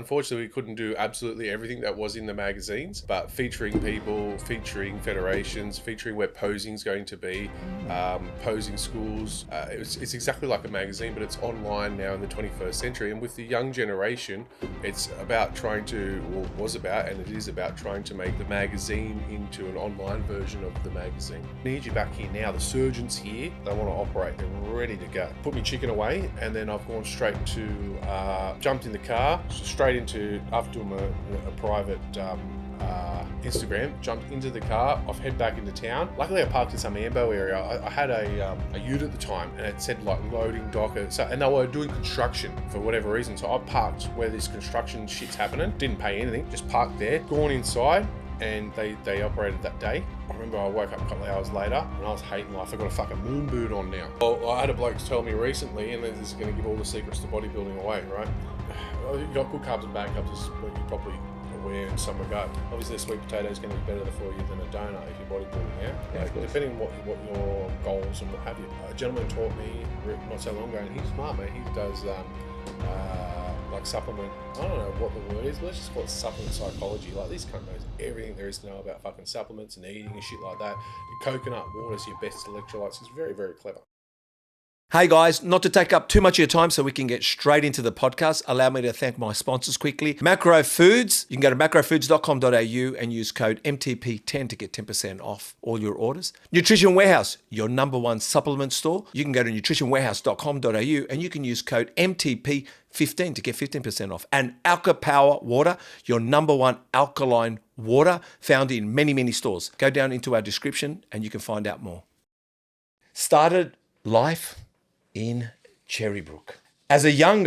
unfortunately, we couldn't do absolutely everything that was in the magazines, but featuring people, featuring federations, featuring where posing's going to be, posing schools. It's exactly like a magazine, but it's online now in the 21st century. And with the young generation, it's about trying to, or was about, and it is about trying to make the magazine into an online version of the magazine. I need you back here now. The surgeon's here. They want to operate. They're ready to go. Put me chicken away, and then I've gone straight to, jumped in the car, straight into, after doing a private Instagram, jumped into the car, I've head back into town. Luckily I parked in some Ambo area. I had a ute at the time, and it said like loading docker, and they were doing construction for whatever reason, so I parked where this construction shit's happening, didn't pay anything, just parked there, gone inside, and they operated that day. I remember I woke up a couple of hours later and I was hating life. I've got a fucking moon boot on now. Well, I had a bloke tell me recently, and this is going to give all the secrets to bodybuilding away, right? You've got good carbs and bad carbs, is what you're probably aware in some regard. Obviously, a sweet potato is going to be better for you than a donut if you're bodybuilding, yeah? Like, depending on what your goals and what have you. A gentleman taught me not so long ago, and he's smart, mate. He does like supplement, I don't know what the word is, but let's just call it supplement psychology. Like, this cunt knows everything there is to know about fucking supplements and eating and shit like that. Your coconut water is your best electrolytes. It's very, very clever. Hey guys, not to take up too much of your time so we can get straight into the podcast, allow me to thank my sponsors quickly. Macro Foods, you can go to macrofoods.com.au and use code MTP10 to get 10% off all your orders. Nutrition Warehouse, your number one supplement store. You can go to nutritionwarehouse.com.au and you can use code MTP15 to get 15% off. And Alka Power Water, your number one alkaline water, found in many, many stores. Go down into our description and you can find out more. Started life in Cherrybrook. As a young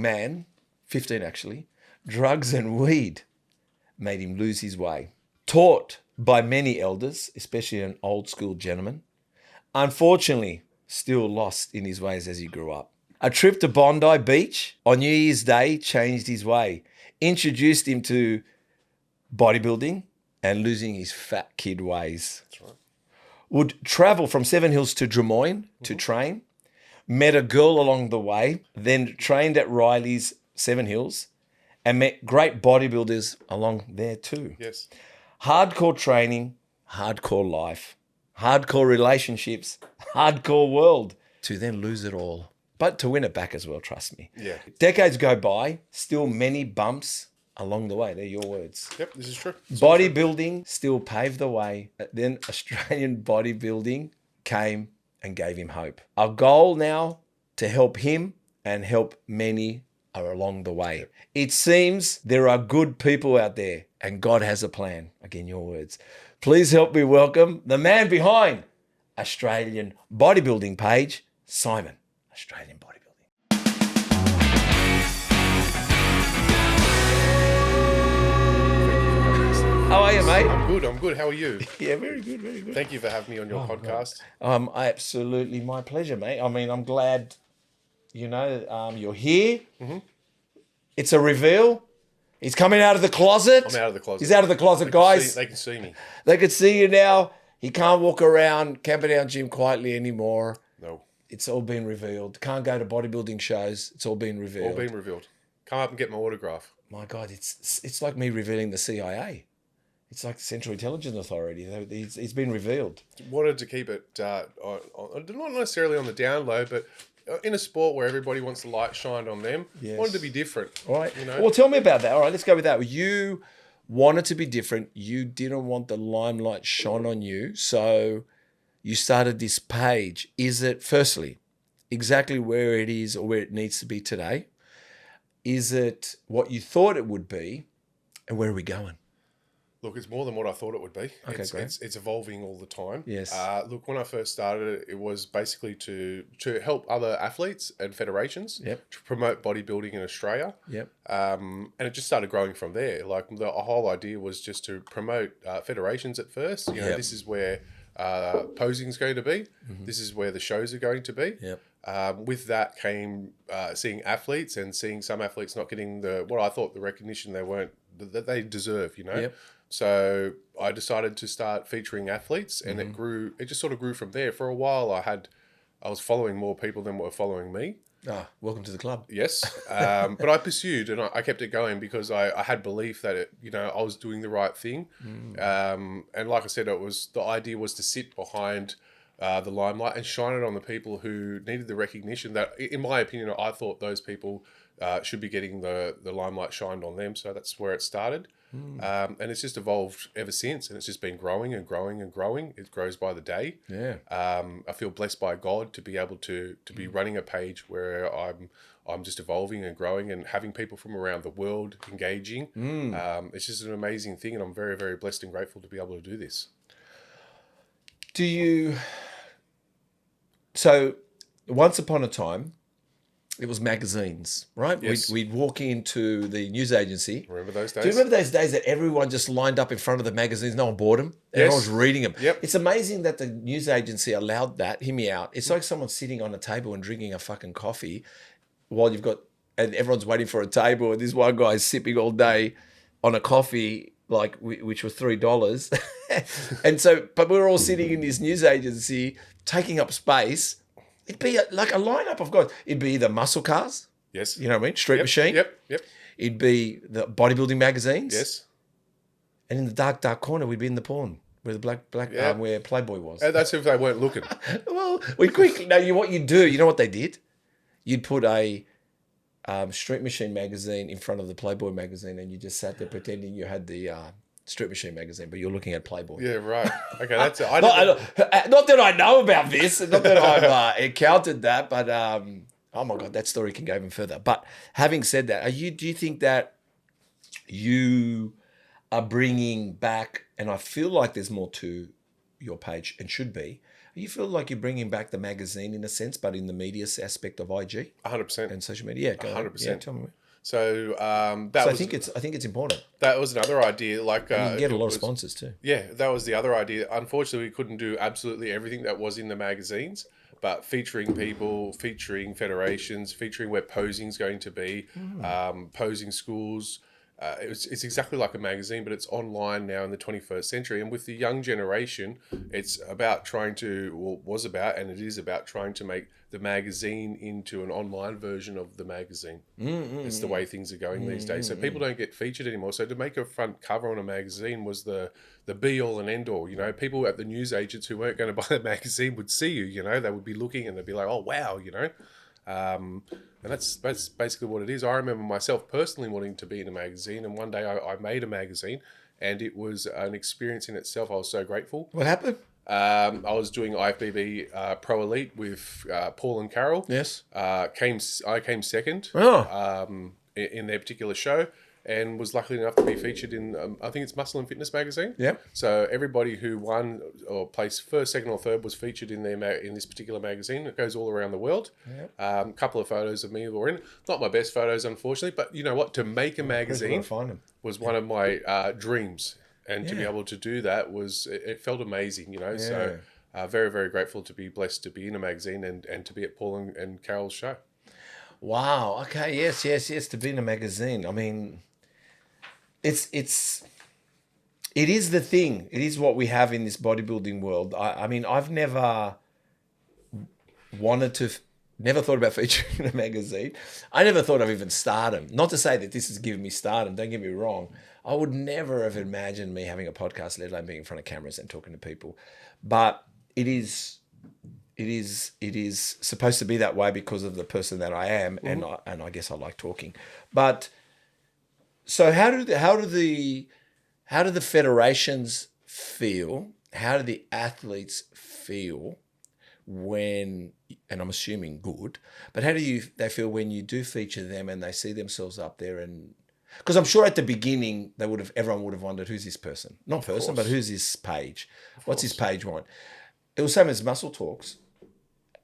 man, 15 actually, drugs and weed made him lose his way. Taught by many elders, especially an old school gentleman, unfortunately still lost in his ways as he grew up. A trip to Bondi Beach on New Year's Day changed his way, introduced him to bodybuilding and losing his fat kid ways. That's right. Would travel from Seven Hills to Drummoyne to train, met a girl along the way, then trained at Riley's Seven Hills and met great bodybuilders along there too. Yes. Hardcore training, hardcore life, hardcore relationships, hardcore world, to then lose it all, but to win it back as well, trust me. Yeah. Decades go by, still many bumps along the way. They're your words. Yep, this is true. Bodybuilding still paved the way. Then Australian bodybuilding came and gave him hope. Our goal now to help him and help many are along the way. Yep. It seems there are good people out there and God has a plan. Again, your words. Please help me welcome the man behind Australian Bodybuilding page, Simon. Australian Bodybuilding. How are you, mate? I'm good. How are you? Yeah, very good, very good. Thank you for having me on your podcast. Absolutely my pleasure, mate. I mean, I'm glad, you're here. Mm-hmm. It's a reveal. He's coming out of the closet. I'm out of the closet. He's out of the closet, guys. They can see me. They can see you now. He can't walk around Camperdown Gym quietly anymore. No. It's all been revealed. Can't go to bodybuilding shows. It's all been revealed. All been revealed. Come up and get my autograph. My God, it's like me revealing the CIA. It's like the Central Intelligence Authority. It's been revealed. Wanted to keep it not necessarily on the down low, but in a sport where everybody wants the light shined on them, wanted to be different. All right. Well, tell me about that. All right, let's go with that. You wanted to be different. You didn't want the limelight shone on you, so you started this page. Is it, firstly, exactly where it is or where it needs to be today? Is it what you thought it would be, and where are we going? Look, it's more than what I thought it would be. Okay, it's evolving all the time. Yes. Look, when I first started, it was basically to help other athletes and federations to promote bodybuilding in Australia. Yep. And it just started growing from there. Like the whole idea was just to promote federations at first. This is where posing is going to be. Mm-hmm. This is where the shows are going to be. Yep. With that came seeing athletes and seeing some athletes not getting what I thought the recognition that they deserve. Yep. So I decided to start featuring athletes, and it just sort of grew from there. For a while, I was following more people than were following me. Ah, welcome to the club. Yes, but I pursued and I kept it going because I had belief that I was doing the right thing, and like I said, the idea was to sit behind the limelight and shine it on the people who needed the recognition. That, in my opinion, I thought those people should be getting the limelight shined on them. So that's where it started, and it's just evolved ever since, and it's just been growing and growing and growing. It grows by the day. Yeah. I feel blessed by God to be able to be running a page where I'm just evolving and growing and having people from around the world engaging. It's just an amazing thing, and I'm very, very blessed and grateful to be able to do this. So once upon a time, it was magazines, right? Yes. We'd walk into the news agency. Remember those days? Do you remember those days that everyone just lined up in front of the magazines? No one bought them. Everyone was reading them. Yep. It's amazing that the news agency allowed that. Hear me out. It's like someone sitting on a table and drinking a fucking coffee while and everyone's waiting for a table, and this one guy's sipping all day on a coffee, which was $3. And so, but we're all sitting in this news agency taking up space. It'd be like a lineup of guys. It'd be the muscle cars. Yes. You know what I mean? Street Machine. Yep. It'd be the bodybuilding magazines. Yes. And in the dark corner, we'd be in the porn where the black where Playboy was. And that's if they weren't looking. Well, we quickly what you do. You know what they did? You'd put a Street Machine magazine in front of the Playboy magazine, and you just sat there pretending you had the Street Machine magazine, but you're looking at Playboy. Yeah, right. Okay, that's it. Not that I know about this, not that I've encountered that, but oh my God, that story can go even further. But having said that, do you think that you are bringing back, and I feel like there's more to your page and should be, you feel like you're bringing back the magazine in a sense, but in the media aspect of IG 100% and social media? Yeah, go 100%. Yeah, tell me. So I think it's important. That was another idea. Like and you get a lot of sponsors too. Yeah, that was the other idea. Unfortunately, we couldn't do absolutely everything that was in the magazines, but featuring people, featuring federations, featuring where posing's going to be, posing schools. It's exactly like a magazine, but it's online now in the 21st century. And with the young generation, it's about and it is about trying to make the magazine into an online version of the magazine. It's the way things are going these days. So people don't get featured anymore. So to make a front cover on a magazine was the be all and end all. People at the news agents who weren't going to buy the magazine would see you. They would be looking and they'd be like, oh wow, and that's basically what it is. I remember myself personally wanting to be in a magazine, and one day I made a magazine, and it was an experience in itself. I was so grateful. What happened? I was doing IFBB Pro Elite with Paul and Carol. Yes. I came second in their particular show, and was lucky enough to be featured in, I think it's Muscle and Fitness magazine. Yep. So everybody who won or placed first, second, or third was featured in in this particular magazine. It goes all around the world. Yep. A couple of photos of me were in. Not my best photos, unfortunately, but you know what? To make a magazine was one of my dreams. And to be able to do that it felt amazing, So very, very grateful to be blessed to be in a magazine and to be at Paul and Carol's show. Wow. Okay. Yes. To be in a magazine. I mean, it is the thing. It is what we have in this bodybuilding world. I mean, I've never thought about featuring in a magazine. I never thought of even stardom. Not to say that this has given me stardom. Don't get me wrong. I would never have imagined me having a podcast, let alone being in front of cameras and talking to people. But it is supposed to be that way because of the person that I am, and I guess I like talking. But so how do the federations feel? How do the athletes feel when, and I'm assuming good, but how do they feel when you do feature them and they see themselves up there? And because I'm sure at the beginning everyone would have wondered, who's this person? Not person, but who's this page? What's his page want? It was same as Muscle Talks.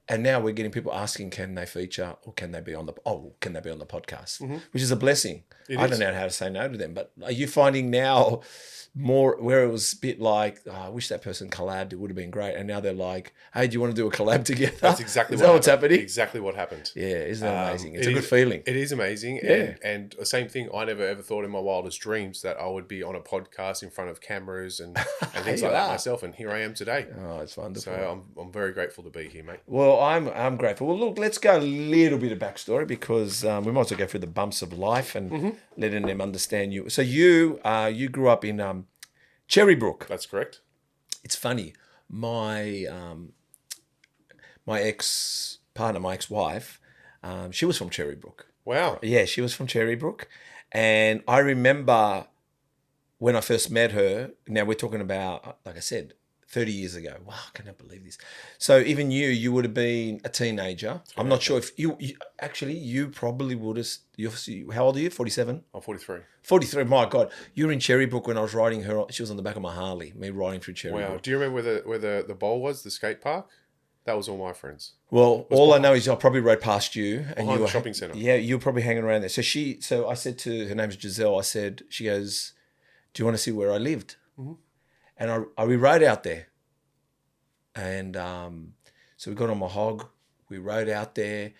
And now we're getting people asking, can they feature or can they be on the podcast? Which is a blessing. I don't know how to say no to them, but are you finding now more where it was a bit like, I wish that person collabed, it would have been great. And now they're like, hey, do you want to do a collab together? That's exactly what's happening? Exactly what happened. Yeah, isn't that amazing? It's a good feeling. It is amazing. Yeah. And the same thing, I never ever thought in my wildest dreams that I would be on a podcast in front of cameras and things like that myself. And here I am today. Oh, it's wonderful. So I'm very grateful to be here, mate. Well, Well, I'm grateful. Well, look, let's go a little bit of backstory because we might as well go through the bumps of life and letting them understand you. So you grew up in Cherrybrook. That's correct. It's funny. My my ex-partner, my ex-wife, she was from Cherrybrook. Wow. Yeah, she was from Cherrybrook. And I remember when I first met her, now we're talking about, like I said, 30 years ago. Wow, I cannot believe this. So even you would have been a teenager. I'm not sure if you actually, you probably would have, how old are you? 47? I'm 43. 43, my God. You were in Cherrybrook when I was riding her. She was on the back of my Harley, me riding through Cherrybrook. Wow. Do you remember where the bowl was, the skate park? That was all my friends. Well, all I know is I probably rode past you. And you The were shopping centre. Yeah, you were probably hanging around there. So I said to, her name's Giselle, she goes, do you want to see where I lived? Mm-hmm. And we rode out there. And so we got on my hog. We rode out there.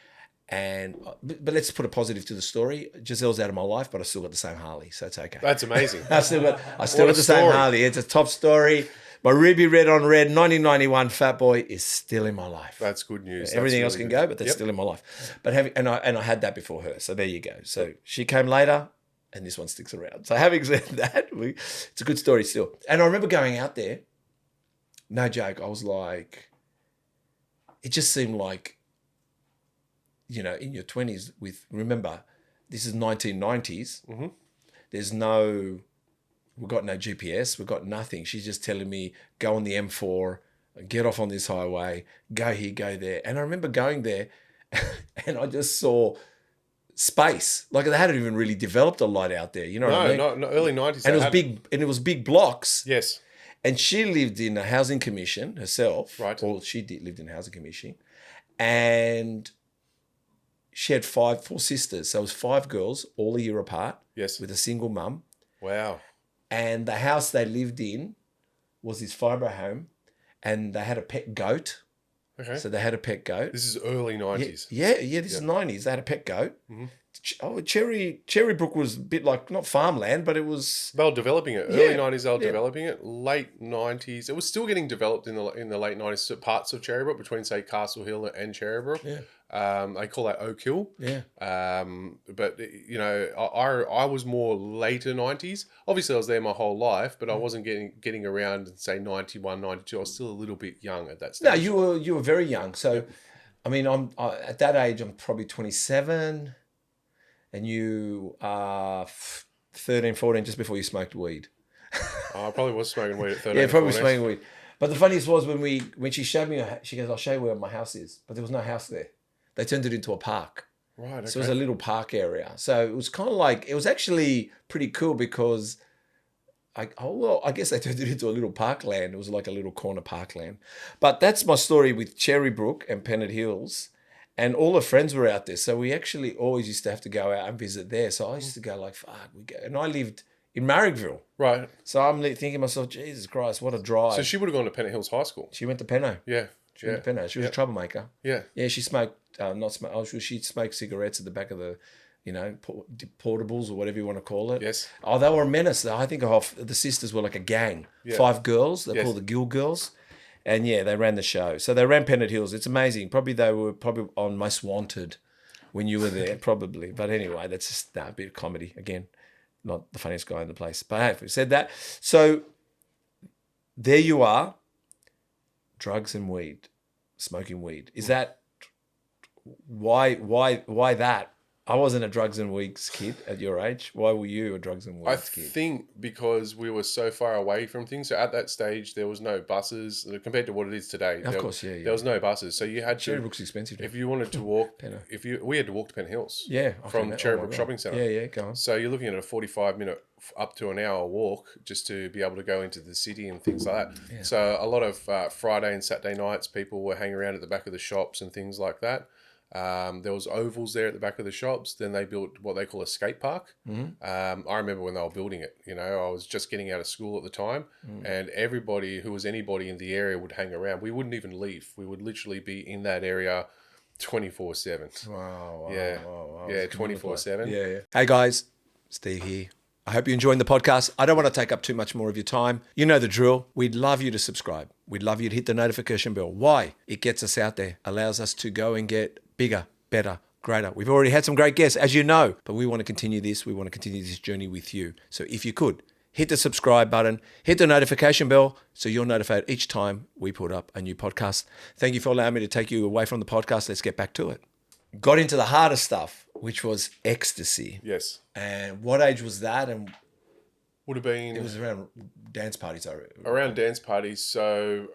And but let's put a positive to the story. Giselle's out of my life, but I still got the same Harley, so it's okay. That's amazing. I still got the same Harley. It's a top story. My ruby red on red 1991 Fat Boy is still in my life. That's good news. Everything That's else really can good. go, but that's still in my life. But I had that before her, so there you go. So she came later, and this one sticks around. So having said that, it's a good story still. And I remember going out there. No joke. I was like, it just seemed like, in your 20s remember, this is 1990s. Mm-hmm. We've got no GPS. We've got nothing. She's just telling me, go on the M4, get off on this highway, go here, go there. And I remember going there and I just saw space. Like they hadn't even really developed a lot out there. You know what I mean? No, early 90s. And it was big blocks. Yes. And she lived in a housing commission herself. Right. Or lived in a housing commission. And she had four sisters. So it was 5 girls, all a year apart. Yes. With a single mum. Wow. And the house they lived in was this fibre home. And they had a pet goat. Okay. So they had a pet goat. This is early 90s. Yeah, this is 90s. They had a pet goat. Mm-hmm. Cherrybrook was a bit like, not farmland, but it was... They were developing it. Early 90s, they were developing it. Late 90s. It was still getting developed in the late 90s, so parts of Cherrybrook, between, say, Castle Hill and Cherrybrook. Yeah. They call that Oak Hill. Yeah. But, I was more later 90s. Obviously, I was there my whole life, but I wasn't getting around, say, 91, 92. I was still a little bit young at that stage. No, you were very young. So, I mean, at that age, I'm probably 27... And you are 13, 14, just before you smoked weed. I probably was smoking weed at 13. Yeah, probably smoking weed. But the funniest was when she showed me, she goes, I'll show you where my house is. But there was no house there. They turned it into a park. Right, okay. So it was a little park area. So it was kind of like, it was actually pretty cool because, I guess they turned it into a little parkland. It was like a little corner parkland. But that's my story with Cherrybrook and Pennant Hills. And all the friends were out there. So we actually always used to have to go out and visit there. So I used to go like, fuck, we go. And I lived in Marrickville. Right. So I'm thinking to myself, Jesus Christ, what a drive. So she would have gone to Pennant Hills High School. She went to Penno. Yeah. She went to Penno. She was a troublemaker. Yeah. Yeah, she smoked, she smoked cigarettes at the back of the, portables or whatever you want to call it. Yes. Oh, they were a menace. I think the sisters were like a gang. Yeah. 5 girls. They're called the Gill Girls. And yeah, they ran the show. So they ran Pennant Hills. It's amazing. They were probably on Most Wanted when you were there, probably. But anyway, that's just a bit of comedy. Again, not the funniest guy in the place. But hey, we said that. So there you are, drugs and weed, smoking weed. Is that why that? I wasn't a drugs and weeds kid at your age. Why were you a drugs and weeds kid? I think because we were so far away from things. So at that stage, there was no buses compared to what it is today. Of course, there was no buses, so you had to. Cherrybrook's expensive. If you wanted to walk, we had to walk to Penn Hills. Yeah, from Cherrybrook Shopping Centre. Yeah, go on. So you're looking at a 45-minute up to an hour walk just to be able to go into the city and things like that. Yeah. So a lot of Friday and Saturday nights, people were hanging around at the back of the shops and things like that. There was ovals there at the back of the shops. Then they built what they call a skate park. Mm-hmm. I remember when they were building it. I was just getting out of school at the time, and everybody who was anybody in the area would hang around. We wouldn't even leave. We would literally be in that area 24/7. Wow. Yeah, 24/7. Yeah. Hey guys, Steve here. I hope you're enjoying the podcast. I don't want to take up too much more of your time. You know the drill. We'd love you to subscribe. We'd love you to hit the notification bell. Why? It gets us out there, allows us to go and get bigger, better, greater. We've already had some great guests, as you know, but we want to continue this. We want to continue this journey with you. So if you could, hit the subscribe button, hit the notification bell so you're notified each time we put up a new podcast. Thank you for allowing me to take you away from the podcast. Let's get back to it. Got into the harder stuff, which was ecstasy. Yes. And what age was that? And would have been... It was around dance parties, I reckon. Around dance parties. So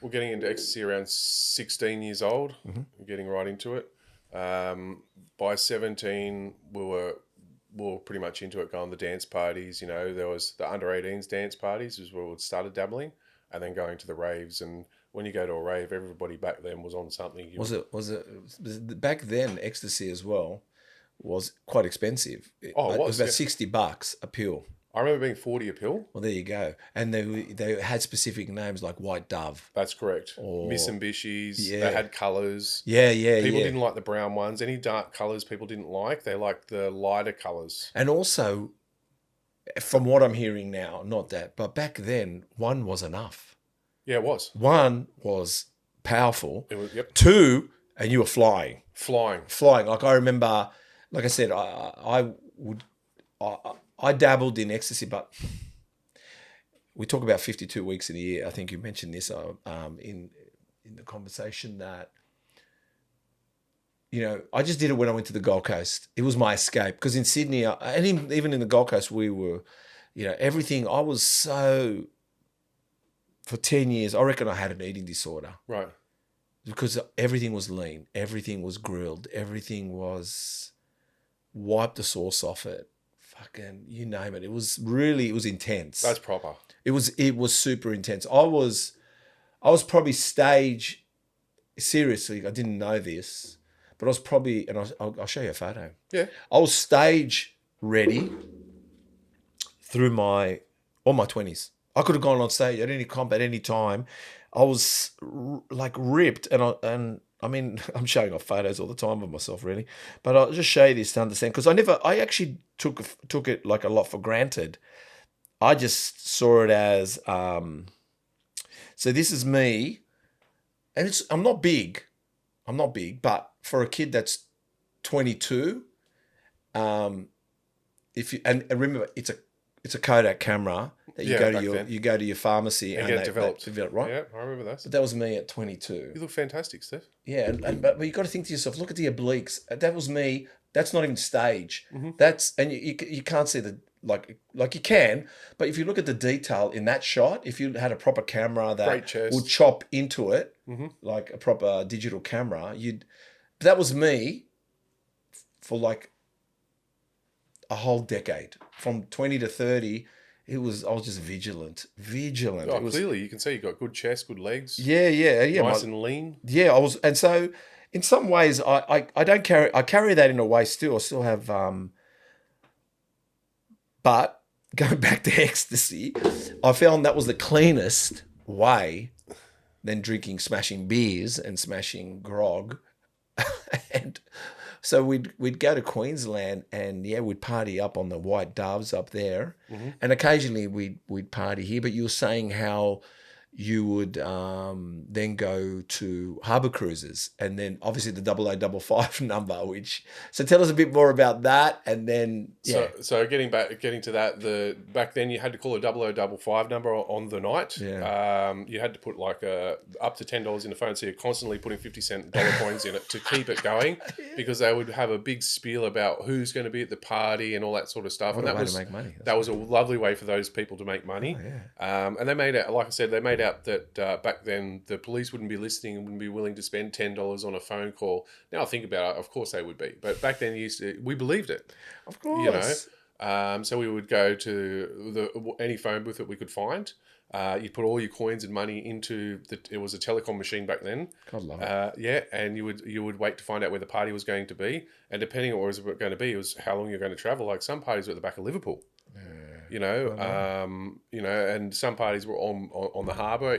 we're getting into ecstasy around 16 years old. We're getting right into it. By 17, we were pretty much into it, going to dance parties. You know, there was the under 18s dance parties is where we started dabbling, and then going to the raves. And when you go to a rave, everybody back then was on something. Was it back then? Ecstasy as well was quite expensive. It was about $60 a pill. I remember being 40 a pill. Well, there you go. And they had specific names like White Dove. That's correct. Or Missambishis. Yeah. They had colours. Yeah. People didn't like the brown ones. Any dark colours people didn't like. They liked the lighter colours. And also, from what I'm hearing now, not that, but back then, one was enough. Yeah, it was. One was powerful. It was, yep. Two, and you were flying. Flying. Like I remember, like I said, I dabbled in ecstasy, but we talk about 52 weeks in a year. I think you mentioned this in the conversation that, you know, I just did it when I went to the Gold Coast. It was my escape because in Sydney and even in the Gold Coast, we were, you know, everything. I was so, for 10 years, I reckon I had an eating disorder. Right. Because everything was lean, everything was grilled, everything was wipe the sauce off it. Fucking, you name it. It was intense. That's proper. It was super intense. I was probably stage, seriously, I didn't know this, but I was probably, and I'll show you a photo. Yeah. I was stage ready through all my 20s. I could have gone on stage at any comp at any time. I was like ripped, and I mean, I'm showing off photos all the time of myself, really. But I'll just show you this to understand, because I actually took it like a lot for granted. I just saw it as, so this is me, and I'm not big, but for a kid that's 22, and remember, it's a Kodak camera that you go to your pharmacy and get it developed. Right? Yeah, I remember that. But that was me at 22. You look fantastic, Steph. Yeah, but you got to think to yourself, look at the obliques. That was me. That's not even stage. Mm-hmm. And you can't see the like you can, but if you look at the detail in that shot, if you had a proper camera that would chop into it, like a proper digital camera, that was me for like a whole decade, from 20 to 30. I was just vigilant. Oh, clearly you can see you got good chest, good legs. Yeah. Nice and lean. Yeah, I was, and so in some ways I carry that in a way still. I still have, but going back to ecstasy, I found that was the cleanest way than smashing beers and smashing grog, and. So we'd go to Queensland and we'd party up on the White Doves up there, and occasionally we'd party here. But you were saying how you would then go to harbour cruises, and then obviously the 0055 number. So tell us a bit more about that, and then So getting to that, back then you had to call a 0055 number on the night. Yeah. You had to put like up to $10 in the phone, so you're constantly putting 50-cent dollar coins in it to keep it going, because they would have a big spiel about who's going to be at the party and all that sort of stuff. What and a that way was to make money. That was a lovely way for those people to make money. Oh, yeah. And they made out, like I said, out that back then the police wouldn't be listening and wouldn't be willing to spend $10 on a phone call. Now I think about it, of course they would be, but back then we believed it. Of course. You know, so we would go to any phone booth that we could find. You put all your coins and money into it was a telecom machine back then. God love it. Yeah, and you would wait to find out where the party was going to be, and depending on what it was going to be, it was how long you're going to travel. Like some parties were at the back of Liverpool. Yeah. And some parties were on the harbour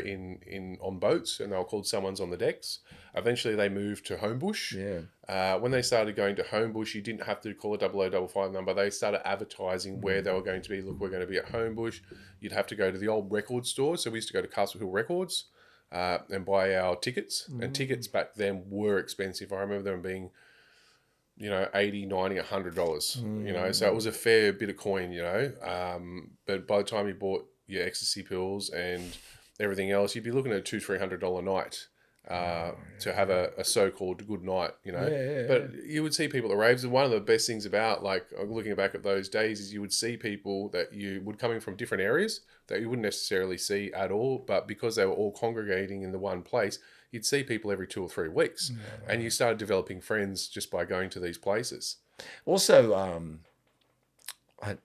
on boats, and they were called Someone's on the Decks. Eventually, they moved to Homebush. Yeah. When they started going to Homebush, you didn't have to call a 0055 number. They started advertising where they were going to be. Look, we're going to be at Homebush. You'd have to go to the old record store. So we used to go to Castle Hill Records and buy our tickets. And tickets back then were expensive. I remember them being, $80, $90, $100, so it was a fair bit of coin, but by the time you bought your ecstasy pills and everything else, you'd be looking at a $200-$300 night to have a so-called good night, But you would see people at the raves, and one of the best things about, like, looking back at those days, is you would see people that you would coming from different areas that you wouldn't necessarily see at all, but because they were all congregating in the one place, you'd see people every 2 or 3 weeks, and you started developing friends just by going to these places. Also, I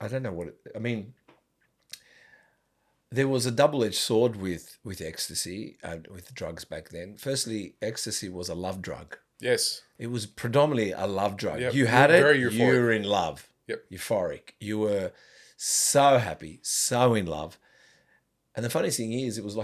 don't know I mean, there was a double-edged sword with ecstasy and with drugs back then. Firstly, ecstasy was a love drug. Yes. It was predominantly a love drug. Yep. You had Very it, euphoric. you were in love. Yep. Euphoric. You were so happy, so in love. And the funny thing is, it was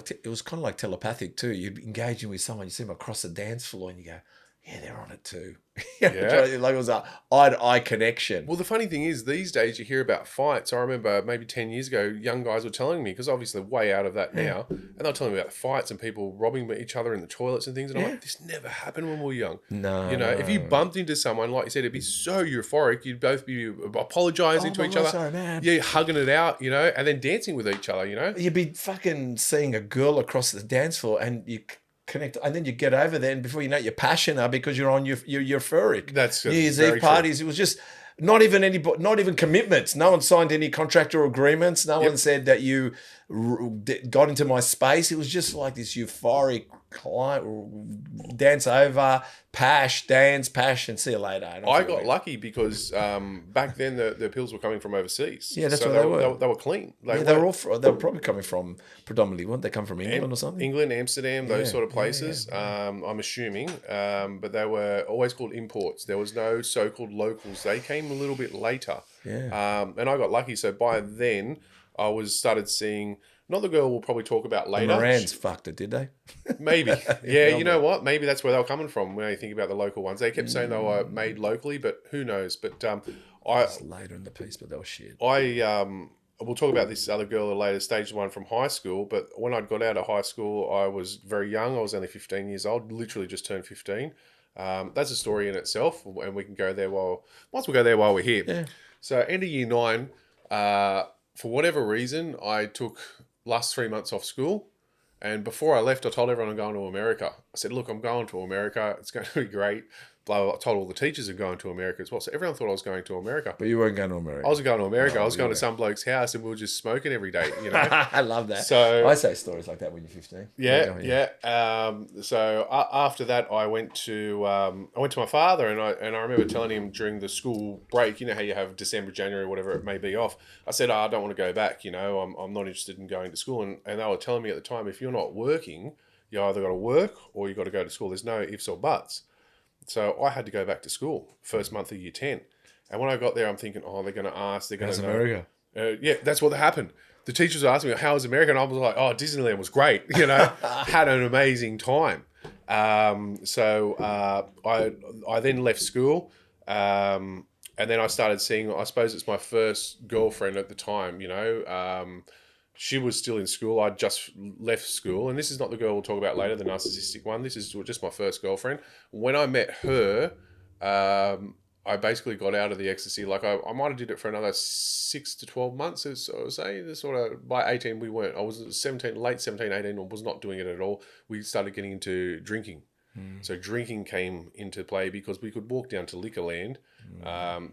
kind of like telepathic too. You'd be engaging with someone, you see them across the dance floor, and you go, yeah, they're on it too. Like it was a eye-to-eye connection. Well, the funny thing is, these days you hear about fights. I remember maybe 10 years ago, young guys were telling me, because obviously they're way out of that now, and they were telling me about fights and people robbing each other in the toilets and things. And I'm like, this never happened when we were young. No. If you bumped into someone, like you said, it'd be so euphoric. You'd both be apologising to each other. Sorry, man. Yeah, hugging it out, and then dancing with each other, You'd be fucking seeing a girl across the dance floor, and you connect, and then you get over there, and before you know it, you're passionate because you're on your euphoric. That's New Year's Eve parties. It was just not even commitments. No one signed any contractual agreements. No one said that you got into my space. It was just like this euphoric dance over, dance, and see you later. I got lucky because back then the pills were coming from overseas. Yeah, that's so what they were. They were clean. They were probably coming from predominantly, weren't they? Come from England or something? England, Amsterdam, those sort of places. I'm assuming, but they were always called imports. There was no so-called locals. They came a little bit later. Yeah. And I got lucky. So by then, I started seeing. Not the girl we'll probably talk about later. The Morans fucked it, did they? Maybe. Yeah, you know what? Maybe that's where they were coming from when you think about the local ones. They kept saying they were made locally, but who knows? But It's later in the piece, but they were shit. We'll talk about this other girl at a later stage, one from high school. But when I got out of high school, I was very young. I was only 15 years old, literally just turned 15. That's a story in itself, and we can go there while we're here. Yeah. So end of year 9, for whatever reason, I took last 3 months off school, and before I left, I told everyone I'm going to America. I said, look, I'm going to America. It's going to be great. Blah, blah, blah. I told all the teachers I'm going to America as well. So everyone thought I was going to America. But you weren't going to America. I wasn't going to America. I was going to some bloke's house, and we were just smoking every day, I love that. So I say stories like that when you're 15. So after that, I went to my father, and I remember telling him during the school break, you know how you have December, January, whatever it may be off. I said, I don't want to go back. I'm not interested in going to school, and they were telling me at the time, if you're not working, you either got to work or you got to go to school. There's no ifs or buts. So I had to go back to school first month of year 10. And when I got there, I'm thinking, they're going to ask. They're going to know. America? Yeah, that's what happened. The teachers were asking me, how was America? And I was like, Disneyland was great. Had an amazing time. So I then left school. And then I started seeing, I suppose it's my first girlfriend at the time, she was still in school. I'd just left school. And this is not the girl we'll talk about later, the narcissistic one. This is just my first girlfriend. When I met her, I basically got out of the ecstasy. Like I might have did it for another 6 to 12 months. As I was saying, by 18, we weren't. I was late 17, 18, and was not doing it at all. We started getting into drinking. So drinking came into play because we could walk down to Liquorland,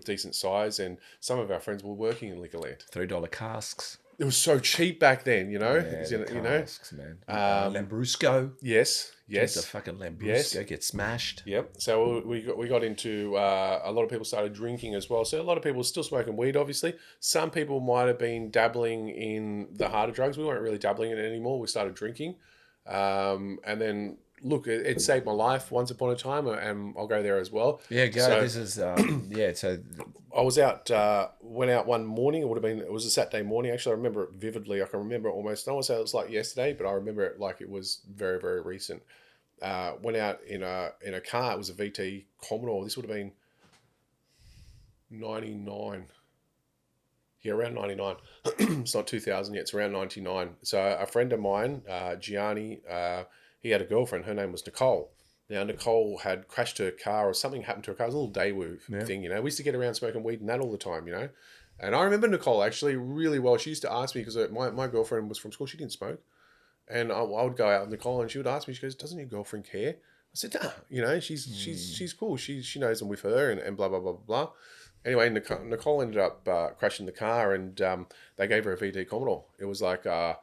decent size, and some of our friends were working in Liquorland. $3 casks. It was so cheap back then, Casks, man. Lambrusco. Yes. The fucking Lambrusco get smashed. Yep. So we got into a lot of people started drinking as well. So a lot of people were still smoking weed, obviously. Some people might have been dabbling in the harder drugs. We weren't really dabbling in it anymore. We started drinking. And then look, it saved my life once upon a time, and I'll go there as well. Yeah, go. So This is yeah. So I was out, went out one morning. It was a Saturday morning. Actually, I remember it vividly. I can remember it almost. I don't want to say it was like yesterday, but I remember it like it was very, very recent. Went out in a car. It was a VT Commodore. This would have been 99. Yeah, around 99. It's not 2000 yet. It's around 99. So a friend of mine, Gianni, he had a girlfriend. Her name was Nicole. Now, Nicole had crashed her car or something happened to her car. It was a little day woo thing, We used to get around smoking weed and that all the time. And I remember Nicole actually really well. She used to ask me, because my girlfriend was from school. She didn't smoke. And I would go out with Nicole and she would ask me, she goes, doesn't your girlfriend care? I said, nah, she's cool. She knows I'm with her and blah, blah, blah, blah, blah. Anyway, Nicole ended up crashing the car, and they gave her a VT Commodore. It was like a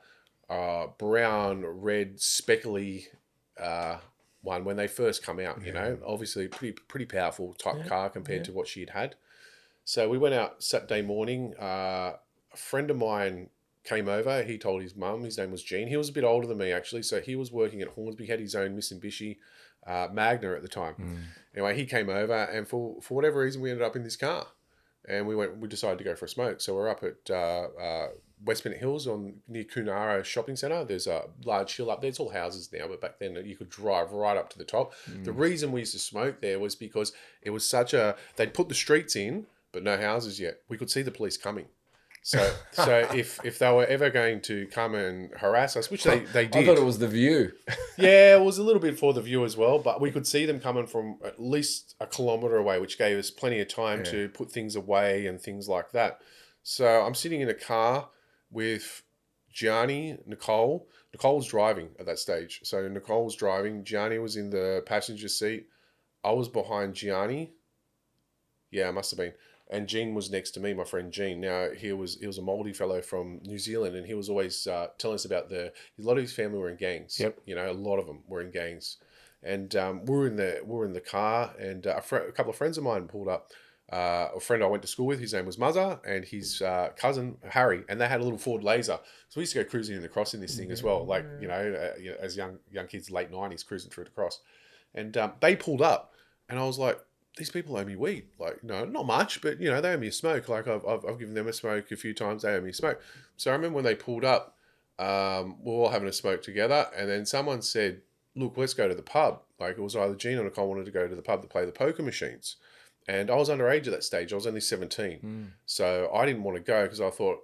brown, red, speckly one when they first come out. Obviously pretty powerful type car compared to what she had. So we went out Saturday morning. A friend of mine came over. He told his mum. His name was Gene. He was a bit older than me actually, so he was working at Hornsby. He had his own Mitsubishi Magna at the time. Anyway, he came over, and for whatever reason, we ended up in this car, and we decided to go for a smoke. So we're up at West Bennett Hills near Kunara Shopping Centre. There's a large hill up there. It's all houses now, but back then you could drive right up to the top. The reason we used to smoke there was because it was they'd put the streets in, but no houses yet. We could see the police coming. So if they were ever going to come and harass us, which they did. I thought it was the view. Yeah, it was a little bit for the view as well, but we could see them coming from at least a kilometre away, which gave us plenty of time to put things away and things like that. So I'm sitting in a car with Gianni, Nicole. Nicole was driving at that stage. So Nicole was driving. Gianni was in the passenger seat. I was behind Gianni. Yeah, it must have been. And Gene was next to me, my friend Gene. Now, he was a Māori fellow from New Zealand, and he was always telling us about a lot of his family were in gangs. Yep. A lot of them were in gangs. And we were in the car, and a couple of friends of mine pulled up. A friend I went to school with, his name was Muzza, and his cousin Harry, and they had a little Ford Laser. So we used to go cruising in the cross in this thing as well, like as young kids, late 90s, cruising through the cross. And they pulled up, and I was like, these people owe me weed. Like, no, not much, but they owe me a smoke. Like I've given them a smoke a few times. They owe me a smoke. So I remember when they pulled up, we were all having a smoke together, and then someone said, "Look, let's go to the pub." Like it was either Gene or Nicole wanted to go to the pub to play the poker machines, and I was underage at that stage. I was only 17, so I didn't want to go because I thought,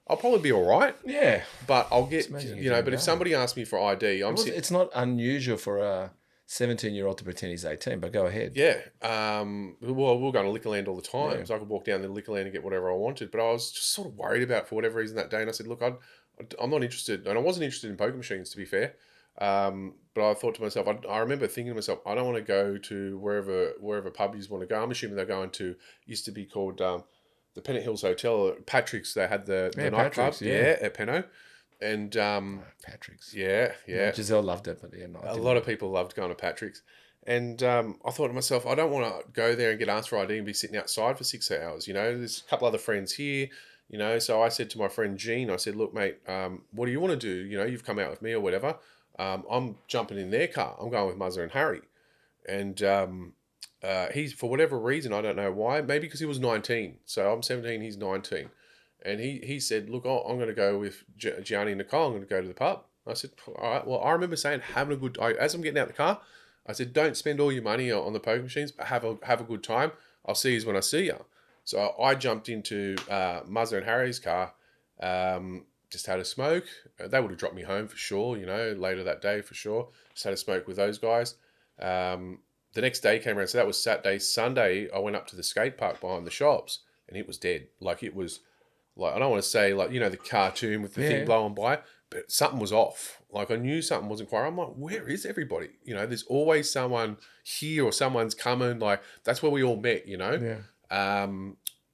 I'll probably be all right. Yeah, but I'll get, But if somebody asks me for ID, it's not unusual for a 17-year-old to pretend he's 18, but go ahead. Yeah. Well, we were going to Liquorland all the time, so I could walk down to Liquorland and get whatever I wanted. But I was just sort of worried about it for whatever reason that day. And I said, look, I'm not interested. And I wasn't interested in poker machines, to be fair. But I thought to myself, I remember thinking to myself, I don't want to go to wherever pub you want to go. I'm assuming they're going to, used to be called the Pennant Hills Hotel. Patrick's, they had the nightclub. Yeah, at Penno. And Patrick's. Yeah. Giselle loved it, but a lot of people loved going to Patrick's. And I thought to myself, I don't want to go there and get asked for ID and be sitting outside for 6 hours. There's a couple other friends here, So I said to my friend Gene, I said, look, mate, what do you want to do? You've come out with me or whatever. I'm jumping in their car. I'm going with Muzza and Harry. And he's, for whatever reason, I don't know why, maybe because he was 19. So I'm 17, he's 19. And he said, look, I'm going to go with Gianni and Nicole. I'm going to go to the pub. I said, all right. Well, I remember saying, as I'm getting out the car, I said, don't spend all your money on the poker machines, but have a good time. I'll see you when I see you. So I jumped into Muzza and Harry's car, just had a smoke. They would have dropped me home for sure, later that day for sure. Just had a smoke with those guys. The next day came around. So that was Saturday. Sunday, I went up to the skate park behind the shops, and it was dead. Like it was... Like, I don't want to say, like, the cartoon with the thing blowing by, but something was off. Like, I knew something wasn't quite right. I'm like, where is everybody? There's always someone here or someone's coming. Like, that's where we all met, Yeah. I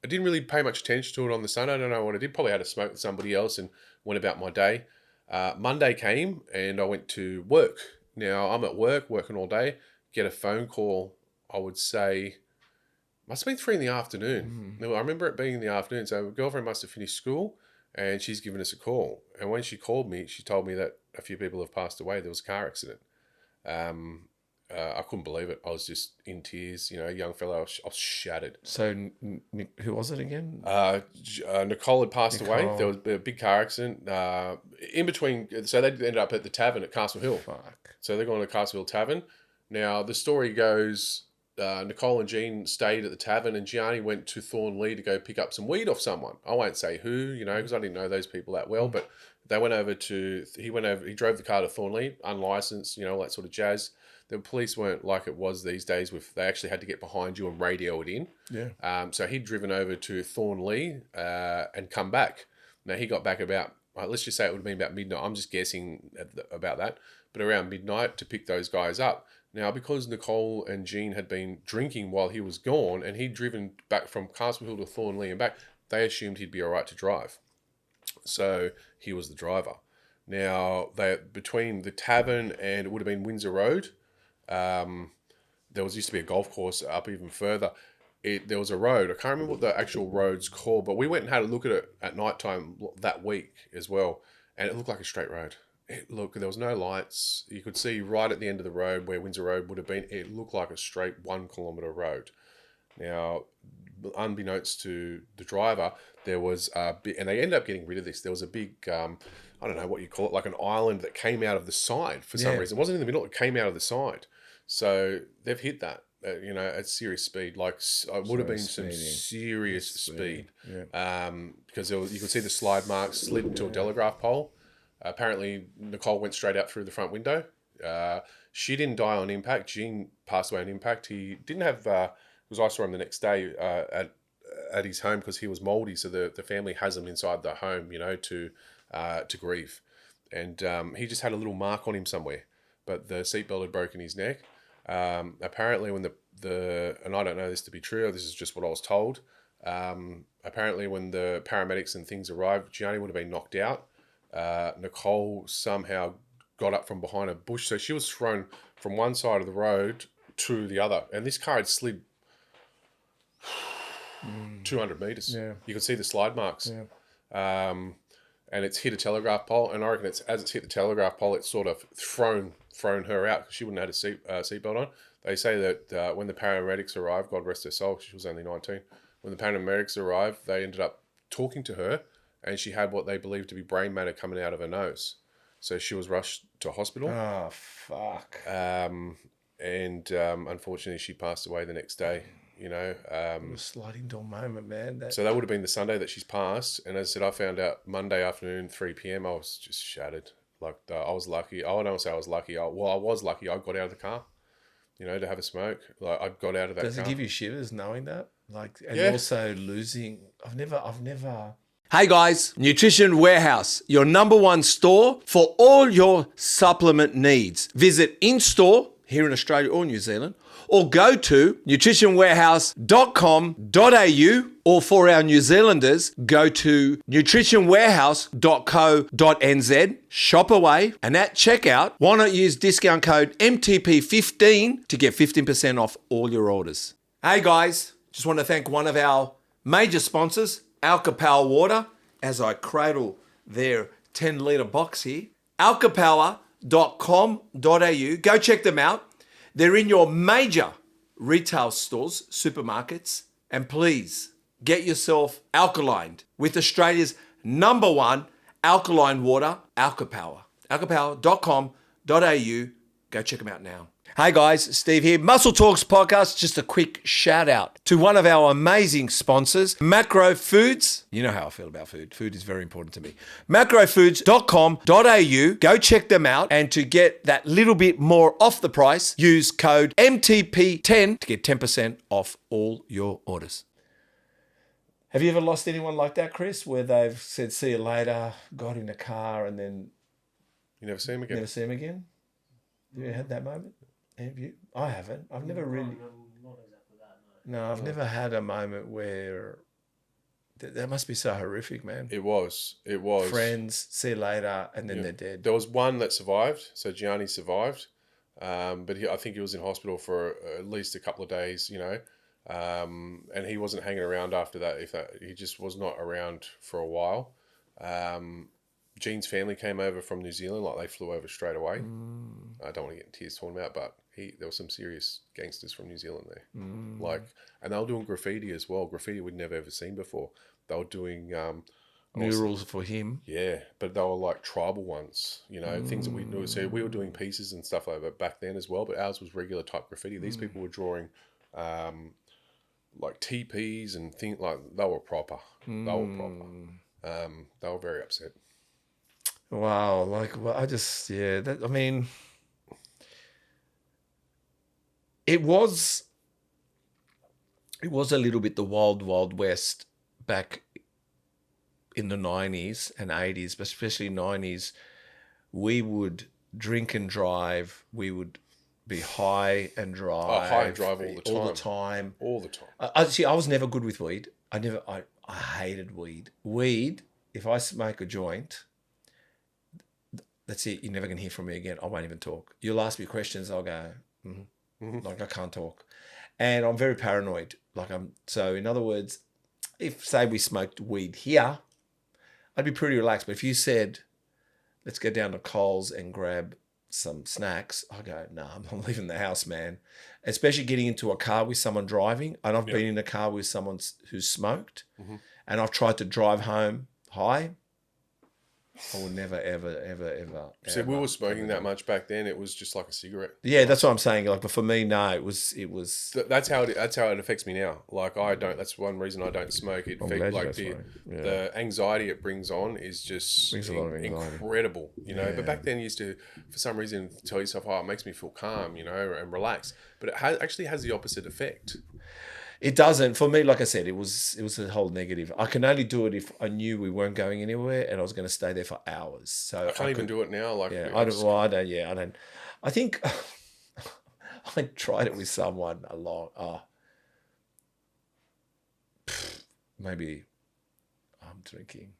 didn't really pay much attention to it on the Sunday. I don't know what I did. Probably had a smoke with somebody else and went about my day. Monday came and I went to work. Now, I'm at work, working all day, get a phone call, I would say... Must have been 3 PM. I remember it being in the afternoon. So my girlfriend must have finished school and she's given us a call. And when she called me, she told me that a few people have passed away. There was a car accident. I couldn't believe it. I was just in tears. Young fellow, I was shattered. So, who was it again? Nicole had passed away. Nicole. There was a big car accident in between. So they ended up at the tavern at Castle Hill. Fuck. So they're going to Castle Hill Tavern. Now, the story goes, Nicole and Jean stayed at the tavern, and Gianni went to Thornlea to go pick up some weed off someone. I won't say who, because I didn't know those people that well, but they went over he drove the car to Thornlea, unlicensed, all that sort of jazz. The police weren't like it was these days they actually had to get behind you and radio it in. Yeah. So he'd driven over to Thornlea and come back. Now, he got back about, let's just say it would have been about midnight. I'm just guessing about that. But around midnight to pick those guys up. Now, because Nicole and Jean had been drinking while he was gone and he'd driven back from Castle Hill to Thornlea and back, they assumed he'd be all right to drive. So he was the driver. Now, between the tavern and it would have been Windsor Road, there used to be a golf course up even further. There was a road. I can't remember what the actual road's called, but we went and had a look at it at night time that week as well, and it looked like a straight road. There was no lights. You could see right at the end of the road where Windsor Road would have been. It looked like a straight 1 kilometre road. Now, unbeknownst to the driver, there was a big, and they ended up getting rid of this. There was a big, I don't know what you call it, like an island that came out of the side for some reason. It wasn't in the middle. It came out of the side. So they've hit that, at serious speed. Like it would have been some serious speed. Yeah. Because you could see the slide marks slid into a telegraph pole. Apparently, Nicole went straight out through the front window. She didn't die on impact. Jean passed away on impact. He didn't have, because I saw him the next day at his home because he was mouldy. So the family has him inside the home, to grieve. And he just had a little mark on him somewhere. But the seatbelt had broken his neck. Apparently, when and I don't know this to be true, this is just what I was told. Apparently, when the paramedics and things arrived, Gianni would have been knocked out. Nicole somehow got up from behind a bush. So she was thrown from one side of the road to the other. And this car had slid 200 metres. Yeah. You could see the slide marks. Yeah. And it's hit a telegraph pole. And I reckon as it's hit the telegraph pole, it's sort of thrown her out because she wouldn't have had a seatbelt on. They say that when the paramedics arrived, God rest her soul, she was only 19. When the paramedics arrived, they ended up talking to her, and she had what they believed to be brain matter coming out of her nose. So she was rushed to hospital. Oh, fuck. And unfortunately, she passed away the next day. It was a sliding door moment, man. So that would have been the Sunday that she's passed. And as I said, I found out Monday afternoon, 3 p.m. I was just shattered. Like, I was lucky. I don't say I was lucky. I was lucky. I got out of the car, to have a smoke. Like, I got out of that car. Does it give you shivers knowing that? Like, and Yeah. also losing. I've never. Hey guys, Nutrition Warehouse, your number one store for all your supplement needs. Visit in-store here in Australia or New Zealand, or go to nutritionwarehouse.com.au, or for our New Zealanders, go to nutritionwarehouse.co.nz, shop away, and at checkout, why not use discount code MTP15 to get 15% off all your orders. Hey guys, just want to thank one of our major sponsors, Alka-Power Water, as I cradle their 10-litre box here. alkapower.com.au. Go check them out. They're in your major retail stores, supermarkets, and please get yourself alkalined with Australia's number one alkaline water, Alka-Power. alkapower.com.au. Go check them out now. Hey guys, Steve here. Muscle Talks podcast. Just a quick shout out to one of our amazing sponsors, Macro Foods. You know how I feel about food. Food is very important to me. Macrofoods.com.au. Go check them out. And to get that little bit more off the price, use code MTP10 to get 10% off all your orders. Have you ever lost anyone like that, Chris, where they've said, see you later, got in a car, and then You never see them again? never see them again? Have you had that moment? Have you? I haven't. I've never really. Not exactly that, no. No, I've never had a moment where that must be so horrific, man. It was. Friends, see you later, and then they're dead. There was one that survived. So Gianni survived. But I think he was in hospital for at least a couple of days, and he wasn't hanging around after that. He just was not around for a while. Gene's family came over from New Zealand, like they flew over straight away. I don't want to get in tears talking about, but there were some serious gangsters from New Zealand there. Like, and they were doing graffiti as well. Graffiti we'd never ever seen before. They were doing Murals for him. yeah, but they were like tribal ones, you know, things that we knew. So we were doing pieces and stuff like that back then as well, but ours was regular type graffiti. These people were drawing like teepees and things like they were proper. They were proper. They were very upset. Wow, like well, I just that I mean, it was a little bit the wild west back in the 90s and 80s, but especially 90s. We would drink and drive. We would be high and drive. Oh, high and drive all the time. All the time. All the time. I was never good with weed. I hated weed. Weed, if I smoke a joint, that's it. You're never going to hear from me again. I won't even talk. You'll ask me questions. I'll go, like I can't talk. And I'm very paranoid. So in other words, if say we smoked weed here, I'd be pretty relaxed. But if you said, let's go down to Coles and grab some snacks, I go, no, I'm not leaving the house, man. Especially getting into a car with someone driving. And I've been in a car with someone who's smoked, and I've tried to drive home high. I would never, ever. So we were smoking that much back then. It was just like a cigarette. Yeah, that's what I'm saying. Like, but for me, no, it was. That's how it affects me now. Like I don't. That's one reason I don't smoke. It like the anxiety it brings on is just incredible. You know. Yeah. But back then, you used to, for some reason, tell yourself, "Oh, it makes me feel calm," you know, and relax. But it actually has the opposite effect. It doesn't. For me, like I said, it was a whole negative. I can only do it if I knew we weren't going anywhere and I was going to stay there for hours. So I can't even do it now. Like I don't. I think I tried it with someone a long. Maybe I'm drinking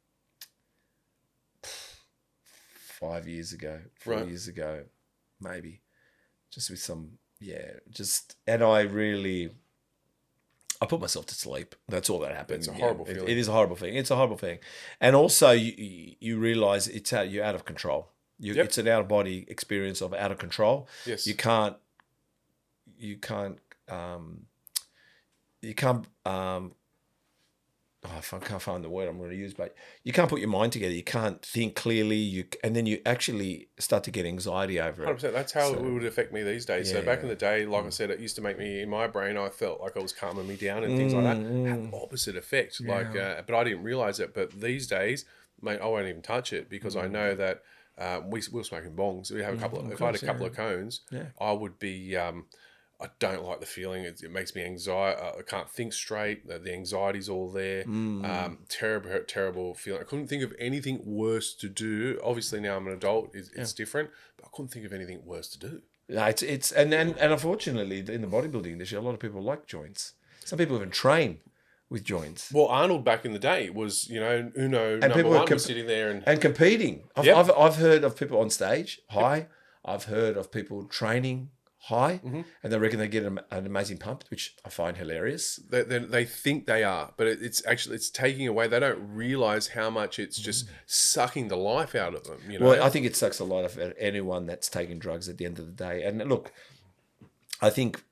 5 years ago, 4 years ago, maybe, just with some and I put myself to sleep. That's all that happened. It's a horrible feeling. It is a horrible thing. It's a horrible thing. And also you realise you're out of control. It's an out of body experience of out of control. Yes. You can't I can't find the word I'm going to use, but you can't put your mind together. You can't think clearly. And then you actually start to get anxiety over it. 100%. That's how it would affect me these days. So back in the day, like I said, it used to make me, in my brain, I felt like I was calming me down and things like that. It had the opposite effect. Yeah. But I didn't realize it. But these days, mate, I won't even touch it because I know that we were smoking bongs. We have a couple. If I had a couple of cones, I would be. I don't like the feeling. It makes me anxiety. I can't think straight. The anxiety's all there. Terrible feeling. I couldn't think of anything worse to do. Obviously now I'm an adult. It's different, but I couldn't think of anything worse to do. No, it's and unfortunately in the bodybuilding industry, a lot of people like joints. Some people even train with joints. Well, Arnold back in the day was, Uno and number one was sitting there and competing. I've heard of people on stage high. I've heard of people training high, and they reckon they get an amazing pump, which I find hilarious. They think they are, but it's taking away. They don't realize how much it's just sucking the life out of them. Well, I think it sucks a lot of anyone that's taking drugs at the end of the day. And look, I think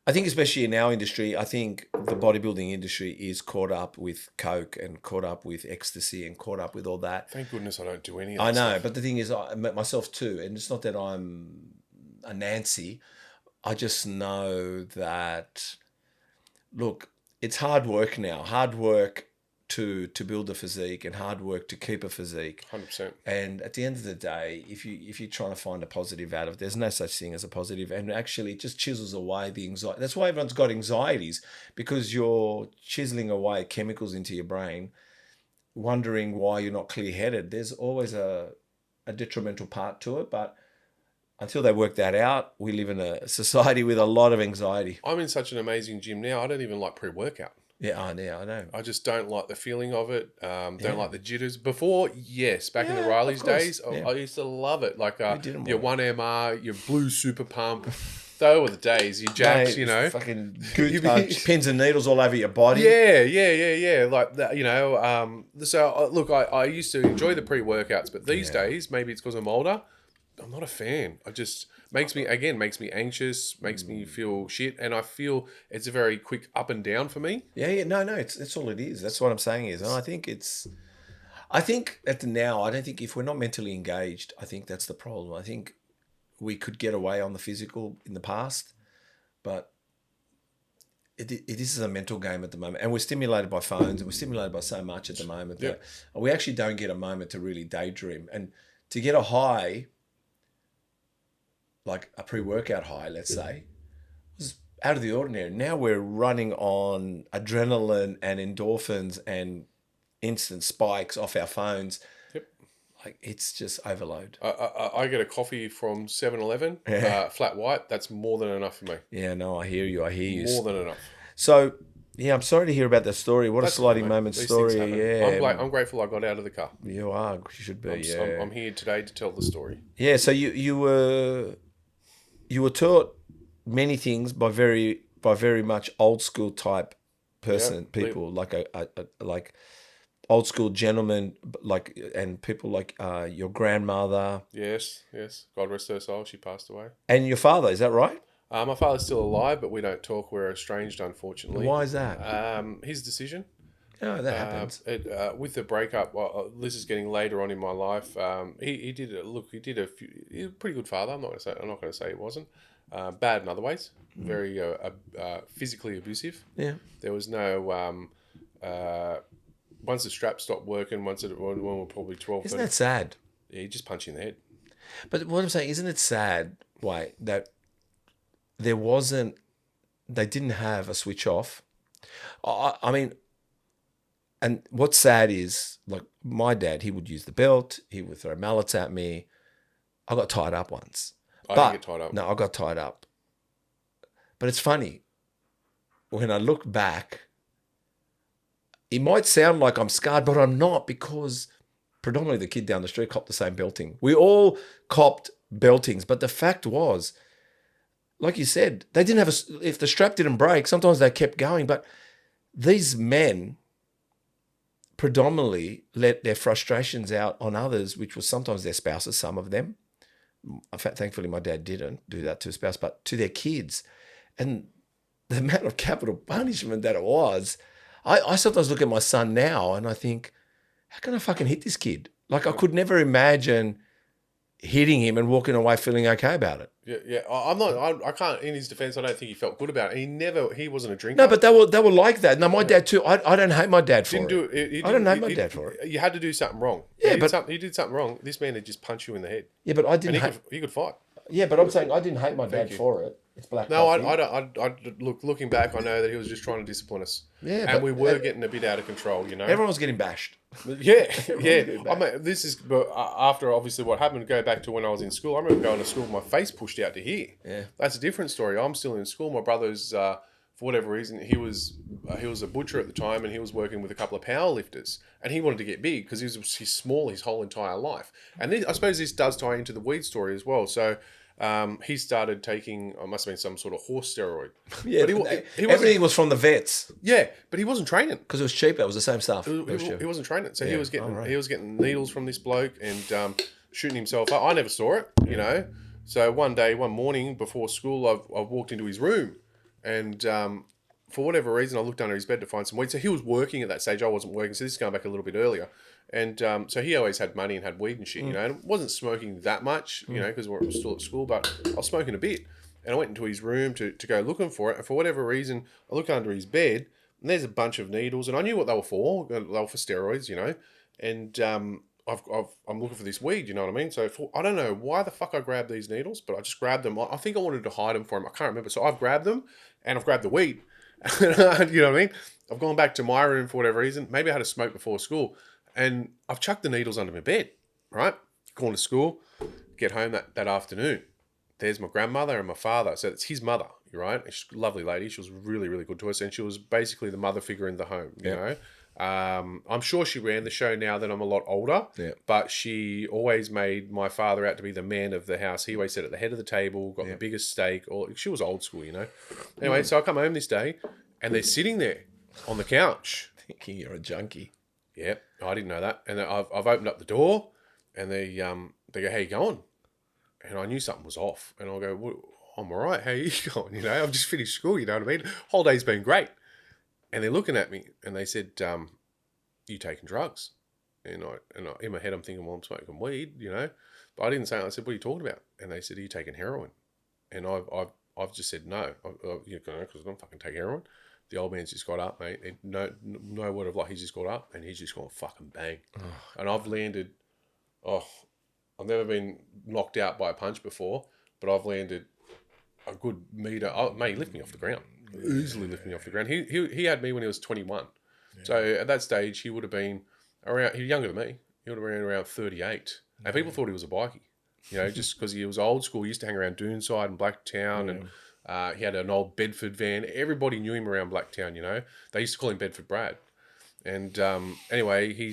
I think especially in our industry, I think the bodybuilding industry is caught up with coke and caught up with ecstasy and caught up with all that. Thank goodness I don't do any of that. I know, but the thing is, I myself too, and it's not that I'm a Nancy. I just know that, look, it's hard work now. Hard work to build a physique and hard work to keep a physique. 100%. And at the end of the day, if you're trying to find a positive out of it, there's no such thing as a positive. And actually it just chisels away the anxiety. That's why everyone's got anxieties, because you're chiseling away chemicals into your brain, wondering why you're not clear-headed. There's always a detrimental part to it, but until they work that out, we live in a society with a lot of anxiety. I'm in such an amazing gym now. I don't even like pre-workout. Yeah, I know. I just don't like the feeling of it. Don't like the jitters. Before, yes. Back in the Riley's days, I used to love it. Like your 1MR, your blue super pump, Those were the days. You jacks, Mate, you know. fucking You'd good, be- pins and needles all over your body. Yeah. Like that, you know. So look, I used to enjoy the pre-workouts, but these days, maybe it's because I'm older. I'm not a fan. I just makes me anxious, makes me feel shit, and I feel it's a very quick up and down for me. Yeah. No, it's that's all it is. That's what I'm saying is, and I think at the now, I don't think if we're not mentally engaged, I think that's the problem. I think we could get away on the physical in the past, but it is a mental game at the moment, and we're stimulated by phones, and we're stimulated by so much at the moment that we actually don't get a moment to really daydream and to get a high, like a pre-workout high, let's say, was out of the ordinary. Now we're running on adrenaline and endorphins and instant spikes off our phones. Yep. Like it's just overload. I get a coffee from 7-Eleven, flat white. That's more than enough for me. Yeah, no, I hear you. More than enough. So, yeah, I'm sorry to hear about that story. What That's a sliding cool, mate. moment These story. things happen. Yeah, I'm grateful I got out of the car. you are. You should be. I'm here today to tell the story. Yeah. So you were taught many things by very much old school type people, like a like old school gentlemen, like, and people like your grandmother Yes. God rest her soul. She passed away. and your father. Is that right? My father's still alive, but we don't talk. We're estranged, unfortunately. Why is that? His decision. Oh, that happens. With the breakup, this is getting later on in my life. He did a pretty good father. I'm not going to say he wasn't. Bad in other ways. Very physically abusive. Yeah. There was no once the strap stopped working. When we were probably 12. Isn't that sad? Yeah, he just punched you in the head. But what I'm saying, isn't it sad, that they didn't have a switch off? I mean, and what's sad is, like, my dad, he would use the belt, he would throw mallets at me. I got tied up once. I didn't get tied up. No, I got tied up. But it's funny, when I look back, it might sound like I'm scarred, but I'm not, because predominantly the kid down the street copped the same belting. We all copped beltings, but the fact was, like you said, they didn't have if the strap didn't break, sometimes they kept going. But these men predominantly let their frustrations out on others, which was sometimes their spouses, some of them. In fact, thankfully, my dad didn't do that to a spouse, but to their kids. And the amount of capital punishment that it was, I sometimes look at my son now and I think, how can I fucking hit this kid? Like, I could never imagine hitting him and walking away feeling okay about it. Yeah. I can't. In his defense, I don't think he felt good about it. He wasn't a drinker. No, but they were like that. No, my dad too. I don't hate my dad for it. I don't hate my dad for it. You had to do something wrong. Yeah, he did something wrong. This man had just punched you in the head. Yeah, but I And didn't. he could fight. Yeah, but I'm saying I didn't hate my dad you. for it. It's black. No, coffee. I don't. Looking back, I know that he was just trying to discipline us. Yeah, and but- we were getting a bit out of control. You know. Everyone was getting bashed. Yeah. I mean, this is. But after obviously what happened, go back to when I was in school. I remember going to school with my face pushed out to here. Yeah. That's a different story. I'm still in school. My brother's. For whatever reason, he was a butcher at the time, and he was working with a couple of power lifters, and he wanted to get big because he's small his whole entire life. And I suppose this does tie into the weed story as well. So he started taking, it must have been some sort of horse steroid. Yeah, but he everything was from the vets yeah, but he wasn't training. because it was cheap. It was the same stuff. It was cheap. He wasn't training, so he Yeah. was getting Oh, right. he was getting needles from this bloke and shooting himself up. I never saw it, you know. So one morning before school, I walked into his room, and for whatever reason, I looked under his bed to find some weed. So he was working at that stage. I wasn't working, so this is going back a little bit earlier. And so he always had money and had weed and shit, you know. And wasn't smoking that much, you know, because we were still at school, but I was smoking a bit. And I went into his room to go looking for it. And for whatever reason, I look under his bed, and there's a bunch of needles. And I knew what they were for. They were for steroids, you know. And I'm looking for this weed, you know what I mean? So I don't know why the fuck I grabbed these needles, but I just grabbed them. I think I wanted to hide them for him. I can't remember. So I've grabbed them, and I've grabbed the weed. You know what I mean? I've gone back to my room for whatever reason. Maybe I had a smoke before school. And I've chucked the needles under my bed, right? Gone to school, get home that afternoon. There's my grandmother and my father. So it's his mother, right? She's a lovely lady. She was really, really good to us. And she was basically the mother figure in the home, you know? I'm sure she ran the show now that I'm a lot older, Yeah. but she always made my father out to be the man of the house. He always sat at the head of the table, got the biggest steak. Or she was old school, you know. Anyway, so I come home this day, and they're sitting there on the couch. Thinking you're a junkie. Yeah, I didn't know that. And then I've opened up the door, and they go, "How you going?" And I knew something was off. And I'll go, well, "I'm all right. How you going? You know, I've just finished school. You know what I mean? Whole day's been great." And they're looking at me, and they said, "You taking drugs?" And I in my head, I'm thinking, "Well, I'm smoking weed, you know." But I didn't say it. I said, "What are you talking about?" And they said, "Are you taking heroin?" And I've just said no, because I don't fucking take heroin. The old man's just got up, mate. And no word of lie. He's just got up, and he's just gone fucking bang. And I've landed. I've never been knocked out by a punch before, but I've landed a good meter. Mate, he lifted me off the ground. Easily lifted me off the ground. He had me when he was 21. Yeah. So at that stage, he would have been around. He was younger than me. He would have been around 38. And people thought he was a bikie, you know, just because he was old school. He used to hang around Doonside and Blacktown, and he had an old Bedford van. Everybody knew him around Blacktown, you know. They used to call him Bedford Brad. And anyway, I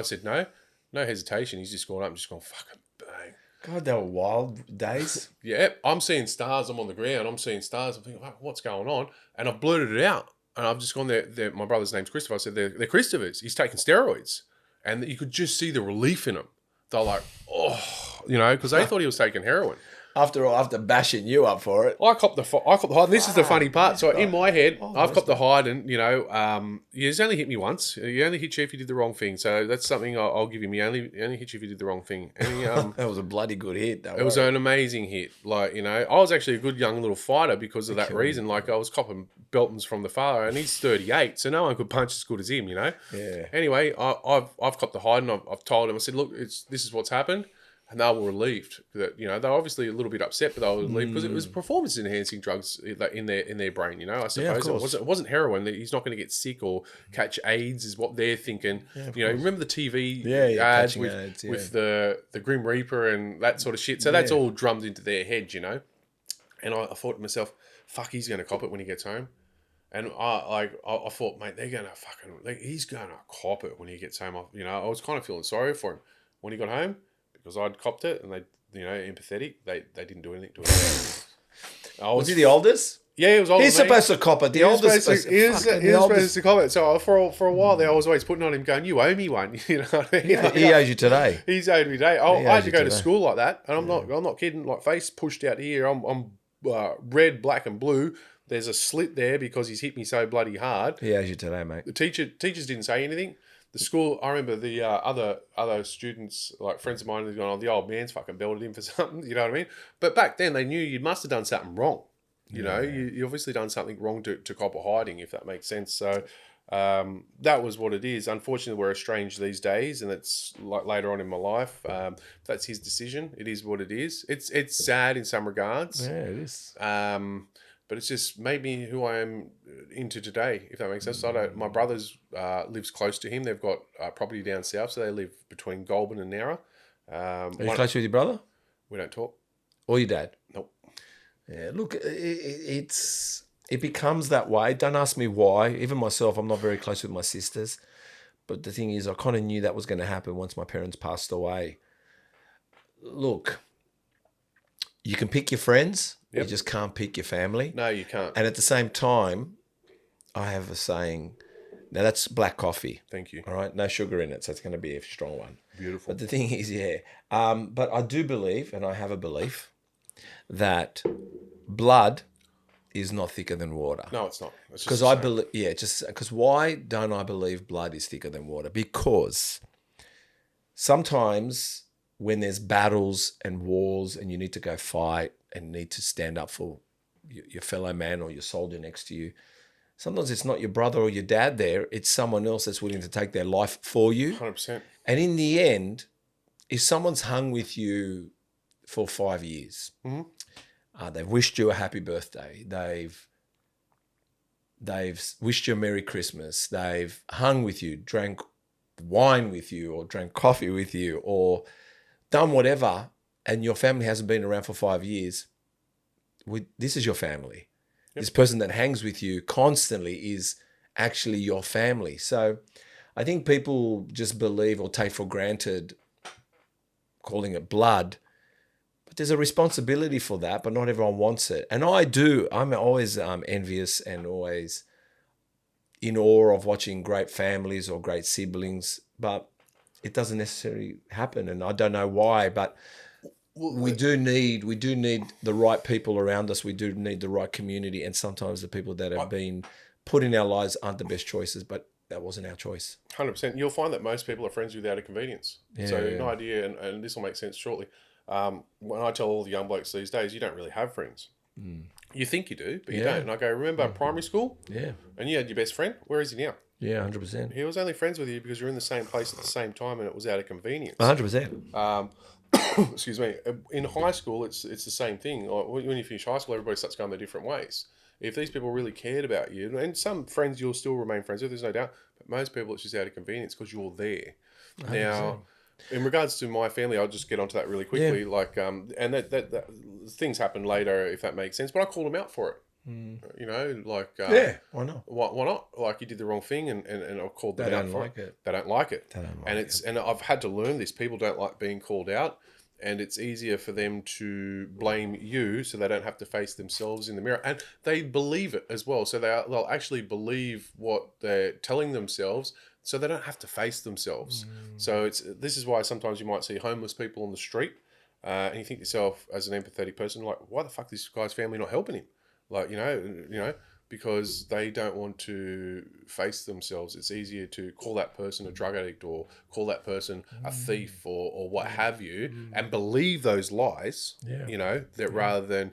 said no hesitation. He's just gone up and just gone fucking bang. God, they were wild days. Yeah, I'm seeing stars. I'm on the ground. I'm seeing stars. I'm thinking, what's going on? And I've blurted it out. And I've just gone there. My brother's name's Christopher. I said, they're Christopher's. He's taking steroids. And you could just see the relief in him. They're like, oh, you know, because they thought he was taking heroin. After all, after bashing you up for it. I copped the hide. And this is the funny part. So in my head, I've copped the hide, and, you know, he's only hit me once. He only hit you if you did the wrong thing. So that's something I'll give him. He only hit you if you did the wrong thing. And he, that was a bloody good hit. It was an amazing hit. Like, you know, I was actually a good young little fighter because of that reason. Like, I was copping beltings from the father, and he's 38, so no one could punch as good as him, you know. Yeah. Anyway, I've copped the hide, and I've told him. I said, look, this is what's happened. And they were relieved that, you know, they were obviously a little bit upset, but they were relieved because it was performance enhancing drugs in their brain, you know. I suppose it wasn't heroin. He's not going to get sick or catch AIDS is what they're thinking. Yeah, you know, remember the TV ads with the Grim Reaper and that sort of shit. So that's all drummed into their head, you know. And I thought to myself, fuck, he's going to cop it when he gets home. And I thought, mate, he's going to cop it when he gets home. You know, I was kind of feeling sorry for him when he got home. Because I'd copped it, and they, you know, empathetic. They didn't do anything to it. Was he the oldest? Yeah, he was older. He's supposed to cop it. The oldest. He was supposed to cop it. So for a while there, I was always putting on him, going, "You owe me one." You know what I mean? He owes you today. He's owed me today. I had to go to school like that, and I'm not kidding. Like, face pushed out here. I'm red, black, and blue. There's a slit there because he's hit me so bloody hard. He owes you today, mate. The teachers didn't say anything. The school, I remember the other students, like friends of mine, had gone, the old man's fucking belted him for something, you know what I mean? But back then, they knew you must have done something wrong. You know, you obviously done something wrong to cop a hiding, if that makes sense. So that was what it is. Unfortunately, we're estranged these days, and it's like later on in my life. That's his decision. It is what it is. It's sad in some regards. Yeah, it is. But it's just made me who I am into today, if that makes sense. My brother's lives close to him. They've got property down south, so they live between Goulburn and Nowra. Are you close with your brother? We don't talk. Or your dad? Nope. Yeah, look, it becomes that way. Don't ask me why. Even myself, I'm not very close with my sisters. But the thing is, I kind of knew that was going to happen once my parents passed away. Look, you can pick your friends. Yep. You just can't pick your family. No, you can't. And at the same time, I have a saying. Now, that's black coffee. Thank you. All right? No sugar in it, so it's going to be a strong one. Beautiful. But the thing is, but I do believe, and I have a belief, that blood is not thicker than water. No, it's not. Because I believe, because why don't I believe blood is thicker than water? Because sometimes when there's battles and wars and you need to go fight and need to stand up for your fellow man or your soldier next to you, sometimes it's not your brother or your dad there, it's someone else that's willing to take their life for you. 100%. And in the end, if someone's hung with you for 5 years, they've wished you a happy birthday, they've wished you a Merry Christmas, they've hung with you, drank wine with you or drank coffee with you or done whatever, and your family hasn't been around for 5 years, this is your family. Yep. This person that hangs with you constantly is actually your family. So I think people just believe or take for granted calling it blood, but there's a responsibility for that, but not everyone wants it. And I'm always envious and always in awe of watching great families or great siblings, but it doesn't necessarily happen. And I don't know why, but we do need the right people around us. We do need the right community. And sometimes the people that have been put in our lives aren't the best choices, but that wasn't our choice. 100%. You'll find that most people are friends with you out of convenience. So an idea, and this will make sense shortly. When I tell all the young blokes these days, you don't really have friends. You think you do, but you don't. And I go, remember primary school? Yeah. And you had your best friend? Where is he now? Yeah, 100%. He was only friends with you because you're in the same place at the same time, and it was out of convenience. 100%. Excuse me. In high school, it's the same thing. When you finish high school, everybody starts going their different ways. If these people really cared about you, and some friends you'll still remain friends with, there's no doubt, but most people it's just out of convenience because you're there. 100%. Now, in regards to my family, I'll just get onto that really quickly. Yeah. Like, and that things happen later, if that makes sense. But I called them out for it. You know, like why not? Why not? Like you did the wrong thing, and I called them out for it. They don't like it. And I've had to learn this. People don't like being called out, and it's easier for them to blame you, so they don't have to face themselves in the mirror, and they believe it as well. So they'll actually believe what they're telling themselves, so they don't have to face themselves. So this is why sometimes you might see homeless people on the street, and you think to yourself, as an empathetic person, like, why the fuck is this guy's family not helping him? Like, you know, because they don't want to face themselves. It's easier to call that person a drug addict or call that person a thief or what have you, and believe those lies, you know, that rather than,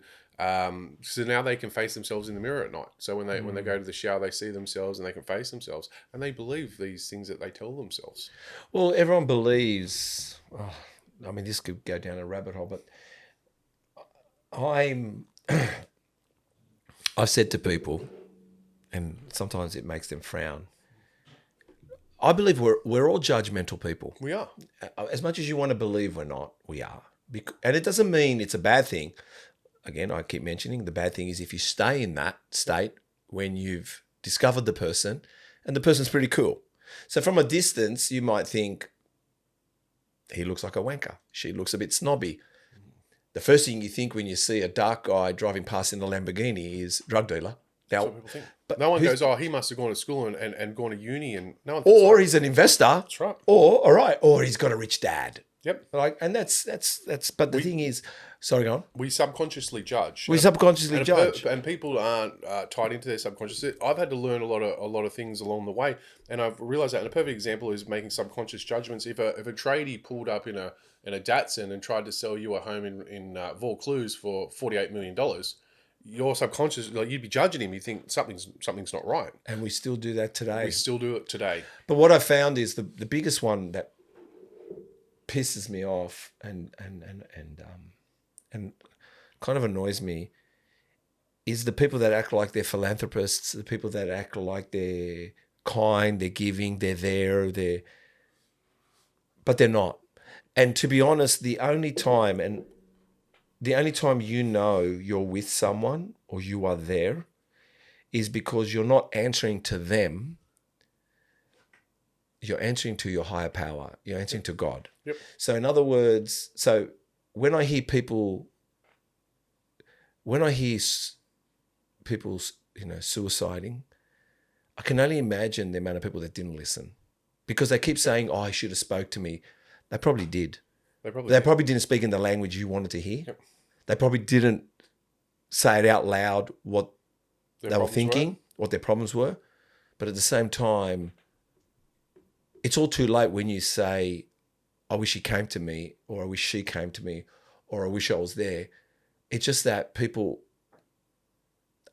so now they can face themselves in the mirror at night. So when they go to the shower, they see themselves and they can face themselves, and they believe these things that they tell themselves. Well, everyone believes, I mean, this could go down a rabbit hole, but I've said to people, and sometimes it makes them frown, I believe we're all judgmental people. We are. As much as you want to believe we're not, we are. And it doesn't mean it's a bad thing. Again, I keep mentioning the bad thing is if you stay in that state when you've discovered the person and the person's pretty cool. So from a distance, you might think, he looks like a wanker. She looks a bit snobby. The first thing you think when you see a dark guy driving past in a Lamborghini is drug dealer. Now, that's what people think. But no one goes, he must have gone to school and gone to uni, and no one. Or he's an investor. That's right. Or he's got a rich dad. Yep. And that's. But the thing is, sorry, go on. We subconsciously judge. And people aren't tied into their subconscious. I've had to learn a lot of things along the way, and I've realized that. And a perfect example is making subconscious judgments. If a tradie pulled up in a Datsun and tried to sell you a home in Vaucluse for $48 million, your subconscious, like, you'd be judging him. You think something's not right. And we still do that today. We still do it today. But what I found is the biggest one that pisses me off and kind of annoys me is the people that act like they're philanthropists, the people that act like they're kind, they're giving, they're there, but they're not. And to be honest, the only time you know you're with someone or you are there is because you're not answering to them. You're answering to your higher power. You're answering to God. Yep. So in other words, when I hear people, suiciding, I can only imagine the amount of people that didn't listen, because they keep saying, "Oh, he should have spoke to me." They probably did. They probably didn't speak in the language you wanted to hear. Yep. They probably didn't say it out loud what they were thinking, what their problems were. But at the same time, it's all too late when you say, "I wish he came to me," or "I wish she came to me," or "I wish I was there." It's just that people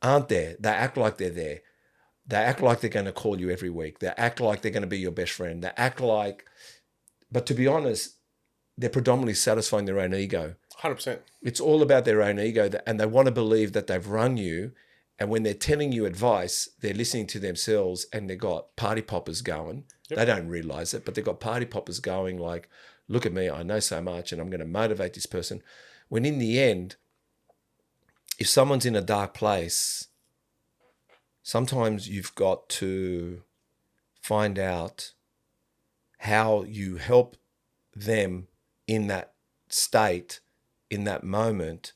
aren't there. They act like they're there. They act like they're going to call you every week. They act like they're going to be your best friend. They act like, but to be honest, they're predominantly satisfying their own ego. 100%. It's all about their own ego, and they want to believe that they've run you. And when they're telling you advice, they're listening to themselves, and they've got party poppers going. Yep. They don't realize it, but they've got party poppers going like, "Look at me, I know so much, and I'm going to motivate this person." When in the end, if someone's in a dark place, sometimes you've got to find out how you help them in that state, in that moment,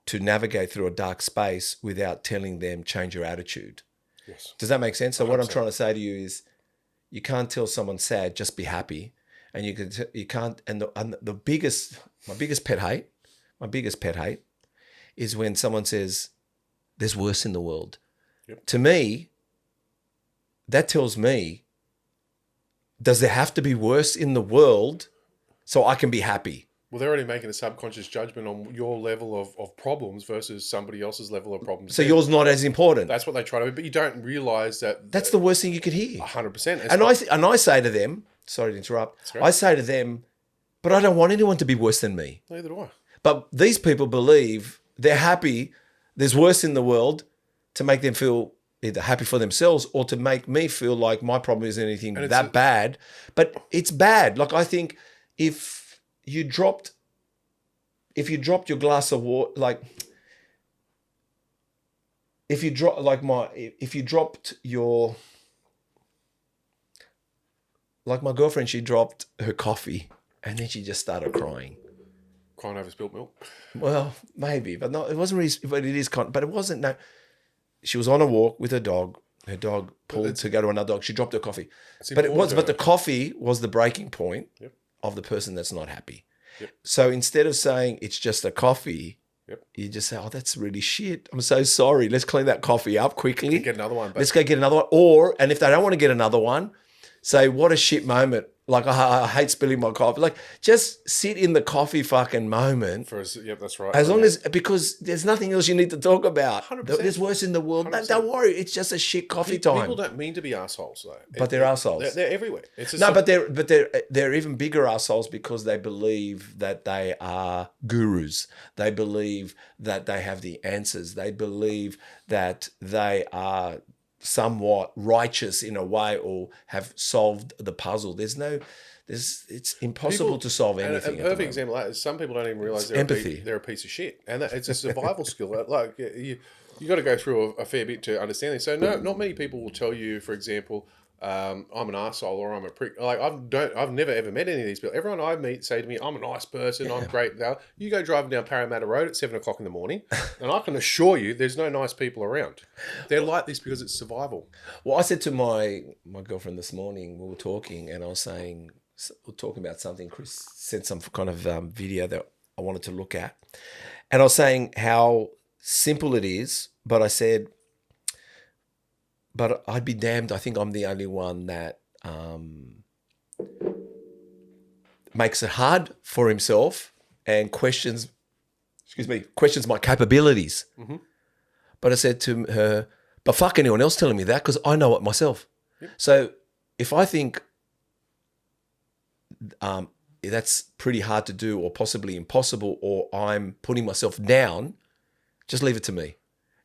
to navigate through a dark space without telling them change your attitude. Yes. Does that make sense? So what I'm 100%. trying to say to you is, you can't tell someone sad, just be happy, and you can't. And my biggest pet hate is when someone says there's worse in the world. Yep. To me, that tells me, does there have to be worse in the world so I can be happy? Well, they're already making a subconscious judgment on your level of problems versus somebody else's level of problems. So yours not as important. That's what they try to do, but you don't realize that That's the worst thing you could hear. 100%. And I say to them, sorry to interrupt, I say to them, but I don't want anyone to be worse than me. Neither do I. But these people believe they're happy, there's worse in the world, to make them feel either happy for themselves or to make me feel like my problem isn't anything that bad. But it's bad. Like, I think if you dropped your glass of water, like if you dropped your, like my girlfriend, she dropped her coffee and then she just started crying. Crying over spilt milk. Well, maybe, but no, it wasn't really, but it is, but it wasn't, no. She was on a walk with her dog. Her dog pulled to go to another dog. She dropped her coffee. But the coffee was the breaking point of the person that's not happy. Yep. So instead of saying it's just a coffee, you just say, oh, that's really shit. I'm so sorry. Let's clean that coffee up quickly. Get another one. Let's go get another one. And if they don't want to get another one, say, what a shit moment. Like, I hate spilling my coffee. Like, just sit in the coffee fucking moment. Yep, that's right. As long as, because there's nothing else you need to talk about. 100%. There's worse in the world. No, don't worry. It's just a shit coffee time. People don't mean to be assholes, though. But they're assholes. They're everywhere. It's but they're even bigger assholes because they believe that they are gurus. They believe that they have the answers. They believe that they are somewhat righteous in a way or have solved the puzzle. It's impossible to solve anything. A perfect example of that is some people don't even realize they're a piece of shit, and it's a survival skill. Like you got to go through a fair bit to understand this. So not many people will tell you, for example, I'm an arsehole or I'm a prick. Like I've never ever met any of these people. Everyone I meet say to me, I'm a nice person, I'm great. Now you go driving down Parramatta Road at 7:00 in the morning, and I can assure you there's no nice people around. They're like this because it's survival. Well, I said to my girlfriend this morning, we were talking, and I was saying, we're talking about something. Chris sent some kind of video that I wanted to look at, and I was saying how simple it is, but I said, but I'd be damned, I think I'm the only one that makes it hard for himself and questions my capabilities. Mm-hmm. But I said to her, but fuck anyone else telling me that, because I know it myself. Yep. So if I think that's pretty hard to do or possibly impossible, or I'm putting myself down, just leave it to me.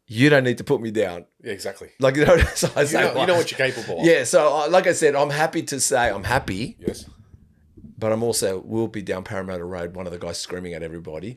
You don't need to put me down. Yeah, exactly. Like, so I say, you know what you're capable of. Yeah, so like I said, I'm happy to say I'm happy. Yes. But I'm also, will be down Parramatta Road, one of the guys screaming at everybody.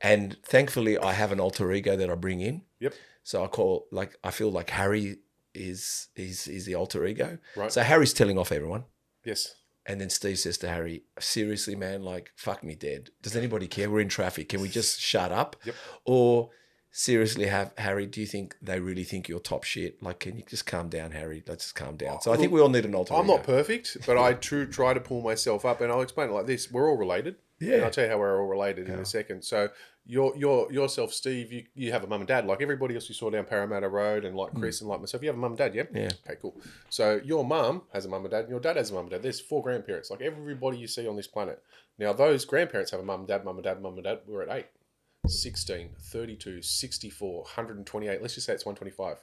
And thankfully, I have an alter ego that I bring in. Yep. So I feel like Harry is the alter ego. Right. So Harry's telling off everyone. Yes. And then Steve says to Harry, seriously, man, like, fuck me dead. Does anybody care? We're in traffic. Can we just shut up? Yep. Or seriously, Harry, do you think they really think you're top shit? Like, can you just calm down, Harry? Let's just calm down. So I think we all need an alter ego. I'm not perfect, but I try to pull myself up, and I'll explain it like this. We're all related. Yeah. And I'll tell you how we're all related in a second. So yourself, Steve, you have a mum and dad. Like everybody else you saw down Parramatta Road, and like Chris and like myself, you have a mum and dad, yeah? Yeah. Okay, cool. So your mum has a mum and dad, and your dad has a mum and dad. There's 4 grandparents, like everybody you see on this planet. Now, those grandparents have a mum and dad, mum and dad, mum and dad. We're at 8. 16, 32, 64, 128. Let's just say it's 125.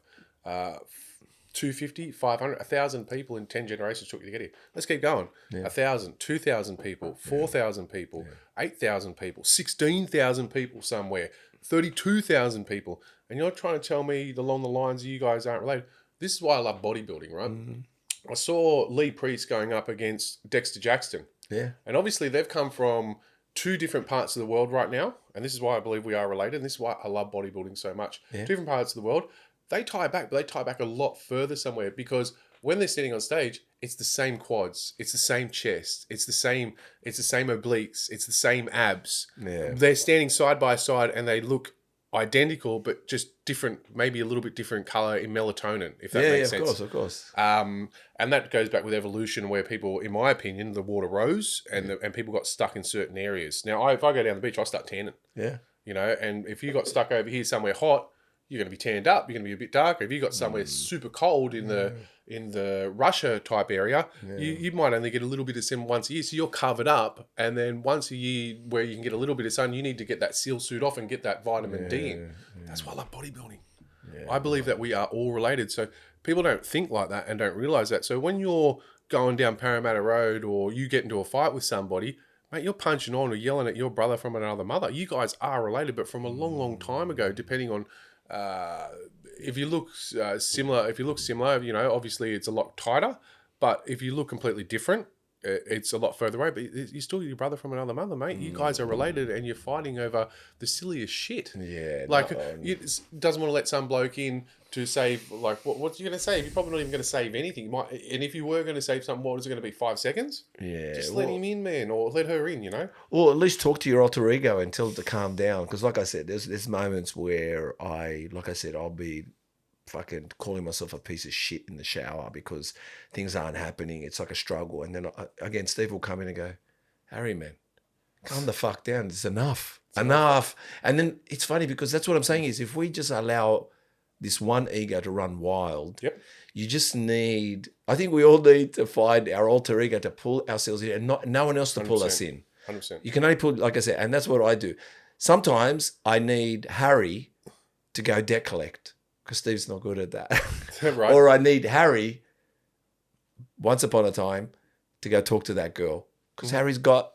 250, 500, 1,000 people in 10 generations took you to get here. Let's keep going. 1,000, 2,000 people, 4,000 people, 8,000 people, 16,000 people somewhere, 32,000 people. And you're trying to tell me along the lines you guys aren't related. This is why I love bodybuilding, right? Mm-hmm. I saw Lee Priest going up against Dexter Jackson. Yeah. And obviously they've come from 2 different parts of the world right now. And this is why I believe we are related. And this is why I love bodybuilding so much. Yeah. 2 different parts of the world. they tie back, but they tie back a lot further somewhere, because when they're standing on stage, it's the same quads, it's the same chest, it's the same obliques, it's the same abs. Yeah. They're standing side by side and they look identical, but just different, maybe a little bit different color in melatonin, if that makes sense. Of course. And that goes back with evolution, where people, in my opinion, the water rose and and people got stuck in certain areas. Now, if I go down the beach, I start tanning. Yeah. You know, and if you got stuck over here somewhere hot, you're going to be tanned up. You're going to be a bit darker. If you got somewhere super cold in the Russia type area, you might only get a little bit of sun once a year. So you're covered up, and then once a year where you can get a little bit of sun, you need to get that seal suit off and get that vitamin D in. That's why I love bodybuilding. I believe that we are all related. So people don't think like that and don't realize that. So when you're going down Parramatta Road or you get into a fight with somebody, mate, you're punching on or yelling at your brother from another mother. You guys are related, but from a long, long time ago, depending on if you look similar. If you look similar, you know, obviously it's a lot tighter. But if you look completely different, it's a lot further away. But you're still your brother from another mother, mate. You guys are related, and you're fighting over the silliest shit. Yeah. Like, you doesn't want to let some bloke in to save, like, what's you going to save? You're probably not even going to save anything. You might, and if you were going to save something, what was it going to be, 5 seconds? Yeah. Just let him in, man, or let her in, you know? Or at least talk to your alter ego and tell it to calm down. Because like I said, there's moments where I'll be fucking calling myself a piece of shit in the shower because things aren't happening. It's like a struggle. And then again, Steve will come in and go, Harry, man, calm the fuck down. It's enough. Enough. And then it's funny because that's what I'm saying is if we just allow this one ego to run wild, you just need, I think we all need to find our alter ego to pull ourselves in and no one else to pull us in. 100%. You can only pull, like I said, and that's what I do. Sometimes I need Harry to go debt collect because Steve's not good at that. Right. Or I need Harry, once upon a time, to go talk to that girl because Harry's got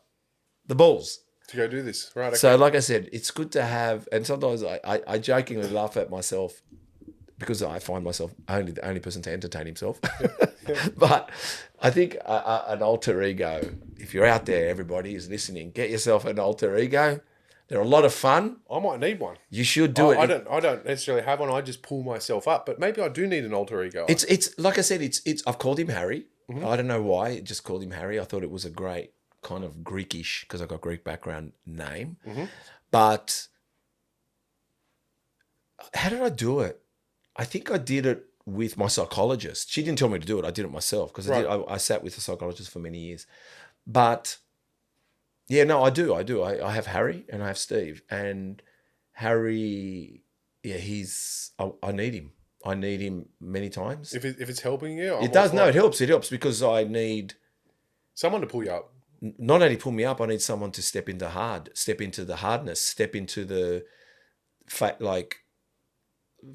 the balls. To go do this. Right. Okay. So like I said, it's good to have, and sometimes I jokingly laugh at myself because I find myself the only person to entertain himself. But I think an alter ego, if you're out there, everybody is listening, get yourself an alter ego. They're a lot of fun. I might need one. You should do it. I don't necessarily have one. I just pull myself up, but maybe I do need an alter ego. It's like I said, it's I've called him Harry. I don't know why. I just called him Harry. I thought it was a great kind of Greekish, because I've got Greek background, name. But how did I do it? I think I did it with my psychologist. She didn't tell me to do it. I did it myself because I sat with a psychologist for many years. But yeah, no, I do. I have Harry and I have Steve. And Harry, yeah, I need him. I need him many times. If it's helping you, it does. No, it helps. It helps because I need someone to pull you up. Not only pull me up, I need someone to step into the hardness, step into the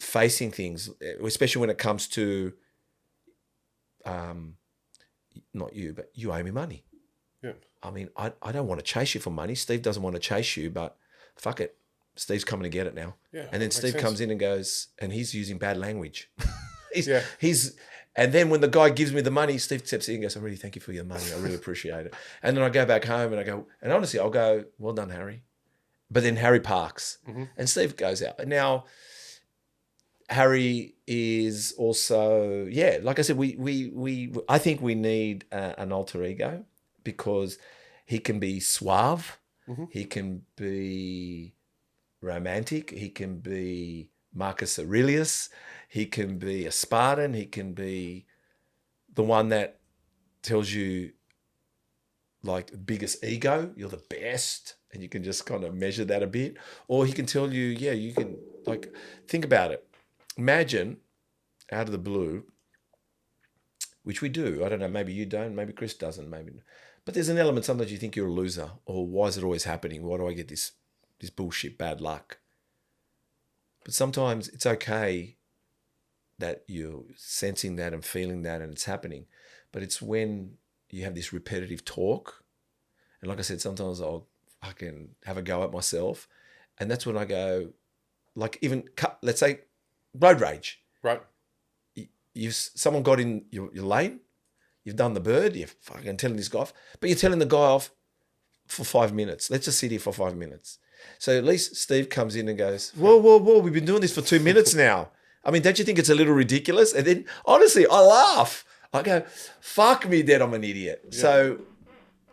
facing things, especially when it comes to not you, but you owe me money. Yeah. I mean, I don't want to chase you for money. Steve doesn't want to chase you, but fuck it. Steve's coming to get it now. Yeah, and then Steve comes in and goes, and he's using bad language. And then when the guy gives me the money, Steve steps in and goes, I really thank you for your money. I really appreciate it. And then I go back home and I go, and honestly, I'll go, well done, Harry. But then Harry parks and Steve goes out. Now, Harry is also, like I said, I think we need an alter ego because he can be suave. He can be romantic. He can be Marcus Aurelius. He can be a Spartan. He can be the one that tells you like biggest ego, you're the best, and you can just kind of measure that a bit. Or he can tell you, you can, like, think about it. Imagine out of the blue, which we do. I don't know, maybe you don't, maybe Chris doesn't, maybe. But there's an element sometimes you think you're a loser, or why is it always happening? Why do I get this bullshit bad luck? But sometimes it's okay that you're sensing that and feeling that and it's happening. But it's when you have this repetitive talk. And like I said, sometimes I'll fucking have a go at myself. And that's when I go, like even, let's say, road rage. Right. Someone got in your lane. You've done the bird. You're fucking telling this guy off. But you're telling the guy off for 5 minutes. Let's just sit here for 5 minutes. So at least Steve comes in and goes, whoa, we've been doing this for 2 minutes now. I mean, don't you think it's a little ridiculous? And then, honestly, I laugh. I go, fuck me dead, I'm an idiot. Yeah. So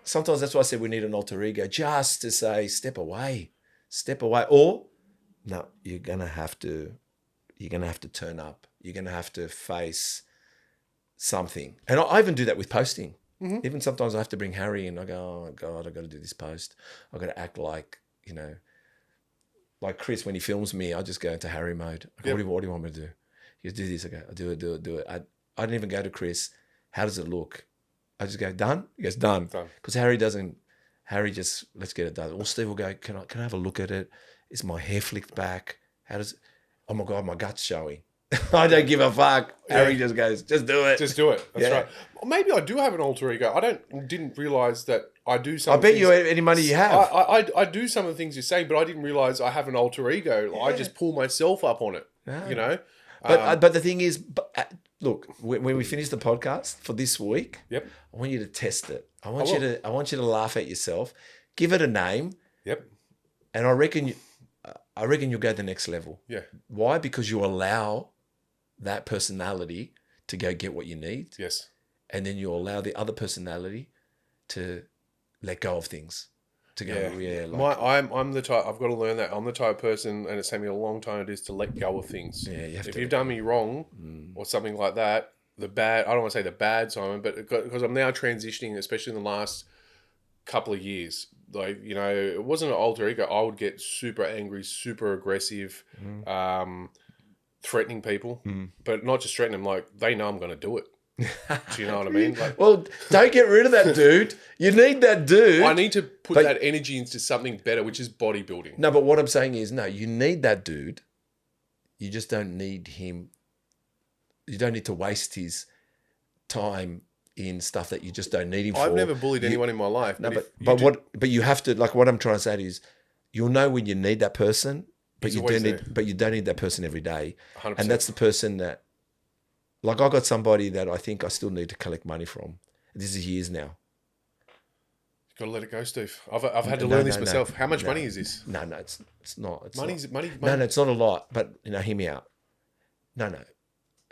sometimes that's why I said we need an alter ego, just to say, step away. Or, no, you're going to have to turn up. You're going to have to face something. And I even do that with posting. Mm-hmm. Even sometimes I have to bring Harry in. I go, oh, God, I've got to do this post. I've got to act like, like Chris, when he films me, I just go into Harry mode. I go, what do you want me to do? He goes, do this. I go, do it. I didn't even go to Chris. How does it look? I just go, done? He goes, done. Because Harry just, let's get it done. Or Steve will go, can I have a look at it? Is my hair flicked back? Oh my God, my gut's showing. I don't give a fuck. Yeah. Harry just goes, just do it. Just do it. That's right. Well, maybe I do have an alter ego. I didn't realize that I do some. I bet you any money you have. I do some of the things you're saying, but I didn't realize I have an alter ego. Yeah. I just pull myself up on it. No. But the thing is, look, when we finish the podcast for this week, yep, I want you to test it. I want you to laugh at yourself, give it a name. Yep. And I reckon you'll go the next level. Yeah. Why? Because you allow that personality to go get what you need. Yes. And then you allow the other personality to let go of things. To go, I'm the type. I've got to learn that I'm the type of person, and it's taken me a long time. It is to let go of things. Yeah, if you've done me wrong or something like that, I don't want to say the bad Simon, but because I'm now transitioning, especially in the last couple of years. Like, it wasn't an alter ego. I would get super angry, super aggressive, threatening people, but not just threatening them. Like, they know I'm going to do it. Do you know what I mean? Like, well, don't get rid of that dude. You need that dude. I need to put that energy into something better, which is bodybuilding. No, but what I'm saying is, no, you need that dude. You just don't need him. You don't need to waste his time in stuff that you just don't need him for. I've never bullied anyone in my life. No, but you have to, like, what I'm trying to say is, you'll know when you need that person, but you don't need that person every day. 100%. And that's the person that, like, I got somebody that I think I still need to collect money from. This is years now. You've got to let it go, Steve. I've had to learn this myself. How much money is this? No, it's not. It's money. No, it's not a lot. But hear me out. No.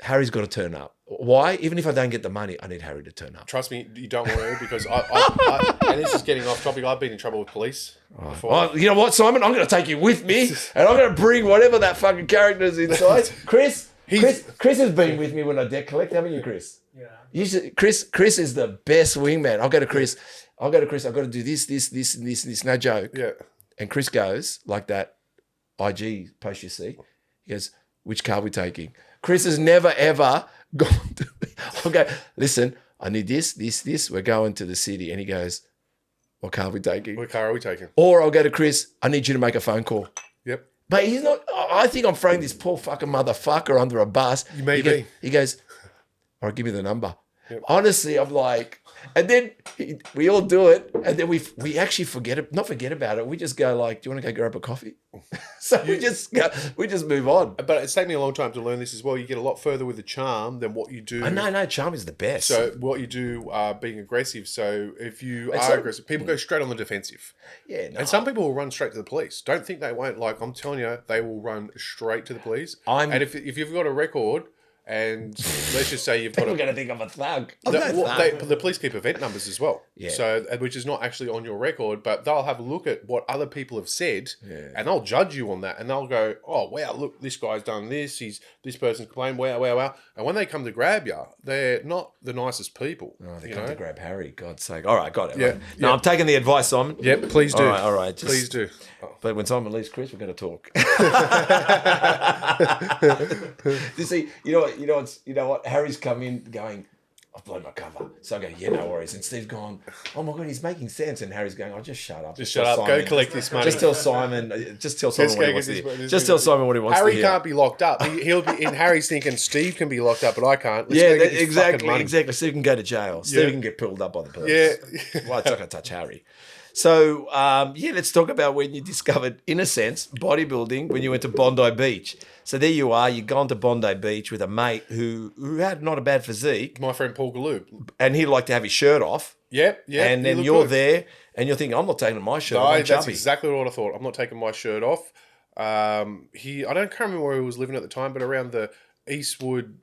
Harry's got to turn up. Why? Even if I don't get the money, I need Harry to turn up. Trust me, you don't want to, because I and this is getting off topic. I've been in trouble with police before. Oh, you know what, Simon? I'm going to take you with me, and I'm going to bring whatever that fucking character is inside. Chris has been with me when I debt collect, haven't you, Chris? Yeah. Chris is the best wingman. I'll go to Chris. I've got to do this. No joke. Yeah. And Chris goes like that IG post you see. He goes, which car are we taking? Chris has never ever gone to me. I'll go, listen, I need this. We're going to the city. And he goes, what car are we taking? What car are we taking? Or I'll go to Chris, I need you to make a phone call. Yep. But he's not, I think I'm throwing this poor fucking motherfucker under a bus. You may be. He goes, all right, give me the number. Yep. Honestly, I'm like, and then we all do it, and then we actually forget about it. We just go like, do you want to go grab a coffee? So we just move on. But it's taken me a long time to learn this as well. You get a lot further with the charm than what you do. No, charm is the best. So what you do being aggressive. So if you are aggressive, people go straight on the defensive. Yeah. No, and some people will run straight to the police. Don't think they won't. Like, I'm telling you, they will run straight to the police. And if you've got a record, and let's just say you've got people are going to think I'm a thug. The police keep event numbers as well. Yeah. So, which is not actually on your record, but they'll have a look at what other people have said, and they'll judge you on that, and they'll go, "Oh wow, look, this guy's done this. This person's complained. Wow." And when they come to grab you, they're not the nicest people. Oh, they come to grab Harry. God's sake! All right, got it. Yeah. Right. No, I'm taking the advice, Simon. Yep, please do. All right. Please do. But when Simon leaves, Chris, we're going to talk. You see, you know what? Harry's come in going, I've blown my cover. So I go, yeah, no worries. And Steve's gone, oh my God, he's making sense. And Harry's going, just shut up. Just shut up. Go collect this money. Just tell Simon what he wants to hear. Just tell Simon what he wants to hear. Harry can't be locked up. He'll be in Harry's thinking, Steve can be locked up, but I can't. Exactly. Steve can go to jail. Steve can get pulled up by the police. Yeah. Well, it's not going to touch Harry. So, let's talk about when you discovered, in a sense, bodybuilding when you went to Bondi Beach. So there you are, you've gone to Bondi Beach with a mate who had not a bad physique. My friend Paul Galoob. And he'd like to have his shirt off. Yep. And then you're there and you're thinking, I'm not taking my shirt off. That's exactly what I thought. I'm not taking my shirt off. I can't remember where he was living at the time, but around the Eastwood,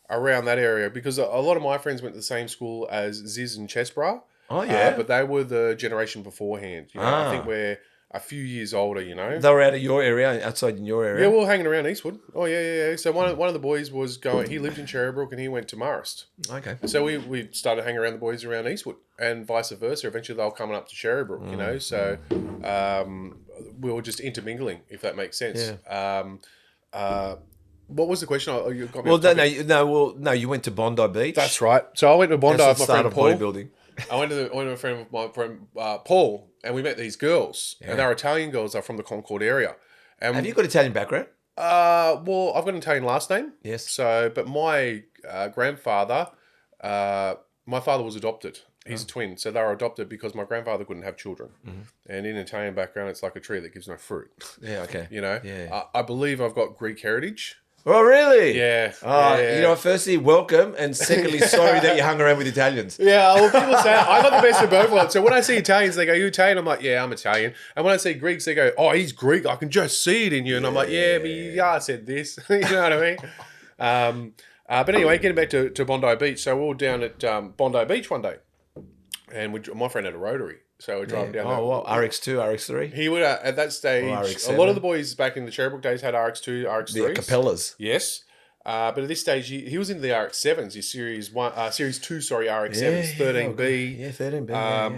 around that area, because a lot of my friends went to the same school as Ziz and Chesborough. Oh, yeah. But they were the generation beforehand. You know, I think Ah. we're a few years older. You know. They were out of your area, outside in your Yeah, area? we were hanging around Eastwood. Oh yeah. So one of the boys was going. He lived in Cherrybrook and he went to Marist. Okay. So we started hanging around the boys around Eastwood and vice versa. Eventually, they were coming up to Cherrybrook. You know, so we were just intermingling, if that makes sense. What was the question? Oh, you got me Well, off topic. no, you went to Bondi Beach. That's right. So I went to Bondi That's with the my start friend of Paul. bodybuilding. I went to a friend with my friend Paul, and we met these girls, and they're Italian girls. They're from the Concord area. And Have you got Italian background? well, I've got an Italian last name. Yes. So, but my grandfather, my father was adopted. He's a twin, so they were adopted because my grandfather couldn't have children. And in Italian background, it's like a tree that gives no fruit. Yeah, okay. You know. Yeah. I believe I've got Greek heritage. Oh, really? Yeah. Oh, yeah. you know, firstly, welcome, and secondly, sorry that you hung around with Italians. Yeah, well, people say I got the best of both worlds. So when I see Italians, they go, "You Italian?" I'm like, "Yeah, I'm Italian." And when I see Greeks, they go, "Oh, he's Greek. I can just see it in you." And I'm like, "Yeah, but I said this." You know what I mean? But anyway, getting back to Bondi Beach. So we were down at Bondi Beach one day, and my friend had a rotary, so we're driving down. Oh, what? RX2, RX3? He would at that stage. RX-7. A lot of the boys back in the Cherrybrook days had RX2, RX3s. The Capellas. Yes. But at this stage, he was into the RX-7s, his Series 2, RX-7s, 13B. Yeah, 13B.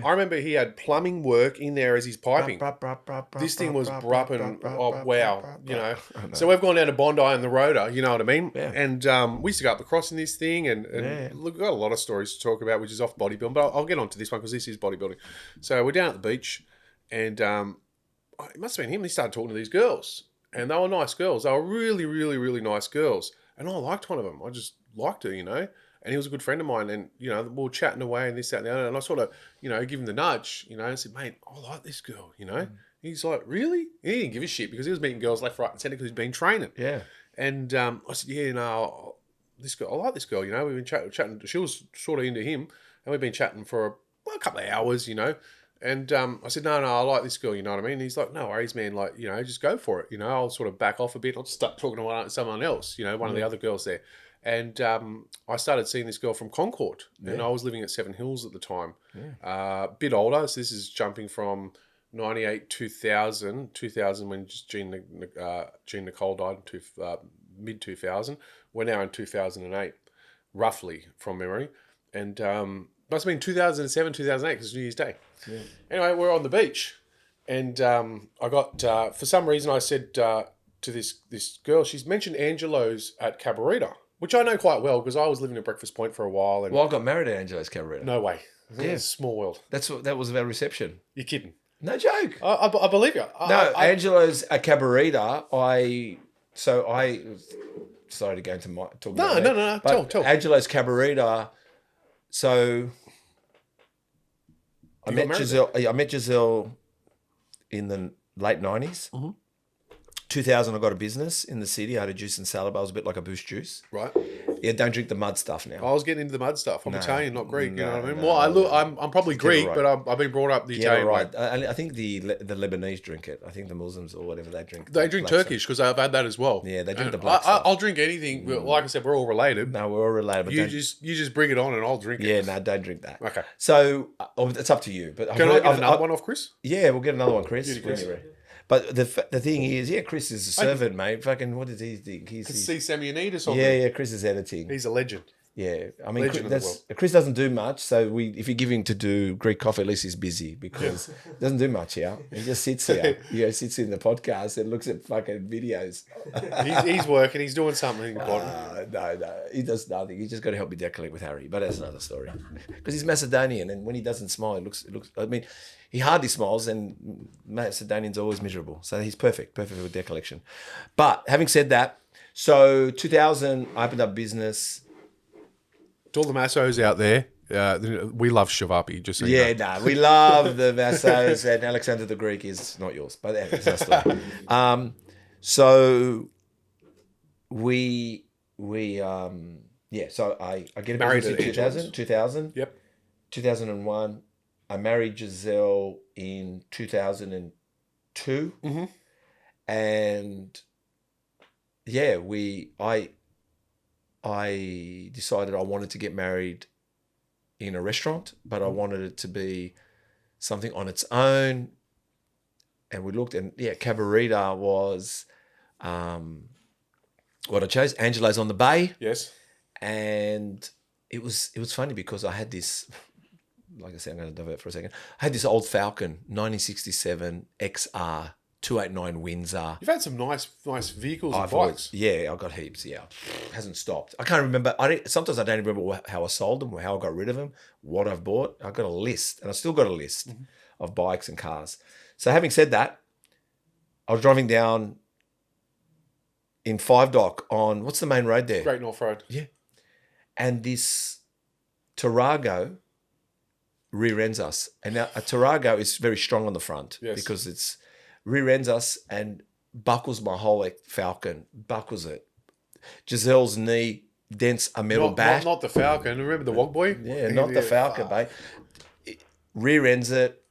I remember he had plumbing work in there as his piping. This thing was brupping. Oh, wow. You know. So we've gone down to Bondi and the Rotor, you know what I mean? Yeah. And we used to go up across in this thing, and look, we've got a lot of stories to talk about, which is off bodybuilding, but I'll get on to this one because this is bodybuilding. So we're down at the beach, and it must have been him. He started talking to these girls, and they were nice girls. They were really, really, really nice girls. And I liked one of them. I just liked her, you know. And he was a good friend of mine. And, you know, we were chatting away and this, that, and the other. And I sort of, you know, give him the nudge, you know, and said, "Mate, I like this girl, you know." He's like, "Really?" And he didn't give a shit because he was meeting girls left, right, and centre because he's been training. Yeah. And I said, "Yeah, no, this girl, I like this girl, you know." We've been chatting. She was sort of into him. And we've been chatting for a couple of hours, you know. And I said, no, I like this girl, you know what I mean? And he's like, "No worries, man, like, you know, just go for it. You know, I'll sort of back off a bit. I'll start talking to someone else, you know, one of the other girls there." And I started seeing this girl from Concord. And I was living at Seven Hills at the time. A bit older. So this is jumping from 98, 2000 when just Jean Nicole died, mid-2000. We're now in 2008, roughly, from memory. And must have been 2007, 2008, because it's New Year's Day. Yeah. Anyway, we're on the beach, and I got for some reason I said to this girl, she's mentioned Angelo's at Cabarita, which I know quite well because I was living at Breakfast Point for a while. And Well, I got married at Angelo's Cabarita. no way, it's a small world. That was our reception. You're kidding? No joke. I believe you. Angelo's at Cabarita. Sorry to go into my talking. No. Tell. Angelo's Cabarita. So I met Giselle in the late 90s. 2000, I got a business in the city. I had a juice and salad bar. I was a bit like a Boost Juice. Right. Yeah, don't drink the mud stuff now. I was getting into the mud stuff. I'm Italian, not Greek. You know what I mean? No, Well, I'm probably Greek, right. but I've been brought up the Italian right. way. I think the Lebanese drink it. I think the Muslims or whatever they drink. They drink black Turkish because I've had that as well. Yeah, they drink And the black stuff. I'll drink anything. Like I said, we're all related. No, we're all related. But You just bring it on and I'll drink it. yeah, no, don't drink that. Okay. So it's up to you. But Can I get another one off, Chris? Yeah, we'll get another one, Chris. Get it, Chris. When you're ready. But the thing is, Chris is a servant, mate. Fucking, what does he think? He's See Semianidis on yeah, there. Chris is editing. He's a legend. Yeah, I mean, Legend of the world. Chris doesn't do much. So if you give him to do Greek coffee, at least he's busy because he doesn't do much here. He just sits here. He sits in the podcast and looks at fucking videos. He's working. He's doing something important. No, he does nothing. He's just got to help me decorate with Harry. But that's another story. Because he's Macedonian, and when he doesn't smile, it looks. I mean, he hardly smiles, and Macedonians are always miserable. So he's perfect for deck collection. But having said that, so 2000, I opened up business. To all the massos out there, we love Shavapi. Just so you know. We love the Vassos, and Alexander the Greek is not yours, but that's our story. So so I get a Married business in at 2000. Yep. 2001. I married Giselle in 2002. And yeah, I decided I wanted to get married in a restaurant, but I wanted it to be something on its own. And we looked, and yeah, Cabarita was what I chose. Angelo's on the Bay, Yes. and it was funny because I had this. Like I said, I'm going to divert for a second. I had this old Falcon, 1967 XR 289 Windsor. You've had some nice vehicles and I've bikes. I got heaps. Yeah, hasn't stopped. I can't remember. Sometimes I don't remember how I sold them or how I got rid of them. What I've bought. I got a list, and I still got a list of bikes and cars. So having said that, I was driving down in Five Dock on what's the main road there? Great North Road. Yeah, and this Tarago rear ends us, and now a Tarago is very strong on the front because it's rear ends us and buckles my whole Falcon, buckles it. Giselle's knee dents a metal bat. Not the Falcon. Remember the Wog Boy? Yeah, not the Falcon, mate. Rear ends it.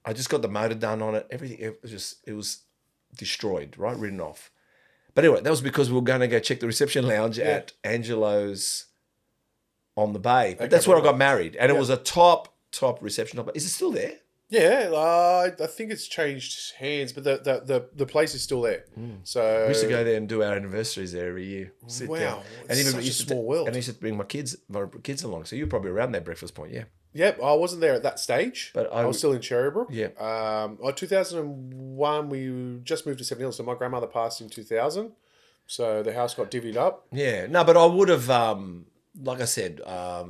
I just got the motor done on it. Everything, it was destroyed, right? Written off. But anyway, that was because we were going to go check the reception lounge at Angelo's on the Bay. But that's where I got married. And it was a top reception. Is it still there? Yeah, I think it's changed hands, but the place is still there. So We used to go there and do our anniversaries there every year. Sit Wow, down. it's even such a used to small world. And I used to bring my kids along. So you were probably around that breakfast point, yeah. Yep, I wasn't there at that stage. But I was still in Cherrybrook. Yeah. 2001, we just moved to Seven Hills. So my grandmother passed in 2000. So the house got divvied up. Yeah. No, but I would have, like I said,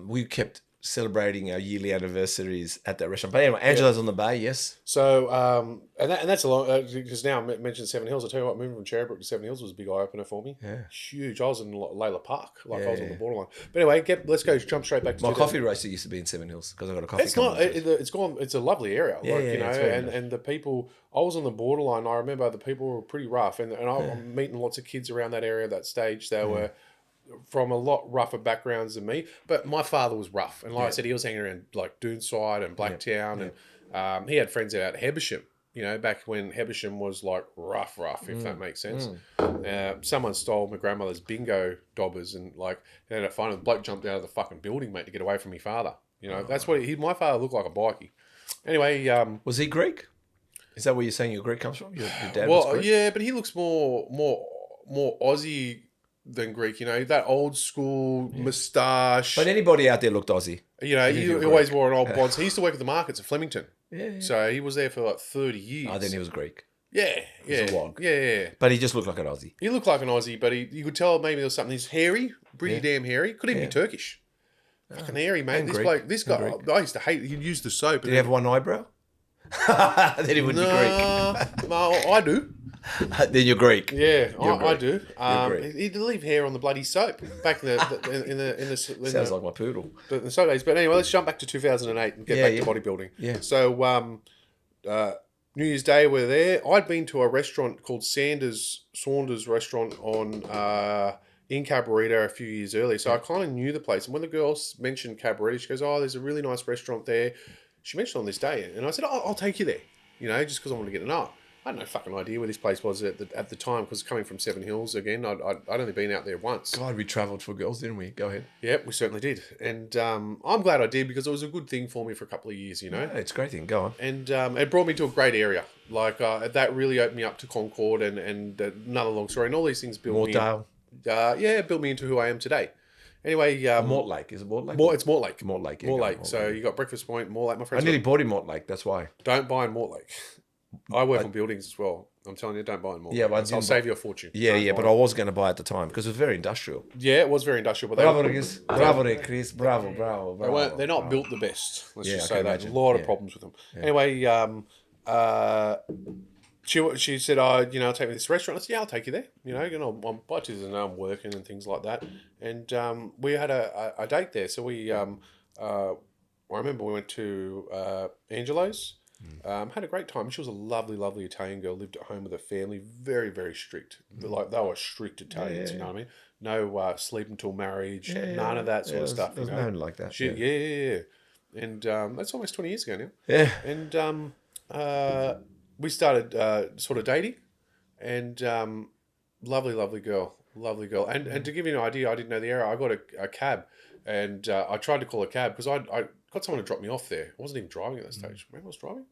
we kept celebrating our yearly anniversaries at that restaurant. But anyway, Angelo's on the Bay, yes. So, and that's a long, because now I mentioned Seven Hills. I tell you what, moving from Cherrybrook to Seven Hills was a big eye opener for me. Yeah. Huge. I was in Layla Park. I was on the borderline. But anyway, let's go jump straight back to My 2000. coffee roaster used to be in Seven Hills because I got a coffee. It's not. It's gone. It's a lovely area. Yeah, you know, it's very nice. and the people. I was on the borderline. I remember the people were pretty rough, and I'm meeting lots of kids around that area at that stage. They were from a lot rougher backgrounds than me. But my father was rough, and like I said, he was hanging around like Doonside and Blacktown, and he had friends out at Hebersham. You know, back when Hebersham was like rough, if that makes sense. Someone stole my grandmother's bingo dobbers, and like they ended up finding the bloke jumped out of the fucking building, mate, to get away from my father. You know, that's what my father looked like a bikie. Anyway, Was he Greek? Is that where you're saying your Greek comes from? Your dad was Greek? yeah, but he looks more Aussie than Greek. You know, that old school moustache. But anybody out there looked Aussie. You know, he always wore an old bonds. He used to work at the markets at Flemington. Yeah. So he was there for like 30 years. Oh, then he was Greek. Yeah. a wog. Yeah. But he just looked like an Aussie. He looked like an Aussie, but you could tell maybe there was something. He's hairy, pretty damn hairy. Could even be Turkish. Fucking hairy, mate. And This Greek. bloke, this guy, And I used to hate. He'd use the soap. Did he have one eyebrow? Then he wouldn't be Greek. No, I do. Then you're Greek. Yeah, You're I Greek. do. Greek. He'd leave hair on the bloody soap back in the Sounds like my poodle. but the soap days. But anyway, let's jump back to 2008 and get back to bodybuilding. Yeah. So New Year's Day we're there. I'd been to a restaurant called Saunders Restaurant on in Cabarita a few years earlier. So I kind of knew the place. And when the girl mentioned Cabarita, she goes, "Oh, there's a really nice restaurant there." She mentioned on this day, and I said, "I'll take you there." You know, just because I want to get to know. I had no fucking idea where this place was at the time, because coming from Seven Hills again, I'd only been out there once. God, we travelled for girls, didn't we? Go ahead. Yep, we certainly did. And I'm glad I did, because it was a good thing for me for a couple of years, you know. Yeah, it's a great thing. Go on. And it brought me to a great area. Like, that really opened me up to Concord and another long story. And all these things built Mortdale. built me into who I am today. Anyway. Mortlake. Is it Mortlake? It's Mortlake. Mortlake. Yeah, Mortlake. So you got Breakfast Point, Mortlake. My I friends. nearly bought him Mortlake. That's why. Don't buy in Mortlake. I work on buildings as well. I'm telling you, don't buy in Mortlake. Yeah, but I'll save you a fortune. Yeah, Don't but buy I was going to buy at the time because it was very industrial. Yeah, it was very industrial. But Bravo, Chris. Bravo, Chris. Bravo. they're not built the best. Let's just say that. imagine. A lot of problems with them. Anyway, she said, take me to this restaurant. I said, yeah, I'll take you there. You know, I'm by 2000, I'm working and things like that. And we had a date there. So I remember we went to Angelo's. Had a great time. She was a lovely, lovely Italian girl. Lived at home with her family. Very, very strict. Like they were strict Italians. You know what I mean? No sleep until marriage. None of that sort of stuff. It was known like that. Yeah. And that's almost 20 years ago now. Yeah. And we started sort of dating, and Lovely, lovely girl. Lovely girl. And to give you an idea, I didn't know the area. I got a cab, and I tried to call a cab because I got someone to drop me off there. I wasn't even driving at that stage. Maybe I was driving.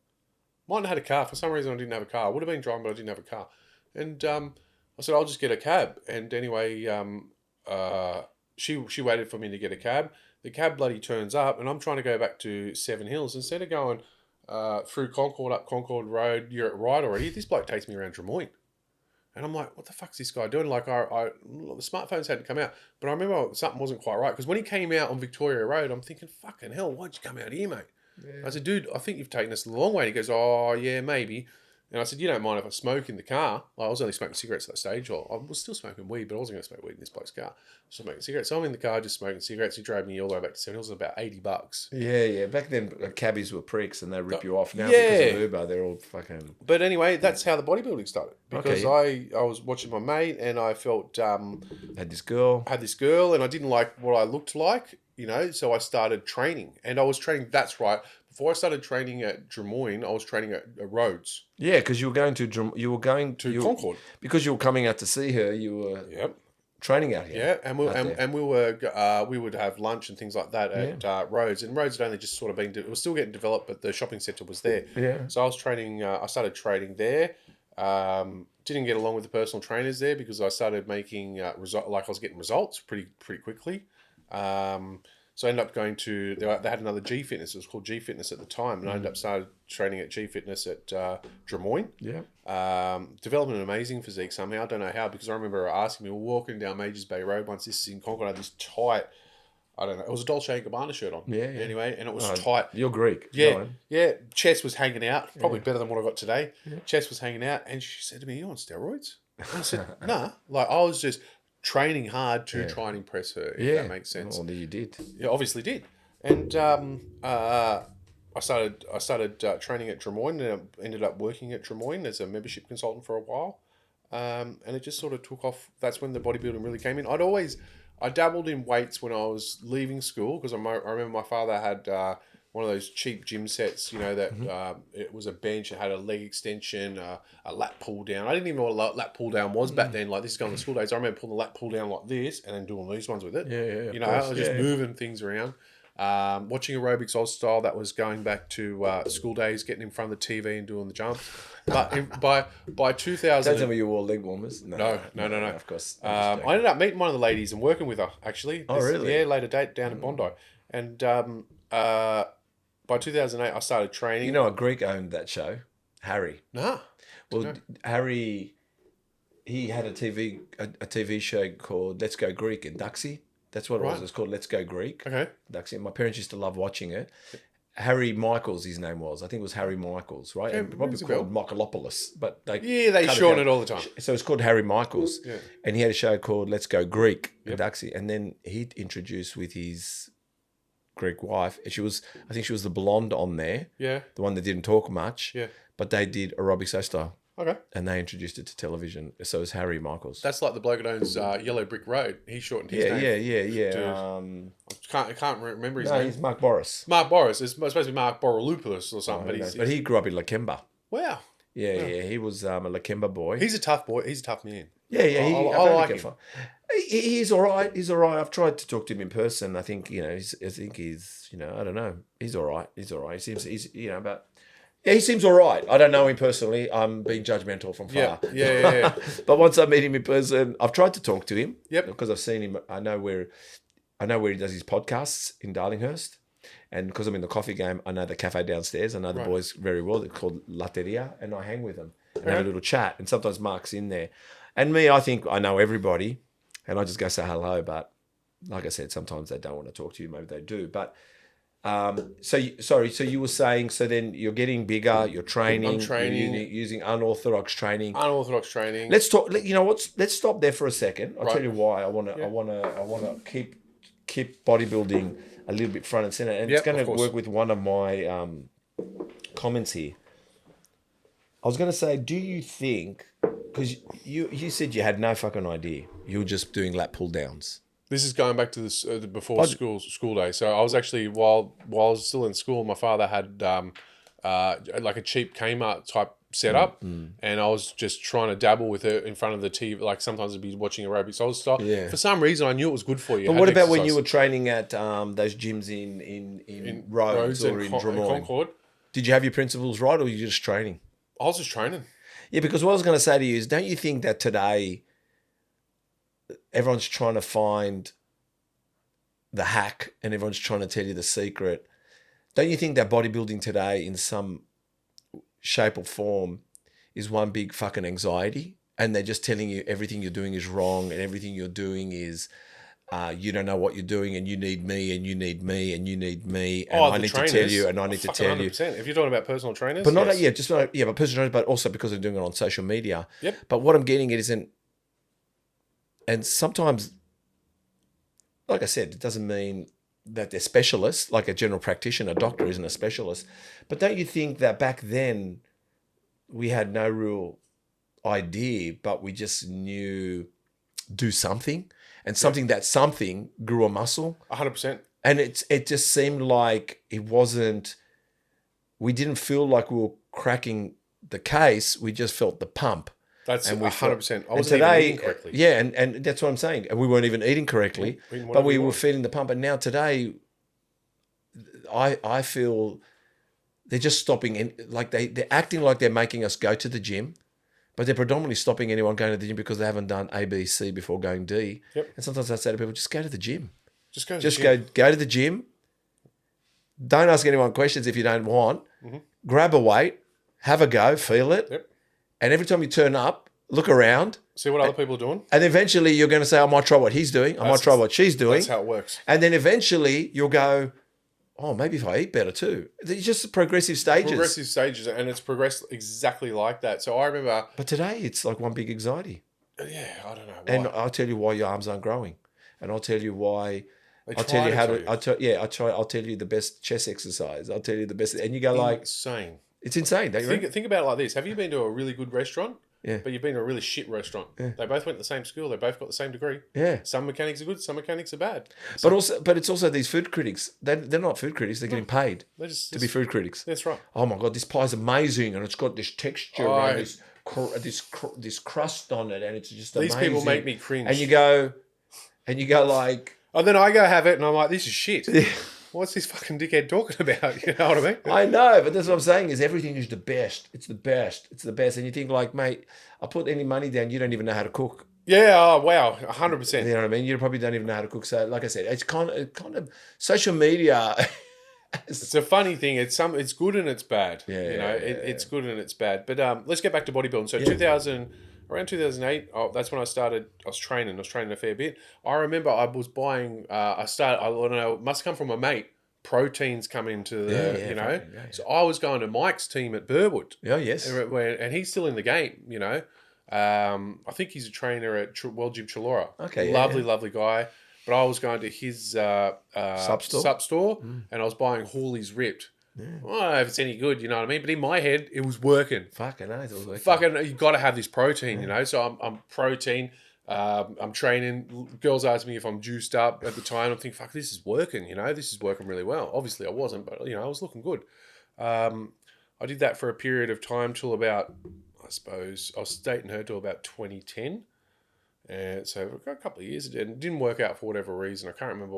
Might have had a car. For some reason, I didn't have a car. I would have been driving, but I didn't have a car. And I said, I'll just get a cab. And anyway, she waited for me to get a cab. The cab bloody turns up, and I'm trying to go back to Seven Hills. Instead of going through Concord, up Concord Road, you're at right already. This bloke takes me around Drummoyne. And I'm like, what the fuck's this guy doing? Like, the smartphones hadn't come out. But I remember something wasn't quite right. Because when he came out on Victoria Road, I'm thinking, fucking hell, why'd you come out here, mate? Yeah. I said, dude, I think you've taken us a long way. And he goes, oh, yeah, maybe. And I said, you don't mind if I smoke in the car? Like, I was only smoking cigarettes at that stage. Or I was still smoking weed, but I wasn't going to smoke weed in this bloke's car. So smoking cigarettes. So I'm in the car just smoking cigarettes. He drove me all the way back to Seven Hills. It was about $80. Yeah. Back then, cabbies were pricks and they rip you off. Now, because of Uber, they're all fucking... But anyway, that's how the bodybuilding started. Because I was watching my mate and I felt... Had this girl, and I didn't like what I looked like, so I started training. And I was training, that's right. Before I started training at Drummoyne, I was training at Rhodes. Yeah, because you were going to Concord because you were coming out to see her. You were training out here. Yeah, we would have lunch and things like that at Rhodes. And Rhodes had only just sort of it was still getting developed, but the shopping centre was there. Yeah. So I was training. I started training there. Didn't get along with the personal trainers there because I started making I was getting results pretty quickly. So I ended up going to, they had another G Fitness. It was called G Fitness at the time. And I ended up started training at G Fitness at Drummoyne. Yeah. Developing an amazing physique somehow. I don't know how, because I remember asking me, we're walking down Majors Bay Road once. This is in Concord. I had this tight, I don't know, it was a Dolce & Gabbana shirt on. Yeah. Anyway, and it was tight. You're Greek. Yeah. Yeah. Chest was hanging out. Probably better than what I got today. Yeah. Chest was hanging out. And she said to me, you on steroids? And I said, nah. Like, I was just training hard to try and impress her, if that makes sense. Well, you did. Yeah, obviously did. And I started training at Drummoyne, and I ended up working at Drummoyne as a membership consultant for a while. And it just sort of took off. That's when the bodybuilding really came in. I dabbled in weights when I was leaving school, because I remember my father had one of those cheap gym sets, that it was a bench, it had a leg extension, a lat pull down. I didn't even know what a lat pull down was back then. Like, this is going to school days. I remember pulling the lat pull down like this and then doing these ones with it. Yeah. I was just moving things around. Watching aerobics old style, that was going back to school days, getting in front of the TV and doing the jumps. But by 2000... Don't tell me you wore leg warmers. No. Of course. I ended up meeting one of the ladies and working with her, actually. Oh, really? Yeah, later date down in Bondi. And by 2008, I started training. You know, a Greek owned that show, Harry. Nah. Well, Harry, he had a TV show called Let's Go Greek in Duxie. That's what it was. It was called Let's Go Greek. Okay. Duxie. My parents used to love watching it. Harry Michaels, his name was. I think it was Harry Michaels, right? And probably called Michaelopoulos, but they shorten it all the time. So it's called Harry Michaels, and he had a show called Let's Go Greek in Duxie, and then he introduced with his Greek wife. I think she was the blonde on there. Yeah. The one that didn't talk much. Yeah. But they did aerobics style. Okay. And they introduced it to television. So it's Harry Michaels. That's like the bloke that owns Yellow Brick Road. He shortened his name. Yeah. I can't remember his name. He's Mark Boris. Mark Boris. It's supposed to be Mark Borolopoulos or something. But he grew up in Lakemba. Wow. Yeah. He was a Lakemba boy. He's a tough boy. He's a tough man. Yeah. I like him. He's all right. I've tried to talk to him in person. I think, I don't know. He's all right. He seems, but he seems all right. I don't know him personally. I'm being judgmental from far. Yeah. But once I meet him in person, I've tried to talk to him. Yep. Because I've seen him. I know where he does his podcasts in Darlinghurst. And because I'm in the coffee game, I know the cafe downstairs. I know the boys very well. They're called Latteria. And I hang with them and have a little chat. And sometimes Mark's in there. And me, I think I know everybody. And I just go say hello. But like I said, sometimes they don't want to talk to you. Maybe they do. But so you were saying, so then you're getting bigger, you're training. I'm training. You're using unorthodox training. Let's talk, let's stop there for a second. I'll tell you why I want to keep bodybuilding a little bit front and center. And it's going to work with one of my comments here. I was going to say, do you think, because you said you had no fucking idea. You were just doing lat pull downs. This is going back to this before school day. So I was actually, while I was still in school, my father had like a cheap Kmart type setup, and I was just trying to dabble with it in front of the TV. Like sometimes I'd be watching aerobics. I was Yeah. for some reason I knew it was good for you. But Had what to about when you exercise. were training at those gyms in Rhodes or in Drummoyne? Concord? Did you have your principles right, or were you just training? I was just training. Yeah, because what I was going to say to you is, don't you think that today everyone's trying to find the hack and everyone's trying to tell you the secret? Don't you think that bodybuilding today in some shape or form is one big fucking anxiety? And they're just telling you everything you're doing is wrong and everything you're doing is you don't know what you're doing and you need me and you need me and you need me and I need to tell you and I need to tell you. 100%. If you're talking about personal trainers, But not yes. but personal trainers, but also because they're doing it on social media. Yep. But what I'm getting at isn't, and sometimes, like I said, it doesn't mean that they're specialists, like a general practitioner, a doctor isn't a specialist. But don't you think that back then we had no real idea, but we just knew do something, and something that something grew a muscle? 100%. And it just seemed like it wasn't, we didn't feel like we were cracking the case, we just felt the pump. That's And we 100%. I And wasn't even eating correctly. yeah, and that's what I'm saying. And we weren't even eating correctly, Eating but whatever we you were want. feeding the pump. And now today, I feel they're just stopping, like they're acting like they're making us go to the gym, but they're predominantly stopping anyone going to the gym because they haven't done A, B, C before going D. Yep. And sometimes I say to people, just go to the gym. Just go. To Just the gym. go to the gym. Don't ask anyone questions if you don't want. Mm-hmm. Grab a weight, have a go, feel it. Yep. And every time you turn up, look around. See what other people are doing. And eventually you're going to say, I might try what he's doing. I might try what she's doing. That's how it works. And then eventually you'll go, oh, maybe if I eat better too. It's just progressive stages. Progressive stages, and it's progressed exactly like that. So I remember, But today it's like one big anxiety. yeah, I don't know why. And I'll tell you why your arms aren't growing. And I'll tell you why. They I'll tell try you how tell to, I'll tell you the best chest exercise. I'll tell you the best. And you go like, insane. it's insane, don't you reckon? Think about it like this. Have you been to a really good restaurant? Yeah. But you've been to a really shit restaurant. Yeah. They both went to the same school. They both got the same degree. Yeah. Some mechanics are good. Some mechanics are bad. But it's also these food critics. They're not food critics. They're getting paid They're just to be food critics. That's right. Oh my God, this pie's amazing, and it's got this texture and this crust on it, and it's just These amazing. people make me cringe. And you go like, And then I go have it, and I'm like, this is shit. What's this fucking dickhead talking about? You know what I mean? I know, but that's what I'm saying is everything is the best. It's the best. It's the best. And you think like, mate, I put any money down, you don't even know how to cook. Yeah. Oh, wow. 100%. You know what I mean? You probably don't even know how to cook. So, like I said, it's kind of social media. It's a funny thing. It's good and it's bad. Yeah, you know, yeah, it's good and it's bad. But let's get back to bodybuilding. So around 2008, that's when I started. I was training a fair bit. I remember I was buying. I don't know. It must come from a mate. Proteins come into the, you know. Yeah. So I was going to Mike's team at Burwood. Oh, yes. And he's still in the game. You know. I think he's a trainer at World Gym Chilora. Okay, Lovely guy. But I was going to his Sup store, and I was buying Hawley's Ripped. Yeah. I don't know if it's any good, you know what I mean? But in my head, it was working. Fucking hell, it's all working. Fucking, you got to have this protein, you know? So I'm protein. I'm training. Girls ask me if I'm juiced up at the time. I'm thinking, fuck, this is working, you know? This is working really well. Obviously, I wasn't, but, you know, I was looking good. I did that for a period of time till about, I suppose, I was dating her till about 2010. And so for a couple of years, it didn't work out for whatever reason. I can't remember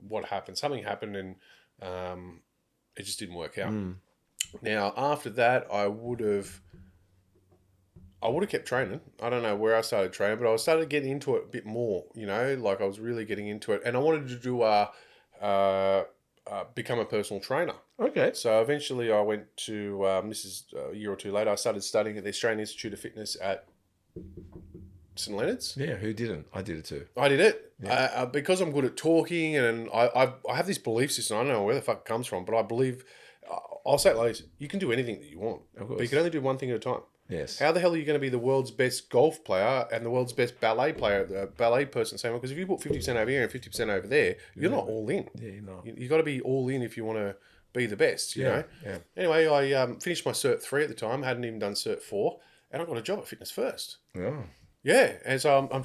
what happened. Something happened, and it just didn't work out. Now, after that, I would have kept training. I don't know where I started training, but I started getting into it a bit more. You know, like I was really getting into it, and I wanted to do become a personal trainer. Okay. So eventually, I went to this is a year or two later. I started studying at the Australian Institute of Fitness at St Leonard's. Yeah, who didn't? I did it too. I did it because I'm good at talking, and I have this belief system. I don't know where the fuck it comes from, but I believe I'll say it like this: you can do anything that you want, but you can only do one thing at a time. Yes. How the hell are you going to be the world's best golf player and the world's best ballet player, the ballet person? Same because if you put 50% over here and 50% over there, you're not all in. Yeah, you're not. You got to be all in if you want to be the best. You know. Yeah. Anyway, I finished my Cert 3 at the time. Hadn't even done Cert 4, and I got a job at Fitness First. Oh. Yeah, and so I'm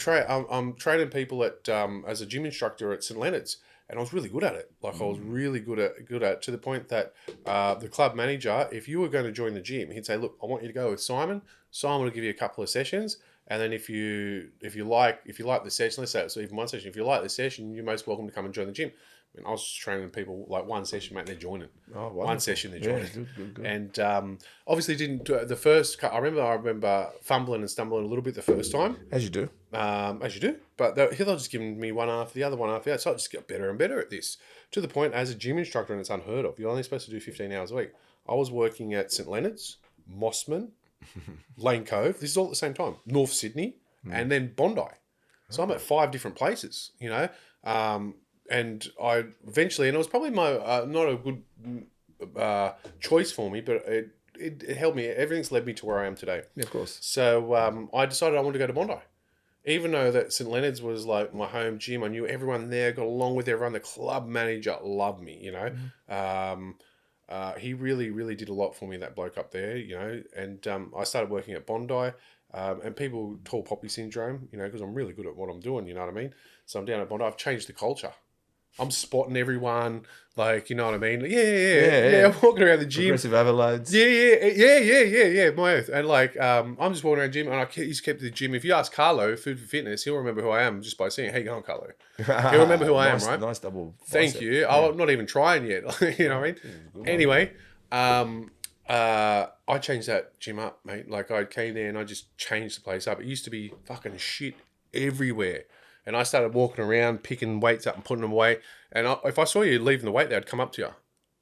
training people at as a gym instructor at St Leonard's, and I was really good at it. Like I was really good at it, to the point that the club manager, if you were going to join the gym, he'd say, "Look, I want you to go with Simon. Simon will give you a couple of sessions, and then if you like the session, let's say it's even one session. If you like the session, you're most welcome to come and join the gym." I mean, I was training people like one session, mate, they're joining. Oh, wonderful. One session, they're joining. Good. And obviously didn't do the first. I remember fumbling and stumbling a little bit the first time. As you do. As you do. But they're just giving me one after the other, one after the other. So I just got better and better at this, to the point as a gym instructor, and it's unheard of. You're only supposed to do 15 hours a week. I was working at St Leonard's, Mossman, Lane Cove. This is all at the same time. North Sydney, and then Bondi. So I'm at 5 different places, you know. And I eventually, and it was probably my not a good choice for me, but it helped me. Everything's led me to where I am today. Yeah, of course. So I decided I wanted to go to Bondi. Even though that St Leonard's was like my home gym, I knew everyone there, got along with everyone. The club manager loved me, you know. He really, really did a lot for me, that bloke up there, you know. And I started working at Bondi, and people tall poppy syndrome, you know, because I'm really good at what I'm doing, you know what I mean? So I'm down at Bondi. I've changed the culture. I'm spotting everyone, like, you know what I mean? Yeah. I'm walking around the gym. Progressive overloads. Yeah. My oath. And like, I'm just walking around the gym, and I used to keep the gym. If you ask Carlo, Food for Fitness, he'll remember who I am just by seeing, "How you going, Carlo?" He'll remember who I am, right? Nice double. Thank bicep. you. Yeah. I'm not even trying yet. You know what I mean? Anyway, I changed that gym up, mate. Like, I came there and I just changed the place up. It used to be fucking shit everywhere. And I started walking around, picking weights up and putting them away. And if I saw you leaving the weight there, I'd come up to you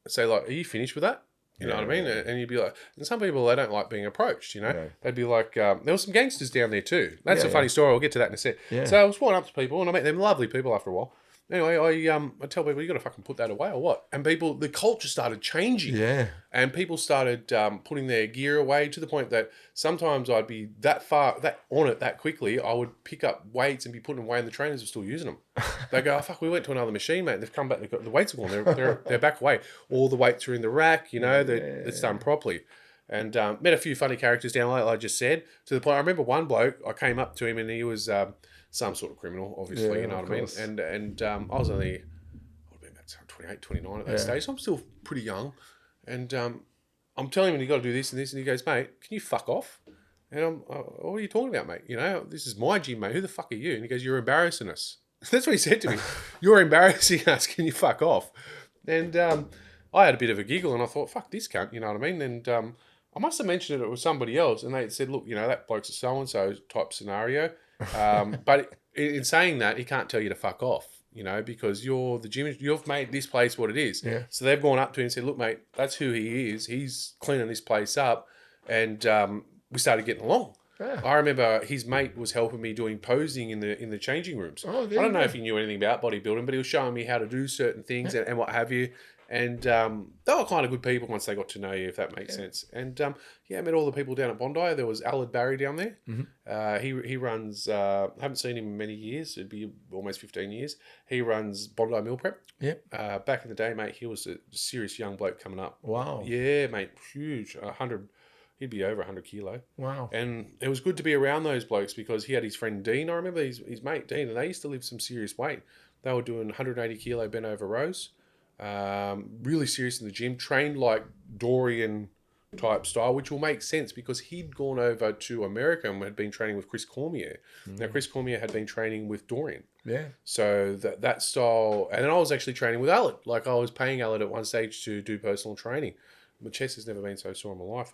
and say, like, "Are you finished with that?" You know what I mean? And you'd be like, and some people, they don't like being approached, you know? Yeah. They'd be like, there were some gangsters down there too. That's a funny story. I'll get to that in a sec. Yeah. So I was walking up to people, and I met them lovely people after a while. Anyway, I tell people, "You got to fucking put that away or what?" And people, the culture started changing. Yeah. And people started putting their gear away, to the point that sometimes I'd be that on it that quickly, I would pick up weights and be putting them away, and the trainers were still using them. They go, "Oh, fuck, we went to another machine, mate. They've come back. The weights are gone. They're back away. All the weights are in the rack. You know, it's done properly." And met a few funny characters down, like I just said, to the point. I remember one bloke. I came up to him, and he was some sort of criminal, obviously. You know what I mean? And I was only, I would have been about 28, 29 at that stage. So I'm still pretty young. And I'm telling him, "You got to do this and this," and he goes, "Mate, can you fuck off?" And I'm, "What are you talking about, mate? You know, this is my gym, mate. Who the fuck are you?" And he goes, "You're embarrassing us." That's what he said to me. "You're embarrassing us. Can you fuck off?" And I had a bit of a giggle, and I thought, "Fuck this cunt," you know what I mean? And I must have mentioned it with somebody else, and they said, "Look, you know, that bloke's a so-and-so type scenario." But in saying that, he can't tell you to fuck off, you know, because you're the gym. You've made this place what it is. Yeah. So they've gone up to him and said, "Look, mate, that's who he is. He's cleaning this place up," and we started getting along. Yeah. I remember his mate was helping me doing posing in the changing rooms. Oh, I don't know if he knew anything about bodybuilding, but he was showing me how to do certain things and what have you. And they were kind of good people once they got to know you, if that makes sense. And I met all the people down at Bondi. There was Alad Barry down there. Mm-hmm. He runs, haven't seen him in many years. It'd be almost 15 years. He runs Bondi Meal Prep. Yep. Back in the day, mate, he was a serious young bloke coming up. Wow. Yeah, mate, huge. 100, he'd be over 100 kilo. Wow. And it was good to be around those blokes, because he had his friend Dean. I remember his mate Dean, and they used to lift some serious weight. They were doing 180 kilo bent over rows. Really serious in the gym, trained like Dorian type style, which will make sense because he'd gone over to America and had been training with Chris Cormier. Now, Chris Cormier had been training with Dorian. Yeah. So that style, and then I was actually training with Alad. Like, I was paying Alad at one stage to do personal training. My chest has never been so sore in my life.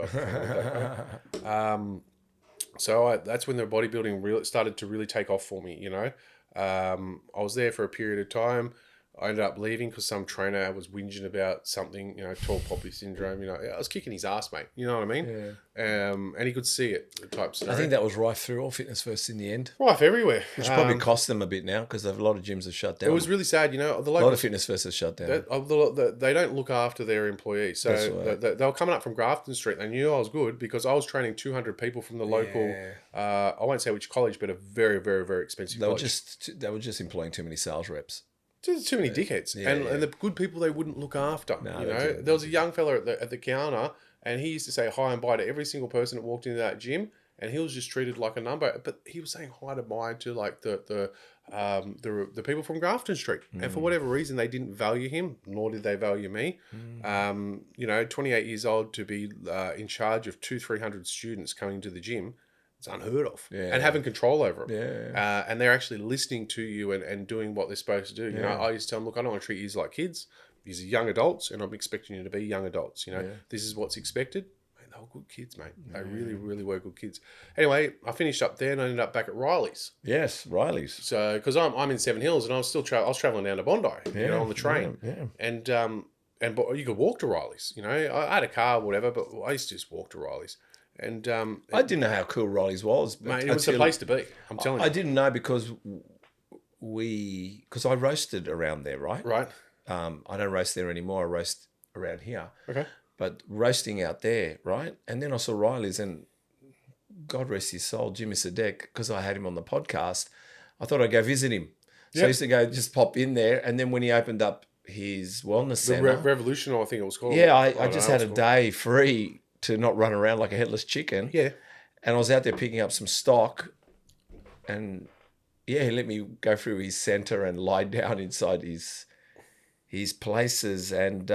So that's when the bodybuilding started to really take off for me, you know. I was there for a period of time. I ended up leaving because some trainer was whinging about something, you know, tall poppy syndrome. You know, I was kicking his ass, mate. You know what I mean? Yeah. And he could see it, the type scenario. I think that was rife through all fitness first in the end. Rife everywhere. Which probably cost them a bit now because a lot of gyms have shut down. It was really sad, you know. A lot of fitness first has shut down. They don't look after their employees. So right. They were coming up from Grafton Street. They knew I was good because I was training 200 people from the local, I won't say which college, but a very, very, very expensive college. They were just employing too many sales reps. There's too many dickheads, and the good people they wouldn't look after. No, you know, there was a young fella at the counter, and he used to say hi and bye to every single person that walked into that gym, and he was just treated like a number. But he was saying hi to mine to like the people from Grafton Street, and for whatever reason they didn't value him, nor did they value me. 28 years old to be in charge of 200-300 students coming to the gym. It's unheard of, and having control over them. And they're actually listening to you and doing what they're supposed to do. You know, I used to tell them, look, I don't want to treat you like kids. These are young adults, and I'm expecting you to be young adults. You know, this is what's expected. Man, they were good kids, mate. They really, really were good kids. Anyway, I finished up there and I ended up back at Riley's. Yes, Riley's. So, because I'm in Seven Hills, and I was traveling down to Bondi, you know, on the train, and but you could walk to Riley's. You know, I had a car, or whatever, but I used to just walk to Riley's. And I didn't know how cool Riley's was. But mate, it was the place to be. I'm telling you. I didn't know because I roasted around there, right? Right. I don't roast there anymore. I roast around here. Okay. But roasting out there, right? And then I saw Riley's, and God rest his soul, Jimmy Sadek, because I had him on the podcast, I thought I'd go visit him. So I used to go just pop in there. And then when he opened up his wellness centre. Revolution, I think it was called. Yeah, I just had a day free to not run around like a headless chicken. Yeah. And I was out there picking up some stock, and he let me go through his centre and lie down inside his places. And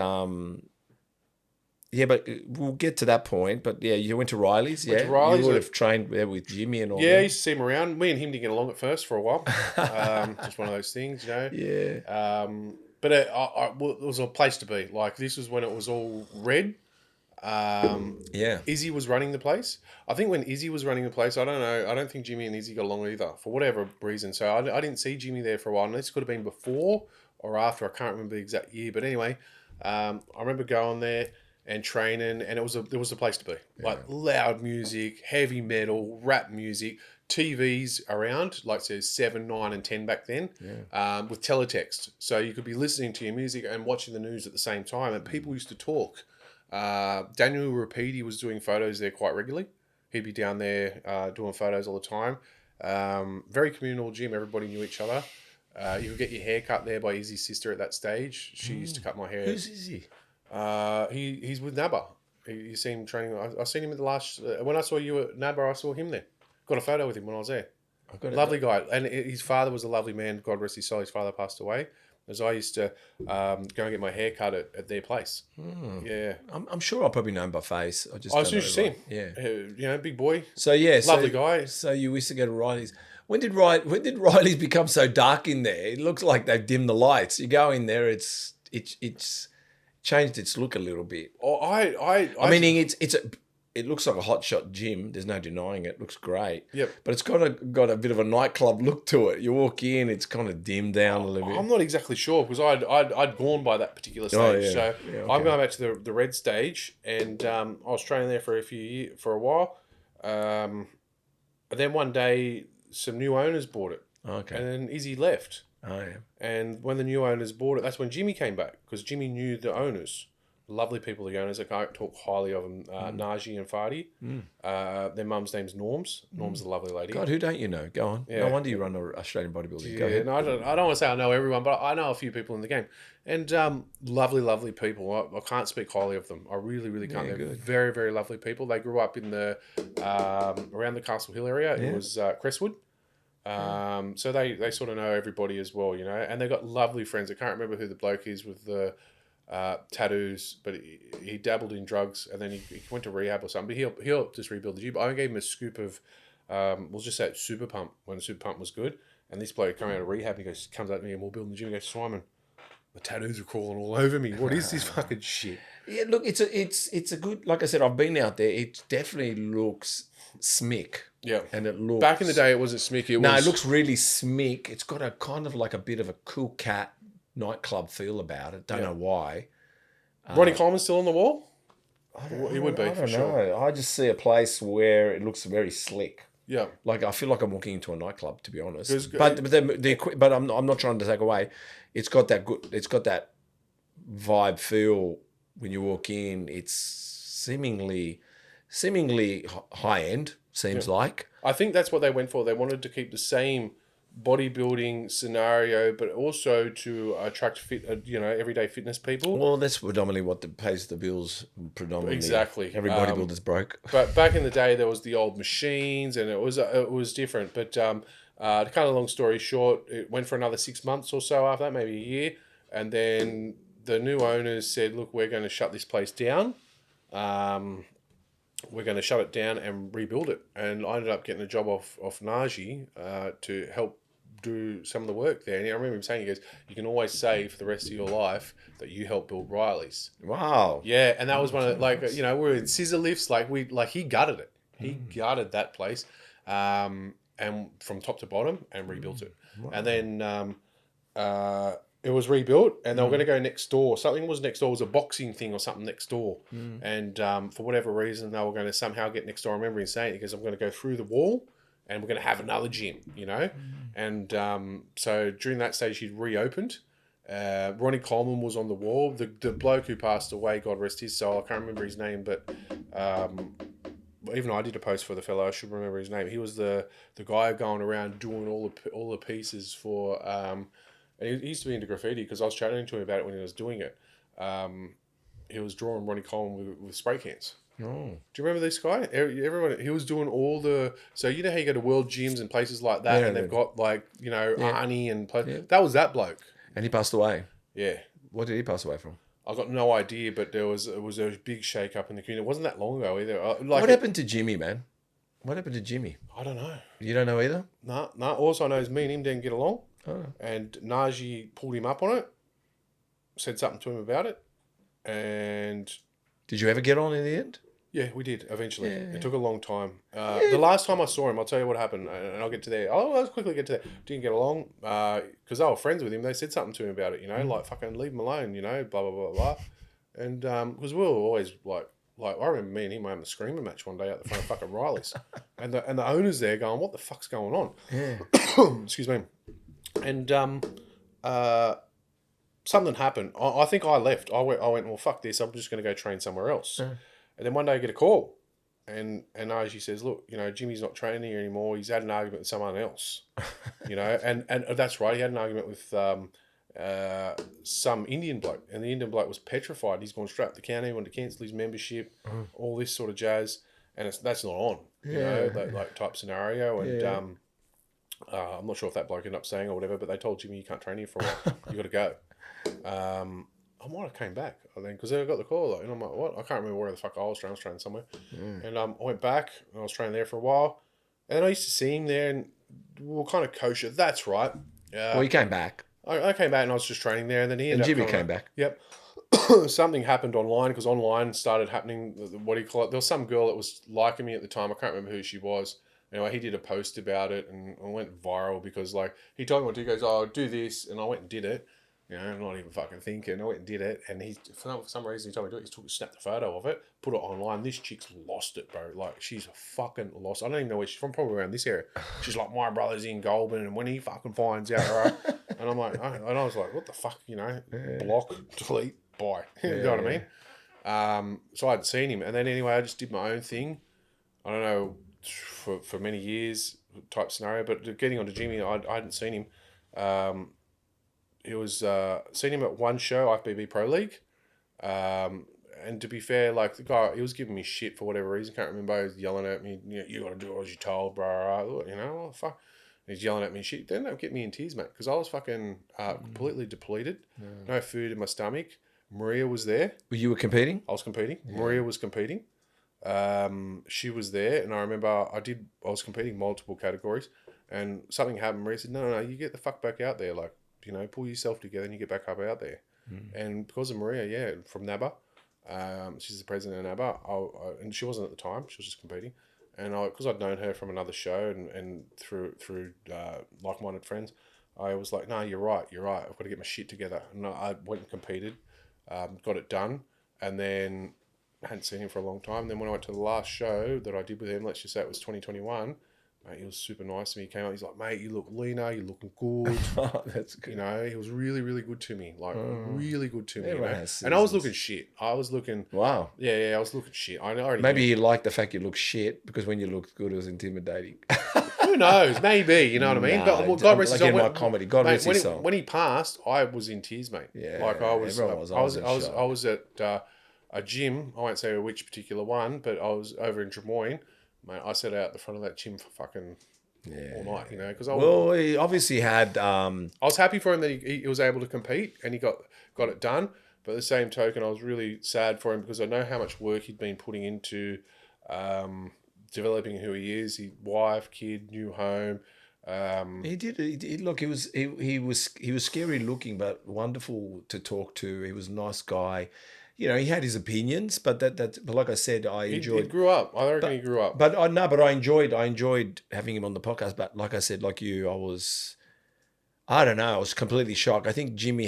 but we'll get to that point. But yeah, you went to Riley's. To Riley's, you would have trained there with Jimmy and all. Yeah, I used to see him around. Me and him didn't get along at first for a while. Just one of those things, you know. Yeah. But it was a place to be. Like, this was when it was all red. Izzy was running the place. I think when Izzy was running the place, I don't know. I don't think Jimmy and Izzy got along either for whatever reason. So I didn't see Jimmy there for a while. And this could have been before or after. I can't remember the exact year. But anyway, I remember going there and training, and it was a place to be. Like, loud music, heavy metal, rap music, TVs around, like so 7, 9, and 10 back then, with teletext. So you could be listening to your music and watching the news at the same time. And people used to talk. Daniel Rapidi was doing photos there quite regularly. He'd be down there doing photos all the time. Very communal gym. Everybody knew each other. You could get your hair cut there by Izzy's sister at that stage. She used to cut my hair. Who's Izzy? He's with NABA. You see him training. I seen him at the last. When I saw you at NABA, I saw him there. Got a photo with him when I was there. Lovely guy, and his father was a lovely man. God rest his soul. His father passed away. As I used to go and get my hair cut at their place. Yeah, I'm sure I'll probably know him by face. I as soon as you see him, you know, big boy. So yeah, lovely guy. So you used to go to Riley's. When did Riley's become so dark in there? It looks like they've dimmed the lights. You go in there, it's changed its look a little bit. Meaning it looks like a hotshot gym. There's no denying it. It looks great. Yep. But it's got a bit of a nightclub look to it. You walk in, it's kind of dimmed down a little bit. I'm not exactly sure because I'd gone by that particular stage. So I'm going back to the red stage, and I was training there for a while. And then one day, some new owners bought it. Okay. And then Izzy left. Oh yeah. And when the new owners bought it, that's when Jimmy came back because Jimmy knew the owners. Lovely people, the owners. I can't talk highly of them. Naji and Fadi. Their mum's name's Norms. Norm's a lovely lady. God, who don't you know? Go on. Yeah. No wonder you run Australian Bodybuilding. Yeah, Go ahead. no, I don't want to say I know everyone, but I know a few people in the game. And lovely, lovely people. I can't speak highly of them. I really, really can't. Yeah, They're good. very, very lovely people. They grew up in the around the Castle Hill area. It was Crestwood. So they sort of know everybody as well, you know. And they've got lovely friends. I can't remember who the bloke is with the tattoos, but he dabbled in drugs and then he went to rehab or something. But he'll just rebuild the gym. I gave him a scoop of we'll just say Super Pump when the Super Pump was good. And this bloke coming out of rehab, he comes up to me and we're building the gym. He goes, Simon, the tattoos are crawling all over me. What is this fucking shit? Yeah, look, it's a good. Like I said, I've been out there. It definitely looks smick. Yeah, and it looks. Back in the day, it wasn't smick. It looks really smick. It's got a kind of like a bit of a cool cat nightclub feel about it. Don't know why. Ronnie Coleman's still on the wall? He would be, for sure. I just see a place where it looks very slick. Yeah. Like, I feel like I'm walking into a nightclub, to be honest. But I'm not trying to take away. It's got that vibe feel when you walk in. It's seemingly high end, seems like. I think that's what they went for. They wanted to keep the same bodybuilding scenario, but also to attract everyday fitness people. Well, that's predominantly what pays the bills. Predominantly, Exactly. Every bodybuilder's broke. But back in the day, there was the old machines, and it was different. But to cut a long story short, it went for another 6 months or so after that, maybe a year, and then the new owners said, "Look, we're going to shut this place down. We're going to shut it down and rebuild it." And I ended up getting a job off Najee to help do some of the work there. And I remember him saying, he goes, "You can always say for the rest of your life that you helped build Riley's." Wow. Yeah, and that was one of we were in scissor lifts, he gutted it. He gutted that place, and from top to bottom and rebuilt it. Wow. And then it was rebuilt, and they were going to go next door. Something was next door. It was a boxing thing or something next door. And for whatever reason, they were going to somehow get next door. I remember him saying, because I'm going to go through the wall, and we're going to have another gym, And so during that stage, he'd reopened. Ronnie Coleman was on the wall. The bloke who passed away, God rest his soul, I can't remember his name, but even I did a post for the fellow. I should remember his name. He was the guy going around doing all the pieces for. And he used to be into graffiti because I was chatting to him about it when he was doing it. He was drawing Ronnie Coleman with spray cans. Oh. Do you remember this guy? Everyone, he was doing all the. So you know how you go to world gyms and places like that, and they've got Arnie and that was that bloke. And he passed away. Yeah. What did he pass away from? I got no idea, but it was a big shake up in the community. It wasn't that long ago either. What happened to Jimmy, man? What happened to Jimmy? I don't know. You don't know either? No. All I know is me and him didn't get along. Oh. And Najee pulled him up on it, said something to him about it, and... Did you ever get on in the end? Yeah, we did, eventually. Yeah. It took a long time. The last time I saw him, I'll tell you what happened, and I'll get to there. Let's quickly get to there. Didn't get along, because they were friends with him. They said something to him about it, like, fucking leave him alone, blah, blah, blah, blah. And, because we were always, like, I remember me and him having a screaming match one day out the front of fucking Riley's. And the owner's there going, what the fuck's going on? Yeah. Excuse me. And something happened. I think I left. I went, well, fuck this. I'm just going to go train somewhere else. And then one day I get a call. And Najee says, look, Jimmy's not training here anymore. He's had an argument with someone else. And that's right. He had an argument with some Indian bloke. And the Indian bloke was petrified. He's gone straight up the counter. He wanted to cancel his membership, all this sort of jazz. And that's not on, that type scenario. And I'm not sure if that bloke ended up saying or whatever, but they told Jimmy, you can't train here for a while. You got to go. I might have came back, I think, because then I got the call, and I'm like, what? I can't remember where the fuck I was training. I was training somewhere. And I went back, and I was training there for a while. And then I used to see him there, and we were kind of kosher. That's right. Well, he came back. I came back, and I was just training there, and then he ended Jimmy came back. Yep. Something happened online, because online started happening, what do you call it? There was some girl that was liking me at the time. I can't remember who she was. Anyway, he did a post about it, and it went viral because, he told me what to do. He goes, I'll do this, and I went and did it. Not even fucking thinking. I went and did it, and he, for some reason, he told me to do it. He snapped a photo of it, put it online. This chick's lost it, bro. She's fucking lost. I don't even know where she's from, probably around this area. She's like, my brother's in Goulburn, and when he fucking finds out, right? And I'm like, and I was like, what the fuck, block, delete, bye. You know what I mean? So I hadn't seen him, and then anyway, I just did my own thing. I don't know, for many years type scenario, but getting onto Jimmy, I hadn't seen him. It was seen him at one show, IFBB Pro League, and to be fair, the guy, he was giving me shit for whatever reason. Can't remember. He was yelling at me. You got to do as you're told, bro. What the fuck? And he's yelling at me shit. Then that get me in tears, mate, because I was fucking completely depleted. No food in my stomach. Maria was there. You were competing? I was competing. Yeah. Maria was competing. She was there, and I remember I was competing multiple categories, and something happened. Maria said, no, you get the fuck back out there, pull yourself together and you get back up out there. And because of Maria, from NABA, she's the president of NABA, and she wasn't at the time, she was just competing. And because I'd known her from another show and through like-minded friends, I was like, no, you're right, I've got to get my shit together. And I went and competed, got it done, and then I hadn't seen him for a long time. And then when I went to the last show that I did with him, let's just say it was 2021, mate, he was super nice to me. He came up, he's like, mate, you look leaner, you're looking good. That's good. He was really, really good to me. Really good to me. And I was looking shit. Wow. Yeah, I was looking shit. I already Maybe he liked the fact you look shit, because when you looked good, it was intimidating. who knows? Maybe, you know what I mean? But No, God rest his soul. again, my comedy. God rest his soul. When he passed, I was in tears, mate. Yeah, like I was. everyone was. I was at a gym. I won't say which particular one, but I was over in Drummoyne. Mate, I sat out the front of that gym for fucking all night, you know, because he obviously had. I was happy for him that he was able to compete and he got it done. But at the same token, I was really sad for him because I know how much work he'd been putting into developing who he is. His wife, kid, new home. He did. Look, he was scary looking, but wonderful to talk to. He was a nice guy. You know, he had his opinions, but but like I said, I enjoyed. He grew up. I reckon he grew up. But I enjoyed having him on the podcast. But like I said, like you, I don't know. I was completely shocked. I think Jimmy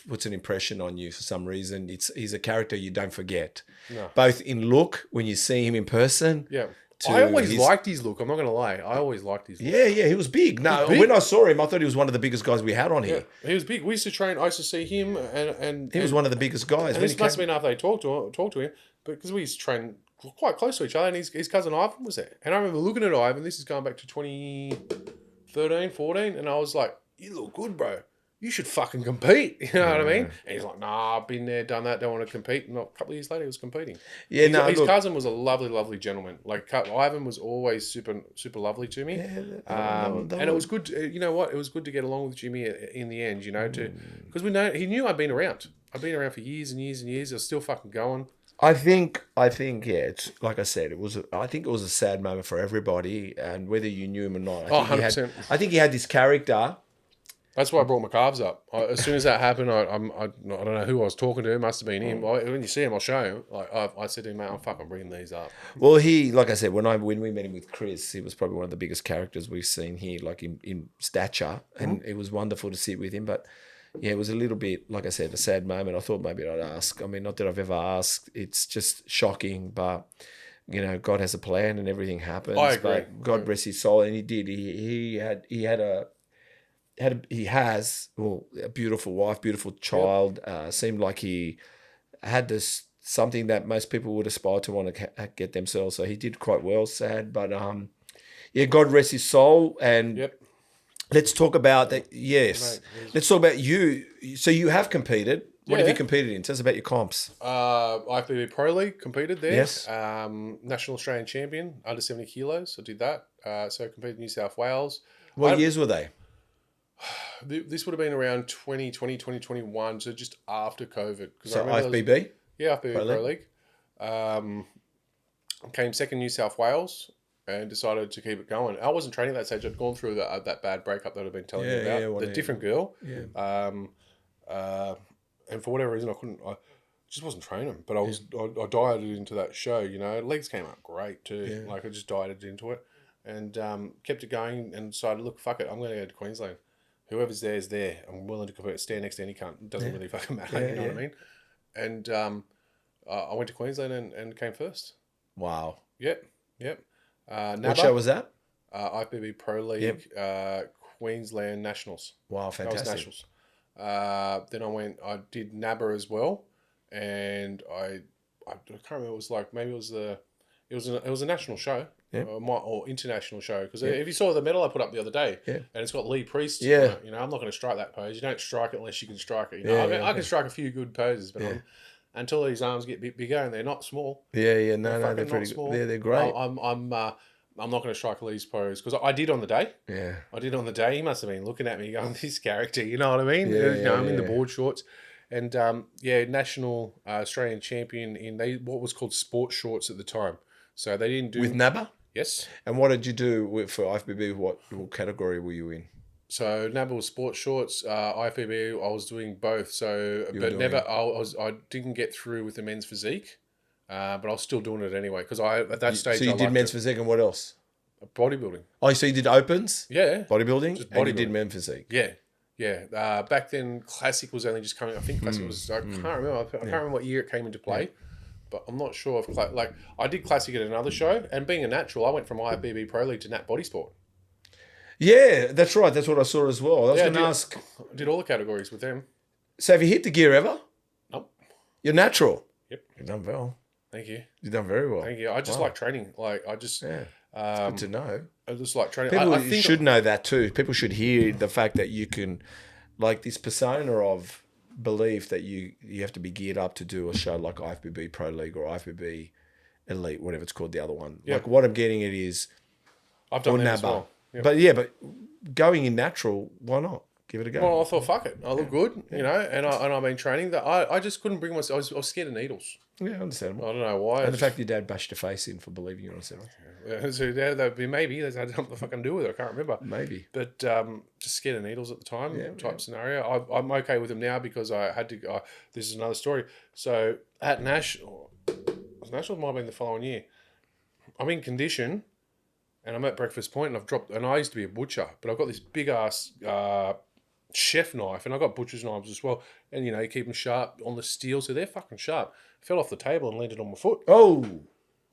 puts an impression on you for some reason. He's a character you don't forget. No. Both in look when you see him in person. Yeah. I always liked his look. I'm not going to lie. I always liked his look. Yeah, he was big. No, when I saw him, I thought he was one of the biggest guys we had on here. Yeah, he was big. We used to train. I used to see him, and he was one of the biggest guys. And this must have been after they talked to him, because we used to train quite close to each other, and his cousin Ivan was there. And I remember looking at Ivan. This is going back to 2013, 14, and I was like, "You look good, bro. You should fucking compete." You know what I mean? And he's like, "Nah, I've been there, done that. Don't want to compete." And a couple of years later, he was competing. Yeah, his cousin was a lovely, lovely gentleman. Like Ivan was always super, super lovely to me. Yeah, and it was good. You know what? It was good to get along with Jimmy in the end. You know, because he knew I'd been around. I've been around for years and years and years. I was still fucking going. I think, yeah. It's like I said. I think it was a sad moment for everybody, and whether you knew him or not. 100%. I think he had this character. That's why I brought my calves up. As soon as that happened, I don't know who I was talking to. It must have been him. When you see him, I'll show him. Like I said to him, "Mate, I'm fucking bringing these up." Well, like I said, when we met him with Chris, he was probably one of the biggest characters we've seen here, like in stature, and it was wonderful to sit with him. But yeah, it was a little bit, like I said, a sad moment. I thought maybe I'd ask. I mean, not that I've ever asked. It's just shocking, but you know, God has a plan, and everything happens. I agree. But God rest his soul, and he did. He has a beautiful wife, beautiful child. Seemed like he had this something that most people would aspire to want to get themselves. So he did quite well. Sad, but yeah, God rest his soul. And let's talk about that. Yes, let's talk about you. So you have competed. What have you competed in? Tell us about your comps. IFBB Pro League competed there. Yes. National Australian champion under 70 kilos. I did that. So I competed in New South Wales. What years were they? This would have been around 2020, 2021, so just after COVID. So IFBB? Yeah, IFBB Pro League. Came second New South Wales and decided to keep it going. I wasn't training at that stage. I'd gone through that bad breakup that I've been telling you about. The different girl. Yeah. And for whatever reason, I just wasn't training. But I dieted into that show, you know. Legs came out great too. Yeah. Like I just dieted into it. And kept it going and decided, look, fuck it, I'm going to go to Queensland. Whoever's there is there. I'm willing to compete. Stand next to any cunt. It doesn't really fucking matter. You know what I mean? And I went to Queensland and came first. Wow. Yep. What show was that? IFBB Pro League, Queensland Nationals. Wow, fantastic. That was Nationals. Then I did NABA as well, and I can't remember. It was like maybe it was a national show. Yeah. Or international show, because if you saw the medal I put up the other day, and it's got Lee Priest, you know, I'm not going to strike that pose. You don't strike it unless you can strike it. You know, I can strike a few good poses, but until these arms get a bit bigger, and they're not small. No, they're pretty small. good. They're great. I'm not going to strike Lee's pose because I did on the day. Yeah, I did on the day. He must have been looking at me going, "This character," you know what I mean? I'm in the board shorts, and national Australian champion in what was called sports shorts at the time. So they didn't do with NABA. Yes. And what did you do for IFBB? What category were you in? So NABA was sports shorts. IFBB, I was doing both. So, I didn't get through with the men's physique, but I was still doing it anyway because at that stage. So you did men's physique and what else? Bodybuilding. Oh, so you did opens? Yeah. Bodybuilding. Just and you did men's physique. Yeah. Back then, classic was only just coming. I think classic was. I can't remember. I can't remember what year it came into play. Yeah. But I'm not sure if I did classic at another show, and being a natural, I went from IFBB Pro League to Nat Body Sport. Yeah, that's right. That's what I saw as well. I was going to ask. I did all the categories with them. So have you hit the gear ever? Nope. You're natural. Yep. You've done well. Thank you. You've done very well. Thank you. I just like training. Like I just Good to know. I just like training. People I think should know that too. People should hear the fact that you can, like this persona of belief that you have to be geared up to do a show like IFBB Pro League or IFBB Elite, whatever it's called, the other one. Yeah. Like what I'm getting at is, I've done or that as NABBA. well. Yep. But going in natural, why not? Give it a go. Well, I thought, fuck it. I look good, you know, and I've been training. That I just couldn't bring myself. I was scared of needles. Yeah, understandable. I don't know why. And the fact your dad bashed your face in for believing you on a so yeah, that'd be maybe there's something to fucking do with it. I can't remember. Maybe. But just scared of needles at the time type scenario. I'm okay with them now because I had to. This is another story. So at Nationals might have been the following year. I'm in condition, and I'm at Breakfast Point, and I've dropped. And I used to be a butcher, but I've got this big ass chef knife, and I've got butcher's knives as well. And you know, you keep them sharp on the steel, so they're fucking sharp. Fell off the table and landed on my foot. Oh.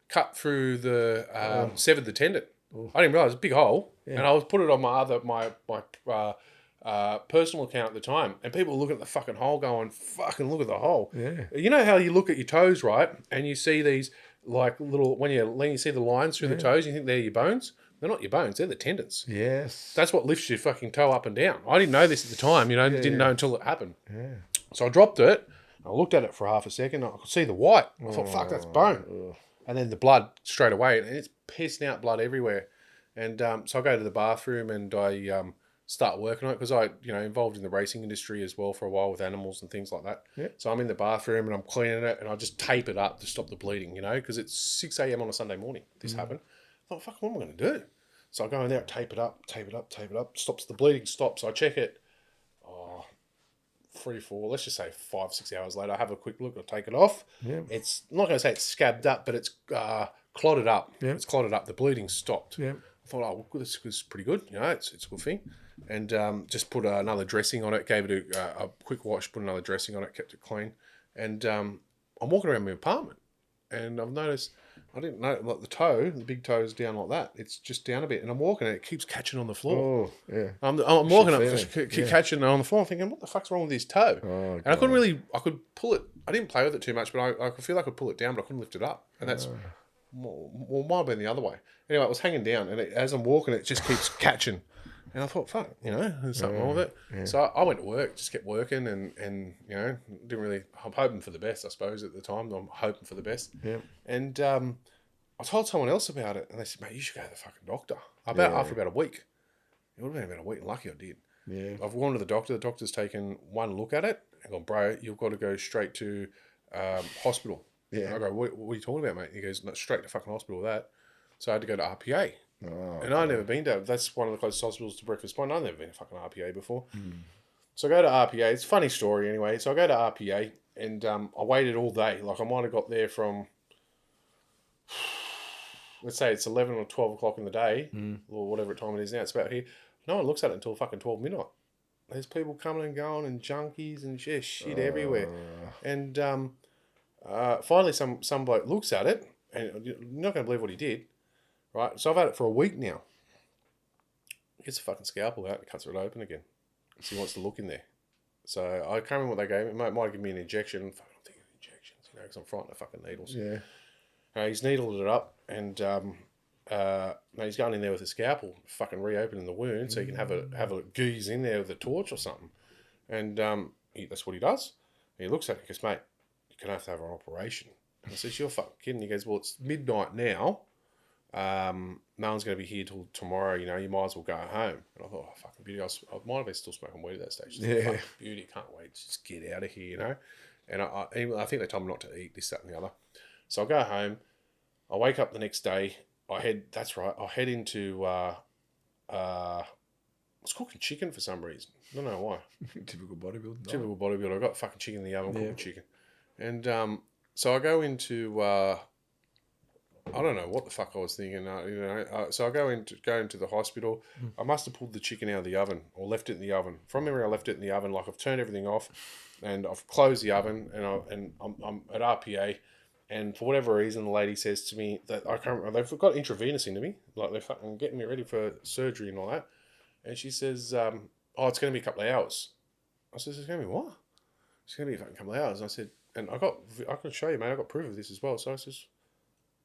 Cut through the severed the tendon. I didn't realize it was a big hole, and I was put it on my personal account at the time, and people were looking at the fucking hole, going, "Fucking look at the hole." Yeah. You know how you look at your toes, right, and you see these like little when you see the lines through the toes, you think they're your bones. They're not your bones; they're the tendons. Yes. That's what lifts your fucking toe up and down. I didn't know this at the time, you know, didn't know until it happened. Yeah. So I dropped it. I looked at it for half a second. I could see the white. I thought, "Fuck, that's bone." And then the blood straight away, and it's pissing out blood everywhere. And so I go to the bathroom and I start working on it because I, involved in the racing industry as well for a while with animals and things like that. Yep. So I'm in the bathroom and I'm cleaning it and I just tape it up to stop the bleeding, because it's 6 a.m. on a Sunday morning. This happened. I thought, fuck, what am I going to do? So I go in there, tape it up, stops the bleeding, stops. I check it. 3, 4, let's just say 5, 6 hours later, I have a quick look, I take it off. Yeah. It's I'm not going to say it's scabbed up, but it's clotted up. Yeah. It's clotted up. The bleeding stopped. Yeah. I thought, oh, well, this was pretty good. It's a good thing. And just put another dressing on it, gave it a quick wash, put another dressing on it, kept it clean. And I'm walking around my apartment, and I've noticed, I didn't know, like the big toe is down like that. It's just down a bit. And I'm walking and it keeps catching on the floor. Oh, yeah. I'm walking up, catching it on the floor. I'm thinking, what the fuck's wrong with this toe? Oh, and I could pull it. I didn't play with it too much, but I could feel like I could pull it down, but I couldn't lift it up. And that's, might have been the other way. Anyway, it was hanging down. And as I'm walking, it just keeps catching. And I thought, fuck, there's something wrong with it. Yeah. So I went to work, just kept working and didn't really, I'm hoping for the best, I suppose, at the time. I'm hoping for the best. Yeah. And I told someone else about it, and they said, mate, you should go to the fucking doctor. After about a week. It would have been about a week, and lucky I did. Yeah. I've gone to the doctor. The doctor's taken one look at it and gone, bro, you've got to go straight to hospital. Yeah. And I go, what are you talking about, mate? He goes, no, straight to fucking hospital with that. So I had to go to RPA. Oh, and I've never been to, that's one of the closest hospitals to Breakfast Point. I've never been to fucking RPA before. So I go to RPA. It's a funny story anyway. So I go to RPA and I waited all day. Like I might have got there from, let's say it's 11 or 12 o'clock in the day or whatever time it is now. It's about here. No one looks at it until fucking 12 midnight. There's people coming and going and junkies and shit everywhere. And finally some bloke looks at it and you're not going to believe what he did. Right, so I've had it for a week now. He gets a fucking scalpel out and cuts it open again. So he wants to look in there. So I can't remember what they gave me. It might give me an injection. I don't think of injections, because I'm frightened of fucking needles. Yeah. He's needled it up, and he's going in there with a scalpel, fucking reopening the wound, so he can have a goose in there with a torch or something. And that's what he does. And he looks at it and goes, mate, you're going to have an operation. And I says, you're fucking kidding. He goes, well, it's midnight now. No one's going to be here till tomorrow, you might as well go home. And I thought, oh, fucking beauty. I might have been still smoking weed at that stage. Fucking beauty, can't wait. Just get out of here, And I think they told me not to eat this, that, and the other. So I go home. I wake up the next day. I head into, I was cooking chicken for some reason. I don't know why. Typical bodybuilder. Typical bodybuilder. I got fucking chicken in the oven, cooking chicken. And so I go into... I don't know what the fuck I was thinking. So I go into the hospital. I must have pulled the chicken out of the oven or left it in the oven. From memory, I left it in the oven. Like I've turned everything off, and I've closed the oven, and I'm at RPA, and for whatever reason, the lady says to me that I can't remember. They've got intravenous into me, like they're fucking getting me ready for surgery and all that. And she says, "Oh, it's going to be a couple of hours." I says, "It's going to be what?" It's going to be a fucking couple of hours. And I said, and I can show you, mate. I got proof of this as well. So I says,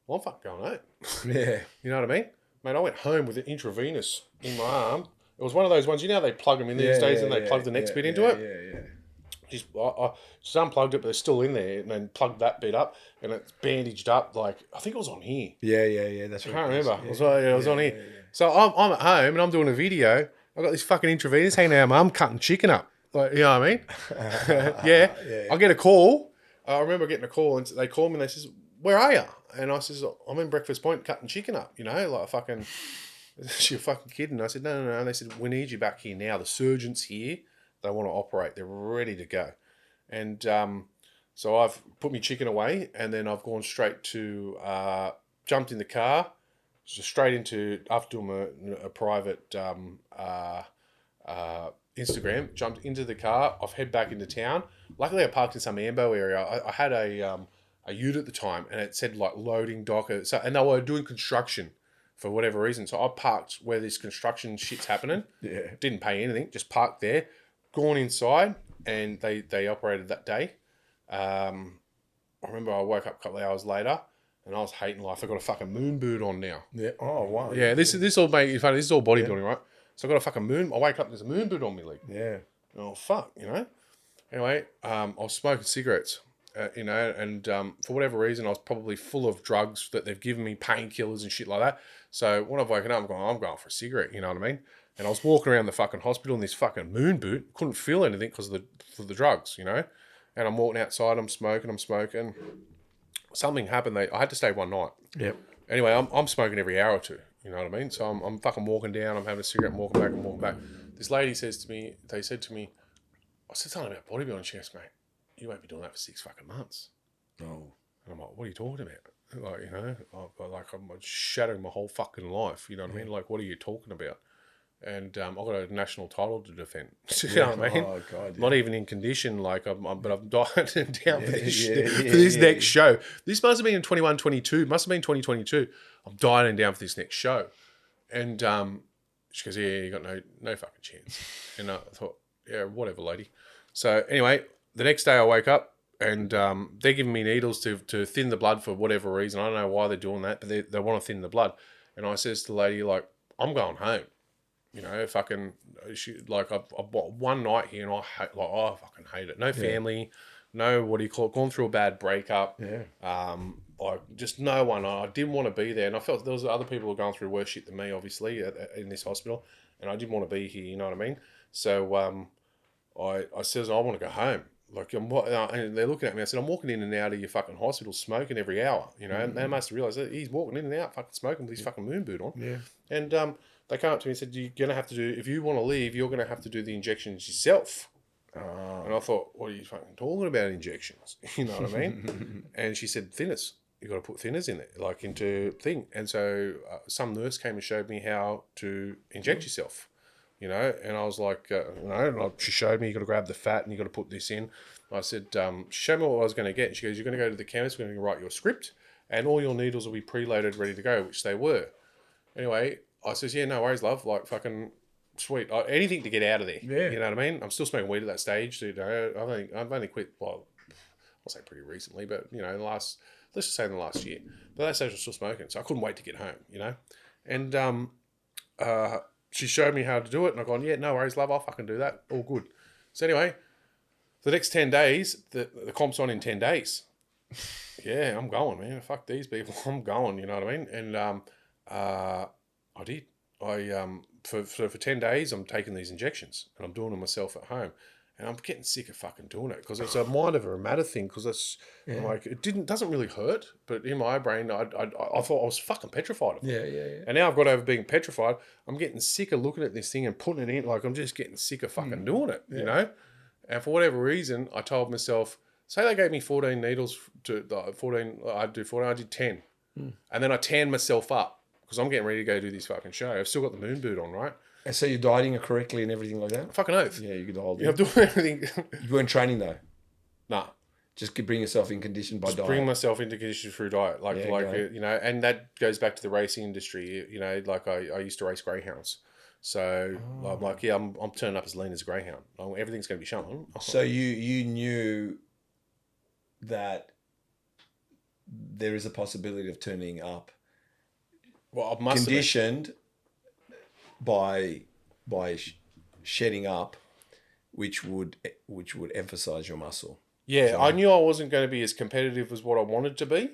well, I'm fucking going home. Yeah. You know what I mean? Mate, I went home with an intravenous in my arm. It was one of those ones, you know how they plug them in these days and they plug the next bit into it? Yeah. I just unplugged it, but it's still in there, and then plugged that bit up, and it's bandaged up. Like, I think it was on here. Yeah. That's I right. can't remember. It was on here. Yeah. So I'm at home and I'm doing a video. I got this fucking intravenous hanging out of my arm, cutting chicken up. Like, you know what I mean? Yeah. I get a call. I remember getting a call, and they called me and they says, "Where are you?" And I says, "I'm in Breakfast Point cutting chicken up." You know, like fucking. You're fucking kidding. I said, no. And they said, "We need you back here now. The surgeon's here. They want to operate. They're ready to go." And so I've put my chicken away, and then I've gone straight to, jumped in the car, just straight into, after doing a private Instagram, jumped into the car. I've head back into town. Luckily, I parked in some Ambo area. I had a ute at the time, and it said like loading docker. So, and they were doing construction for whatever reason. So I parked where this construction shit's happening. Yeah. Didn't pay anything, just parked there, gone inside, and they operated that day. I remember I woke up a couple of hours later and I was hating life. I got a fucking moon boot on now. Yeah. Oh, wow. Yeah, this all made you funny. This is all bodybuilding, right? So I got a fucking moon. I wake up, there's a moon boot on me, Yeah. Oh fuck, you know. Anyway, I was smoking cigarettes, you know, and for whatever reason, I was probably full of drugs that they've given me, painkillers and shit like that. So when I've woken up, I'm going for a cigarette. You know what I mean? And I was walking around the fucking hospital in this fucking moon boot. Couldn't feel anything because of the drugs, you know. And I'm walking outside. I'm smoking. Something happened. I had to stay one night. Yep. Anyway, I'm smoking every hour or two. You know what I mean? So I'm fucking walking down. I'm having a cigarette. I'm walking back. This lady said to me, I said something about bodybuilding. She goes, "Mate, you won't be doing that for 6 fucking months." Oh. And I'm like, "What are you talking about?" Like, you know, I'm shattering my whole fucking life. You know what I mean? Like, what are you talking about? And I've got a national title to defend. You know what I mean? Oh, God, yeah. Not even in condition. Like, but I've died down for this next show. This must have been in 21, 22. Must have been 2022. I'm dying down for this next show. And she goes, "Yeah, you got no fucking chance." And I thought, yeah, whatever, lady. So anyway, the next day I wake up and they're giving me needles to thin the blood for whatever reason. I don't know why they're doing that, but they want to thin the blood. And I says to the lady, like, "I'm going home. You know, fucking, I've got one night here and I fucking hate it. No family, no, what do you call it, gone through a bad breakup. Yeah. Like, just no one. I didn't want to be there. And I felt there was other people who were going through worse shit than me, obviously, in this hospital. And I didn't want to be here, you know what I mean? So I says, I want to go home. Like, and they're looking at me. I said, "I'm walking in and out of your fucking hospital smoking every hour." You know, and they must have realised that he's walking in and out fucking smoking with his fucking moon boot on. Yeah. And they came up to me and said, "You're going to have to do, if you want to leave, you're going to have to do the injections yourself." And I thought, "What are you fucking talking about, injections?" You know what I mean? And she said, "Thinners. You got to put thinners in it, like into thing." And so some nurse came and showed me how to inject yourself. You know, and I was like, she showed me, you got to grab the fat and you got to put this in. I said, "Show me what I was going to get." And she goes, "You're going to go to the chemist, we're going to write your script, and all your needles will be preloaded, ready to go," which they were. Anyway, I says, "Yeah, no worries, love. Like, fucking sweet. Anything to get out of there." Yeah. You know what I mean? I'm still smoking weed at that stage. You know, I've only quit, well, I'll say pretty recently, but, you know, let's just say in the last year. But at that stage, I was still smoking, so I couldn't wait to get home, you know? And she showed me how to do it, and I've gone, "Yeah, no worries, love, I'll fucking do that. All good." So anyway, the next 10 days, the comp's on in 10 days. Yeah, I'm going, man. Fuck these people. I'm going, you know what I mean? And I did. For 10 days, I'm taking these injections, and I'm doing them myself at home. And I'm getting sick of fucking doing it because it's a mind over a matter thing. Because it's like doesn't really hurt, but in my brain, I thought I was fucking petrified of it. Yeah. And now I've got over being petrified. I'm getting sick of looking at this thing and putting it in. Like, I'm just getting sick of fucking doing it, you know. And for whatever reason, I told myself, say they gave me 14 needles to 14. I'd do 14. I did 10, and then I tanned myself up because I'm getting ready to go do this fucking show. I've still got the moon boot on, right? And so you're dieting it correctly and everything like that? Fucking oath. Yeah, you could hold I'm doing everything. You weren't training though? Nah. Just bring yourself in condition by diet. Bring myself into condition through diet. Yeah, you know, and that goes back to the racing industry. You know, like I used to race greyhounds. So I'm like, yeah, I'm turning up as lean as a greyhound. Everything's going to be shown. So you knew that there is a possibility of turning up Well, I must have been. conditioned by shedding up, which would emphasize your muscle. Yeah, I knew I wasn't going to be as competitive as what I wanted to be.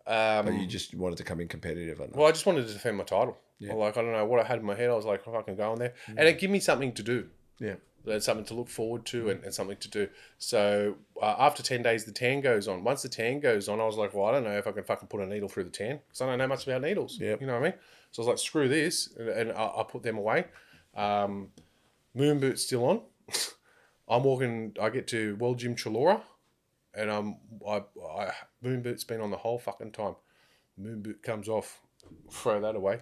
But you just wanted to come in competitive enough. Well, I just wanted to defend my title. Yeah. Like, I don't know what I had in my head. I was like, if I can go in there. And it gave me something to do. Yeah. There's something to look forward to and something to do. So after 10 days, the tan goes on. Once the tan goes on, I was like, well, I don't know if I can fucking put a needle through the tan because I don't know much about needles. Yep. You know what I mean? So I was like, screw this. And I put them away. Moon boot's still on. I'm walking, I get to World Gym Chullora and moon boot's been on the whole fucking time. Moon boot comes off, throw that away.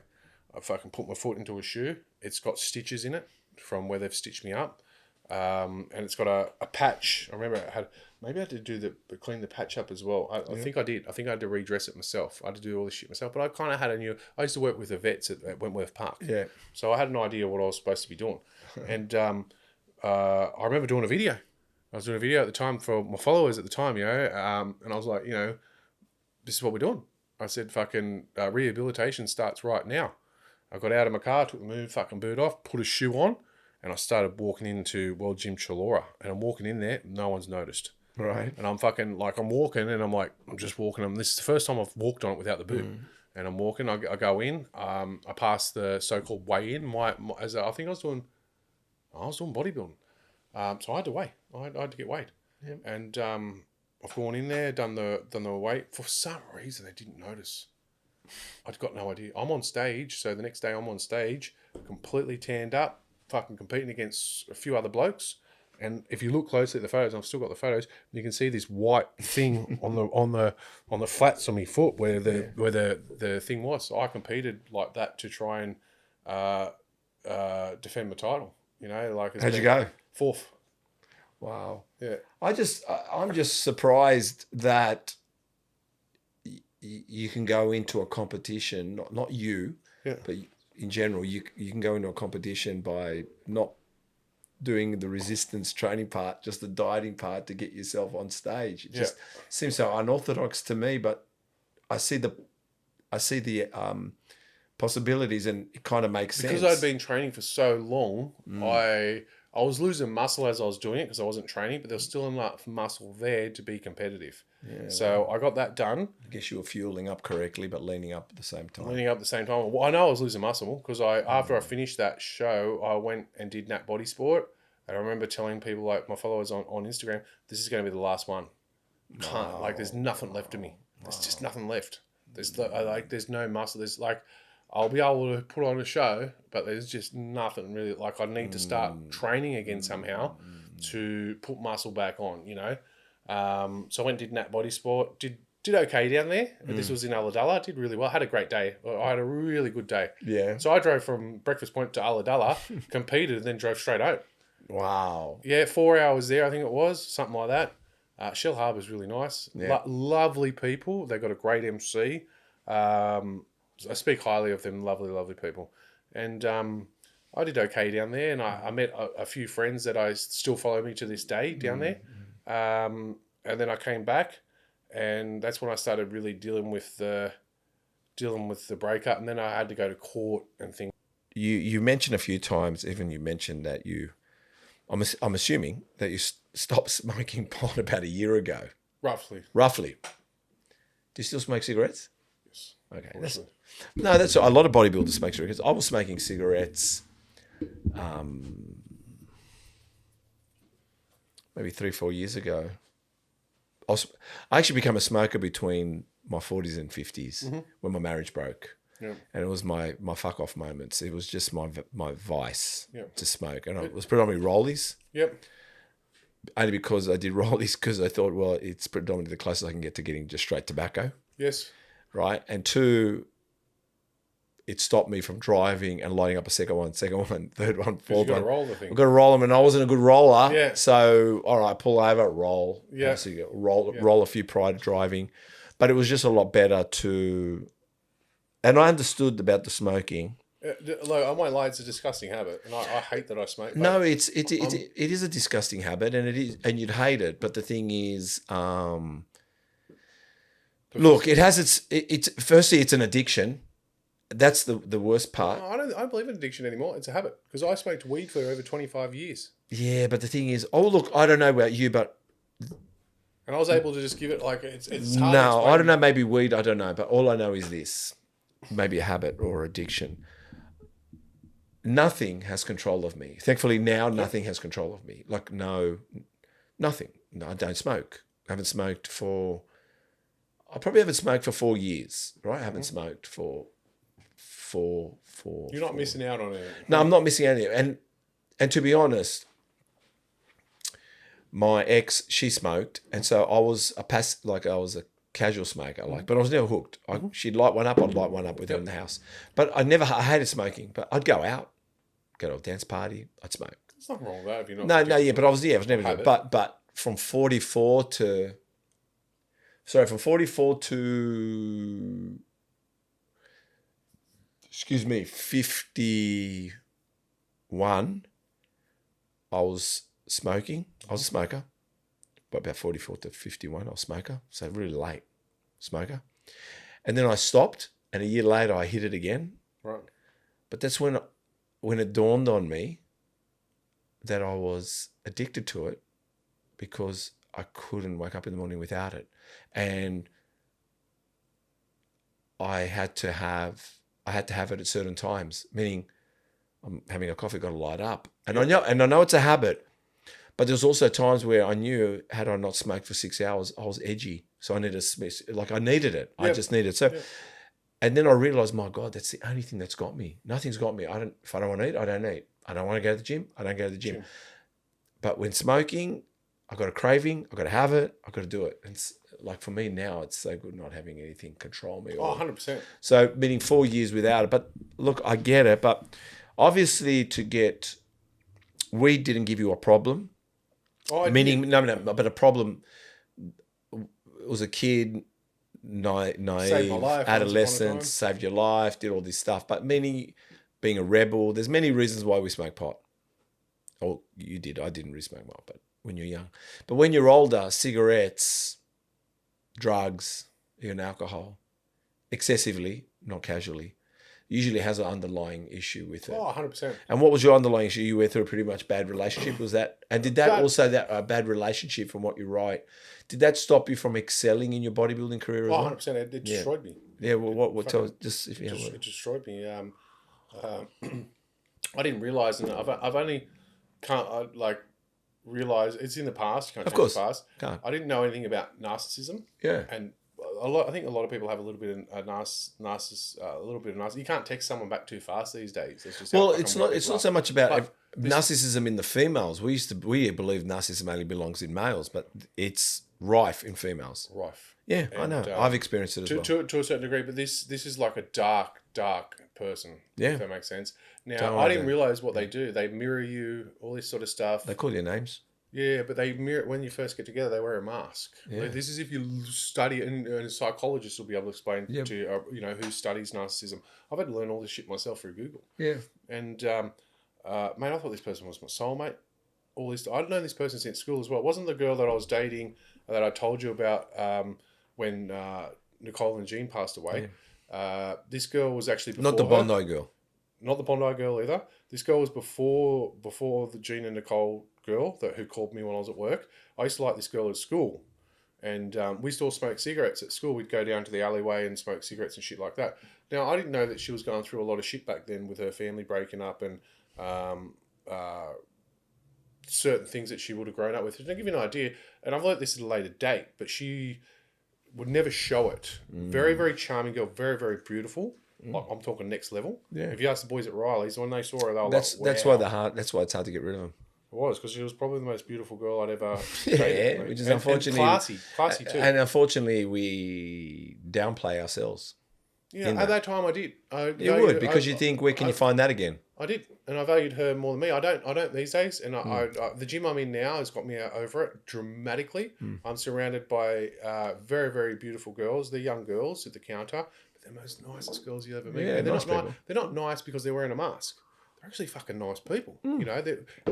I fucking put my foot into a shoe. It's got stitches in it from where they've stitched me up. And it's got a patch. I remember maybe I had to do clean the patch up as well. I think I did. I think I had to redress it myself. I had to do all this shit myself. But I kind of had I used to work with the vets at Wentworth Park. Yeah. So I had an idea what I was supposed to be doing. And I remember doing a video. I was doing a video at the time for my followers at the time, and I was like, this is what we're doing. I said, fucking rehabilitation starts right now. I got out of my car, took the moon fucking boot off, put a shoe on, and I started walking into World Gym Chullora. And I'm walking in there, no one's noticed. Right. And I'm fucking, like, I'm walking, and I'm just walking. This is the first time I've walked on it without the boot. And I'm walking, I go in, I pass the so-called weigh-in. I think I was doing bodybuilding. So I had to weigh. I had to get weighed. Yep. And I've gone in there, done the weight. For some reason, they didn't notice. I'd got no idea. I'm on stage, so the next day I'm on stage, completely tanned up, fucking competing against a few other blokes. And if you look closely at the photos, I've still got the photos. You can see this white thing on the flats on my foot where the thing was. So I competed like that to try and defend my title. How'd you go? 4th. Wow. Yeah. I'm just surprised that you can go into a competition, not you, but in general, you can go into a competition by not doing the resistance training part, just the dieting part to get yourself on stage. It just seems so unorthodox to me, but I see the possibilities and it kind of makes sense. Because I'd been training for so long, I was losing muscle as I was doing it because I wasn't training, but there was still enough muscle there to be competitive. Yeah, so I got that done. I guess you were fueling up correctly, but leaning up at the same time. Well, I know I was losing muscle because after I finished that show, I went and did Nat Body Sport. And I remember telling people, like my followers on Instagram, this is going to be the last one. There's nothing left of me. There's just nothing left. There's no muscle. There's I'll be able to put on a show, but there's just nothing really. I need to start training again somehow to put muscle back on, So I went and did Nat Body Sport, did okay down there. This was in Ulladulla. Did really well. I had a great day. I had a really good day. Yeah. So I drove from Breakfast Point to Ulladulla, competed, and then drove straight home. Wow. Yeah, 4 hours there, I think it was, something like that. Shell Harbour's really nice. Yeah. Lovely people. They've got a great MC. I speak highly of them, lovely, lovely people. And I did okay down there, and I met a few friends that I still follow me to this day down there. And then I came back, and that's when I started really dealing with the breakup, and then I had to go to court and things. You mentioned a few times, even you mentioned that I'm assuming that you stopped smoking pot about a year ago. Roughly. Do you still smoke cigarettes? Yes. Okay. That's a lot of bodybuilders smoke cigarettes. I was smoking cigarettes maybe 3-4 years ago. I actually became a smoker between my 40s and 50s when my marriage broke. Yep. And it was my fuck off moments. It was just my vice to smoke. And it was predominantly rollies. Yep. Only because I did rollies because I thought, well, it's predominantly the closest I can get to getting just straight tobacco. Yes. Right. And 2, it stopped me from driving and lighting up a second one, third one, fourth one. You've got to roll the thing. I've got to roll them, and I wasn't a good roller. Yeah. So, all right, pull over, roll. Yeah. Roll a few prior to driving. But it was just a lot better to... And I understood about the smoking. I won't lie, it's a disgusting habit, and I hate that I smoke. No, it is a disgusting habit, and you'd hate it. But the thing is, look, it has its firstly, it's an addiction. That's the worst part. I don't believe in addiction anymore. It's a habit because I smoked weed for over 25 years. Yeah, but the thing is, oh look, I don't know about you, but And I was able to just give it like it's hard to no, explain. I don't know. Maybe weed, I don't know, but all I know is this: maybe a habit or addiction. Nothing has control of me. Thankfully, now nothing has control of me. Like no, nothing. No, I don't smoke. I haven't smoked for. I probably haven't smoked for 4 years. Right, I haven't smoked for four. You're not missing out on it. No, I'm not missing out on it. And to be honest, my ex, she smoked, and so I was I was a casual smoker, but I was never hooked. She'd light one up, I'd light one up with her in the house. But I hated smoking, but I'd go out, go to a dance party, I'd smoke. There's nothing wrong with that if you're not. But I was never doing it. But from 44 to 51, I was smoking. I was a smoker. But about 44 to 51, I was a smoker. So really late smoker. And then I stopped, and a year later I hit it again. Right. But that's when it dawned on me that I was addicted to it because I couldn't wake up in the morning without it. And I had to have it at certain times, meaning I'm having a coffee, got to light up. And I know it's a habit, but there's also times where I knew had I not smoked for 6 hours, I was edgy. So I needed I needed it. I just needed it. So, and then I realized, my God, that's the only thing that's got me. Nothing's got me. If I don't want to eat, I don't eat. I don't want to go to the gym, I don't go to the gym. But when smoking, I got a craving, I got to have it, I got to do it. And it's, like for me now, it's so good not having anything control me. 100%. So meaning 4 years without it. But look, I get it. But obviously weed didn't give you a problem. Meaning, no, but a problem was a kid, naive, Saved my life, adolescence, saved your life, did all this stuff. But meaning being a rebel, there's many reasons why we smoke pot. Oh, you did. I didn't really smoke pot, but when you're young. But when you're older, cigarettes, drugs, even alcohol, excessively, not casually, usually has an underlying issue with it. 100%. And what was your underlying issue? You went through a pretty much bad relationship, was that? And did that bad relationship, from what you write, did that stop you from excelling in your bodybuilding career as well? 100%. It destroyed me. Yeah, well, what tell us, just if you have It destroyed me. I didn't realize, and I've only realized it's in the past. You can't change the past. Can't. I didn't know anything about narcissism. Yeah. And I think a lot of people have a little bit of narcissism. You can't text someone back too fast these days. It's just it's not so much about narcissism in the females. We believe narcissism only belongs in males, but it's rife in females. Rife. Yeah, I know. I've experienced it as well. To a certain degree, but this is like a dark person. Yeah. If that makes sense. Now, I didn't realize what they do. They mirror you, all this sort of stuff. They call your names. Yeah, but they mirror, when you first get together, they wear a mask. Yeah. Like, this is if you study, and a psychologist will be able to explain to you, who studies narcissism. I've had to learn all this shit myself through Google. Yeah. And, mate, I thought this person was my soulmate. All this, I'd known this person since school as well. It wasn't the girl that I was dating that I told you about when Nicole and Jean passed away. Yeah. This girl was actually before not the Bondi girl. Not the Bondi girl either. This girl was before the Jean and Nicole girl who called me when I was at work. I used to like this girl at school, and we used to all smoke cigarettes at school. We'd go down to the alleyway and smoke cigarettes and shit like that. Now, I didn't know that she was going through a lot of shit back then with her family breaking up and certain things that she would have grown up with. To give you an idea, and I've learned this at a later date, but she would never show it. Very, very charming girl, very, very beautiful. Like, I'm talking next level. Yeah. If you ask the boys at Riley's, when they saw her, they were that's why that's why it's hard to get rid of them. It was, because she was probably the most beautiful girl I'd ever dated. Which is unfortunately and classy too. And unfortunately, we downplay ourselves. Yeah, at that time I did. You would, because you think, where can you find that again? I did, and I valued her more than me. I don't these days, and the gym I'm in now has got me over it dramatically. I'm surrounded by very, very beautiful girls. They're young girls at the counter, but they're the most nicest girls you ever meet. Yeah, and they're not nice because they're wearing a mask. they're actually fucking nice people. You know,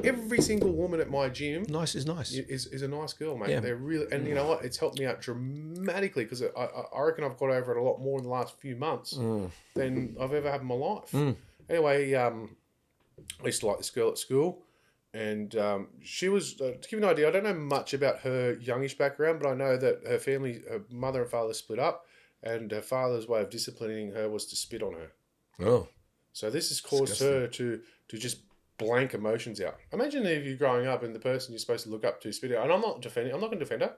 every single woman at my gym Nice is nice. is a nice girl, mate. Yeah. They're really, and you know what? It's helped me out dramatically because I reckon I've got over it a lot more in the last few months than I've ever had in my life. Anyway, I used to like this girl at school, and she was, to give you an idea, I don't know much about her youngish background, but I know that her family, her mother and father split up, and her father's way of disciplining her was to spit on her. Oh. So this has caused her to just blank emotions out. Imagine if you're growing up and the person you're supposed to look up to spit out. And I'm not going to defend her,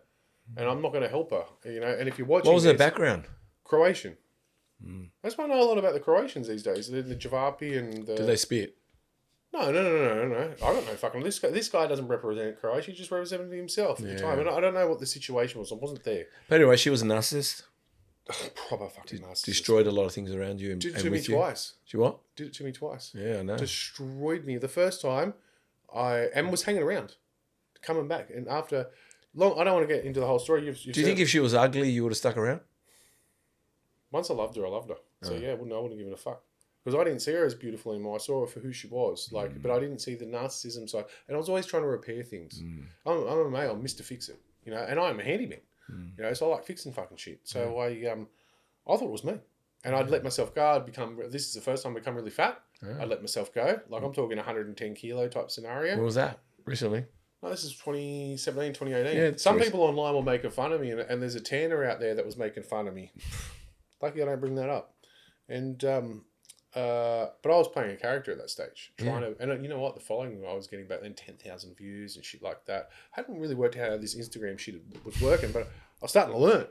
and I'm not going to help her. You know, and if you're watching, What was her background? Croatian. That's why I know a lot about the Croatians these days. The Javapi and the. Do they spit? No. I don't know fucking. This guy doesn't represent Croatia. He just represented himself at the time. And I don't know what the situation was. I wasn't there. But anyway, she was a narcissist. Proper fucking narcissist. Destroyed a lot of things around you. Did it to me twice. She what? Did it to me twice. Yeah, I know. Destroyed me. The first time, and was hanging around, coming back. And after long, I don't want to get into the whole story. Do you think if she was ugly, you would have stuck around? Once I loved her, I loved her. So yeah, I wouldn't have given a fuck. Because I didn't see her as beautiful anymore. I saw her for who she was. But I didn't see the narcissism side. And I was always trying to repair things. I'm a male. I'm Mr. Fix It. You know, and I'm a handyman. You know, so I like fixing fucking shit. So I thought it was me. And I'd let myself go. This is the first time I become really fat. I'd let myself go. Like I'm talking 110 kilo type scenario. What was that recently? No, this is 2017, 2018. Yeah, some people online were making fun of me. And there's a tanner out there that was making fun of me. Lucky I don't bring that up. And, but I was playing a character at that stage. And you know what? The following I was getting back then 10,000 views and shit like that. I hadn't really worked out how this Instagram shit was working, but I was starting to learn.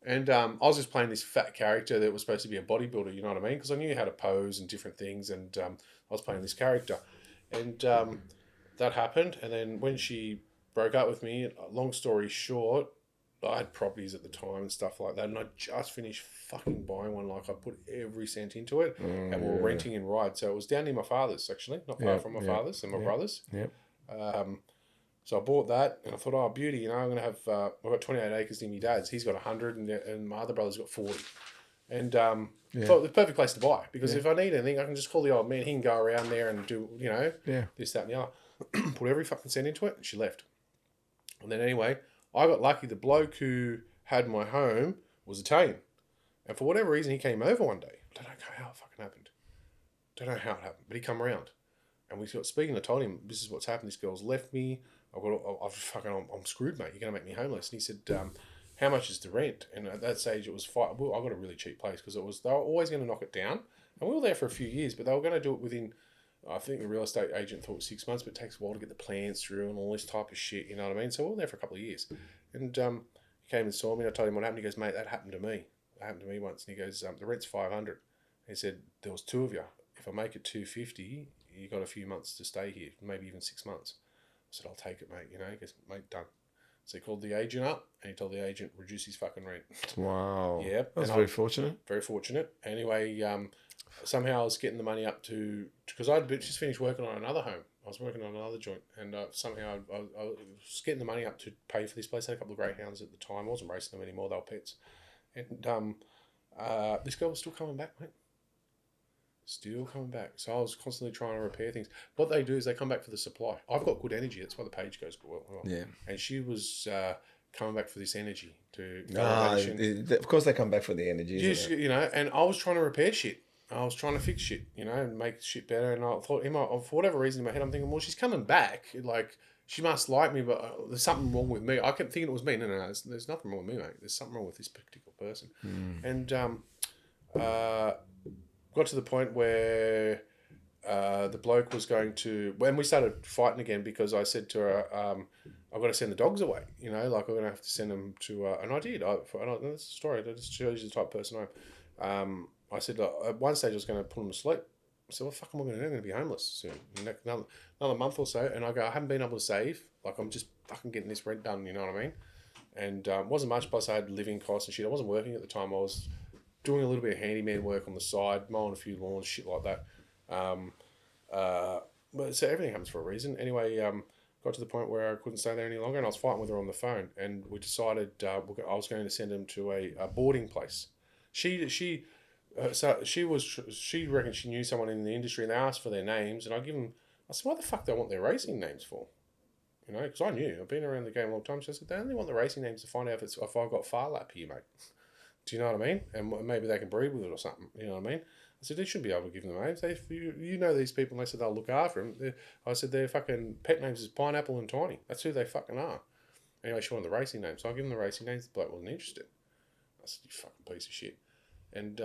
And I was just playing this fat character that was supposed to be a bodybuilder, you know what I mean? Because I knew how to pose and different things, and I was playing this character. And that happened, and then when she broke up with me, long story short, I had properties at the time and stuff like that, and I just finished fucking buying one. Like I put every cent into it, and we were renting in Ryde. So it was down near my father's, actually, not far from my father's and my brother's. So I bought that, and I thought, oh, beauty, you know, I'm going to have, I've got 28 acres near my dad's. He's got 100, and my other brother's got 40. And thought it was the perfect place to buy, because if I need anything, I can just call the old man. He can go around there and do, you know, this, that, and the other. Put every fucking cent into it, and she left. And then anyway, I got lucky. The bloke who had my home was Italian. And for whatever reason, he came over one day. I don't know how it fucking happened. But he come around. And we got speaking. I told him, this is what's happened. This girl's left me. I'm screwed, mate. You're going to make me homeless. And he said, how much is the rent? And at that stage, it was I got a really cheap place because they were always going to knock it down. And we were there for a few years, but they were going to do it within, I think the real estate agent thought it was 6 months, but it takes a while to get the plans through and all this type of shit, you know what I mean? So we were there for a couple of years. And he came and saw me, and I told him what happened. He goes, mate, that happened to me. That happened to me once. And he goes, the rent's 500. He said, there was two of you. If I make it 250, you got a few months to stay here, maybe even 6 months. I said, I'll take it, mate. You know, he goes, mate, done. So he called the agent up, and he told the agent, reduce his fucking rent. Wow. Yeah. That's very fortunate. Very fortunate. Anyway, somehow I was getting the money up to, because I'd just finished working on another home. I was working on another joint, and somehow I was getting the money up to pay for this place. I had a couple of greyhounds at the time. I wasn't racing them anymore. They were pets. And this girl was still coming back, mate. Still coming back. So I was constantly trying to repair things. What they do is they come back for the supply. I've got good energy. That's why the page goes well. Yeah. And she was coming back for this energy to of course they come back for the energy. You know, and I was trying to repair shit. I was trying to fix shit, you know, and make shit better. And I thought, for whatever reason in my head, I'm thinking, well, she's coming back. Like, she must like me, but there's something wrong with me. I kept thinking it was me. No, there's nothing wrong with me, mate. There's something wrong with this particular person. And got to the point where the bloke was going to, when we started fighting again, because I said to her, I've got to send the dogs away, you know, like I'm going to have to send them to, and I did. That's the story. That just shows you the type of person I am. I said, at one stage I was going to put them to sleep. I said, what the fuck am I going to do? I'm going to be homeless soon. Another month or so. And I go, I haven't been able to save. Like, I'm just fucking getting this rent done, you know what I mean? And it wasn't much, plus I had living costs and shit. I wasn't working at the time. I was doing a little bit of handyman work on the side, mowing a few lawns, shit like that. But so everything happens for a reason. Anyway, got to the point where I couldn't stay there any longer, and I was fighting with her on the phone. And we decided I was going to send him to a boarding place. So she reckoned she knew someone in the industry, and they asked for their names, and I give them. I said, "Why the fuck do they want their racing names for?" You know, because I knew I've been around the game a long time. So I said, "They only want the racing names to find out if I've got far lap here, mate. Do you know what I mean? And maybe they can breed with it or something. You know what I mean?" I said, "They should be able to give them names. You know these people." And they said they'll look after them. I said their fucking pet names is Pineapple and Tiny. That's who they fucking are. Anyway, she wanted the racing names, so I give them the racing names. The bloke wasn't interested. I said, "You fucking piece of shit." And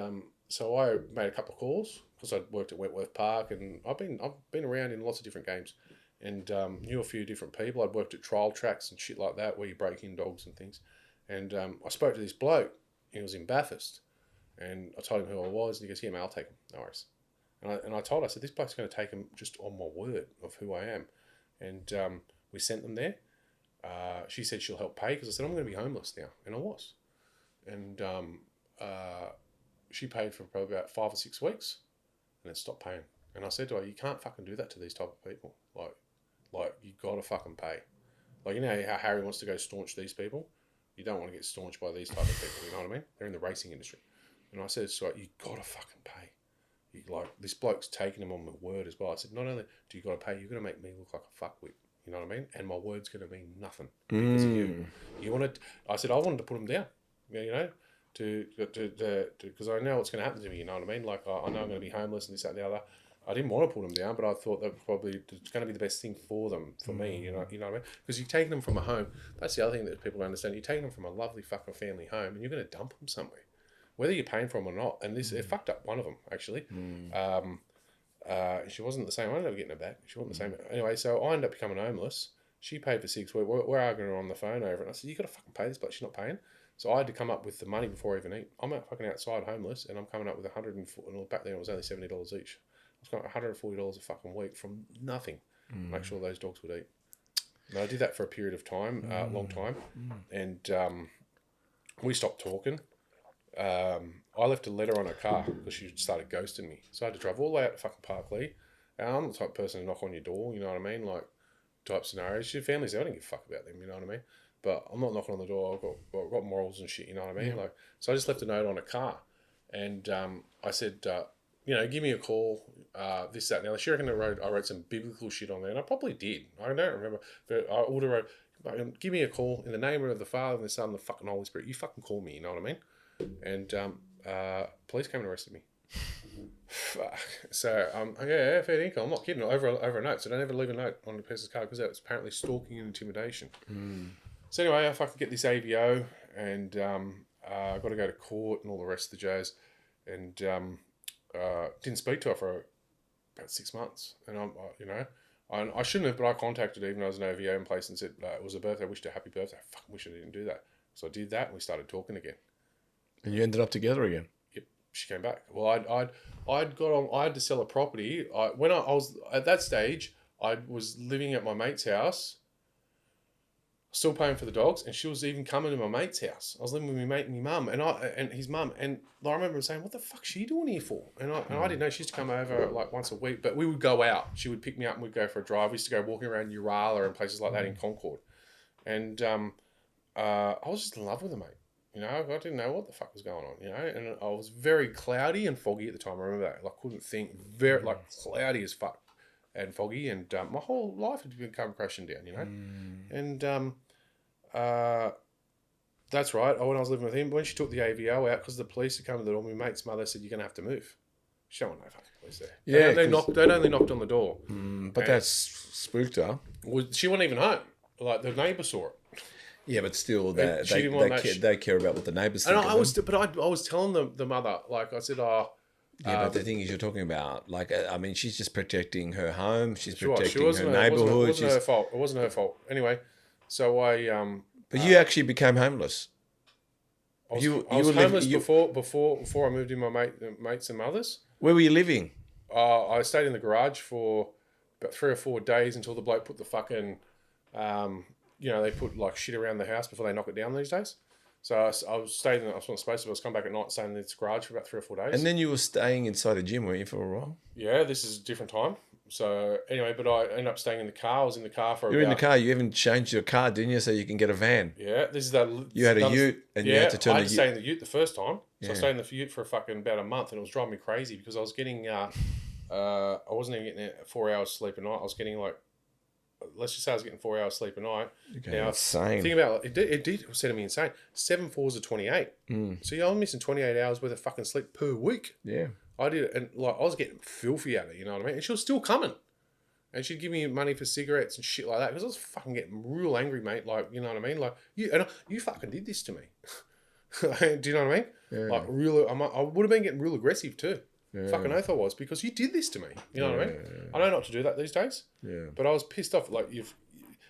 so I made a couple of calls because I'd worked at Wentworth Park, and I've been around in lots of different games, and knew a few different people. I'd worked at trial tracks and shit like that where you break in dogs and things. And I spoke to this bloke. He was in Bathurst, and I told him who I was, and he goes, "Yeah, mate, I'll take him. No worries." And I told her, I said, "This bloke's going to take him just on my word of who I am." And we sent them there. She said she'll help pay because I said, "I'm going to be homeless now," and I was. And she paid for probably about 5 or 6 weeks, and then stopped paying. And I said to her, "You can't fucking do that to these type of people. Like you gotta fucking pay. Like, you know how Harry wants to go staunch these people. You don't want to get staunched by these type of people. You know what I mean? They're in the racing industry." And I said, "So you gotta fucking pay. This bloke's taking him on my word as well." I said, "Not only do you gotta pay, you're gonna make me look like a fuckwit. You know what I mean? And my word's gonna mean nothing because of you. You wanted." I said, "I wanted to put him down. You know." Because I know what's going to happen to me, you know what I mean? Like, I know I'm going to be homeless and this, that, and the other. I didn't want to put them down, but I thought that probably it's going to be the best thing for them, for me, you know what I mean? Because you're taking them from a home. That's the other thing that people don't understand. You're taking them from a lovely fucking family home, and you're going to dump them somewhere, whether you're paying for them or not. And it fucked up one of them, actually. She wasn't the same. I ended up getting her back. She wasn't the same. Anyway, so I ended up becoming homeless. She paid for 6 weeks. We're arguing on the phone over it. And I said, "You got to fucking pay this, but she's not paying." So I had to come up with the money before I even eat. I'm out fucking outside homeless, and I'm coming up with back then it was only $70 each. I was going $140 a fucking week from nothing to make sure those dogs would eat. And I did that for a period of time, long time, and we stopped talking. I left a letter on her car because she started ghosting me. So I had to drive all the way out to fucking Parklea. And I'm the type of person to knock on your door, you know what I mean? Like, type scenarios. Your family's there, I don't give a fuck about them, you know what I mean? But I'm not knocking on the door. I've got morals and shit, you know what I mean? Like, so I just left a note on a car, and I said, give me a call. This, that, and the other. She reckoned I wrote some biblical shit on there, and I probably did. I don't remember, but I would have wrote, "Give me a call in the name of the Father and the Son and the fucking Holy Spirit. You fucking call me," you know what I mean? And police came and arrested me. Fuck. So yeah, fair income. I'm not kidding. Over a note. So don't ever leave a note on the person's card because that was apparently stalking and intimidation. So anyway, I fucking get this AVO, and I got to go to court and all the rest of the jazz, and didn't speak to her for about 6 months, and I shouldn't have, but I contacted her even though I was an OVO in place and said it was a birthday. I wished her happy birthday. I fucking wish I didn't do that. So I did that, and we started talking again. And you ended up together again. Yep, she came back. Well, I had to sell a property. When I was at that stage, I was living at my mate's house, still paying for the dogs, and she was even coming to my mate's house. I was living with my mate and my mum, and his mum, and I remember saying, "What the fuck's she doing here for?" And I didn't know. She used to come over like once a week, but we would go out. She would pick me up and we'd go for a drive. We used to go walking around Urala and places like that in Concord, and I was just in love with her, mate. You know, I didn't know what the fuck was going on, you know, and I was very cloudy and foggy at the time. I remember that. Like, couldn't think, very, like, cloudy as fuck and foggy, and my whole life had become crashing down, you know. And that's right. When I was living with him, when she took the AVO out, because the police had come to the door, my mate's mother said, "You're going to have to move." She don't want no fucking police there. Yeah. They'd only knocked on the door. But that's spooked her. Well, she wasn't even home. Like, the neighbour saw it. Yeah, but still, She didn't want they care about what the neighbours think. And I was telling the mother, like, I said, yeah, but the thing is, you're talking about, like, I mean, she's just protecting her home. She's protecting her neighbourhood. It wasn't her fault. It wasn't her fault. Anyway, so I But you actually became homeless. I was homeless before I moved in my mates and mothers. Where were you living? I stayed in the garage for about 3 or 4 days until the bloke put the fucking they put like shit around the house before they knock it down these days. So I was staying. I wasn't supposed to. I was coming back at night, staying in this garage for about 3 or 4 days. And then you were staying inside a gym, weren't you, for a while? Yeah, this is a different time. So anyway, but I ended up staying in the car. I was in the car for You're in about... the car. You even changed your car, didn't you, so you can get a van? Yeah, this is that... You had a another- ute, and you Yeah, had to turn I the had to ute. stay in the ute the first time. So I Yeah. stayed in the ute for fucking about a month, and it was driving me crazy because I was getting... I wasn't even getting 4 hours sleep a night. I was getting like... Let's just say I was getting 4 hours sleep a night. Okay, insane. Think about it set me insane. 7 4s are 28. So I'm missing 28 hours worth of fucking sleep per week. Yeah. I did it, and like I was getting filthy at it, you know what I mean? And she was still coming. And she'd give me money for cigarettes and shit like that because I was fucking getting real angry, mate. Like, you know what I mean? Like, you fucking did this to me. Do you know what I mean? Yeah. Like, I would have been getting real aggressive too. Yeah. Fucking oath I was, because you did this to me. You know what I mean? I know not to do that these days. Yeah. But I was pissed off. Like,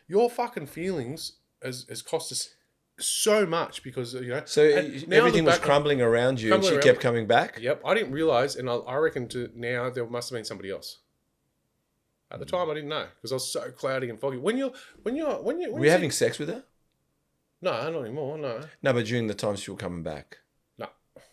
your fucking feelings has cost us so much because, you know. So and now I everything look was back- crumbling around you, and Crumbling she around kept me. coming back. Yep, I didn't realise, and I reckon now there must have been somebody else. At the time, I didn't know because I was so cloudy and foggy. When you Were you having sex with her? No, not anymore. No, No, but during the time she was coming back.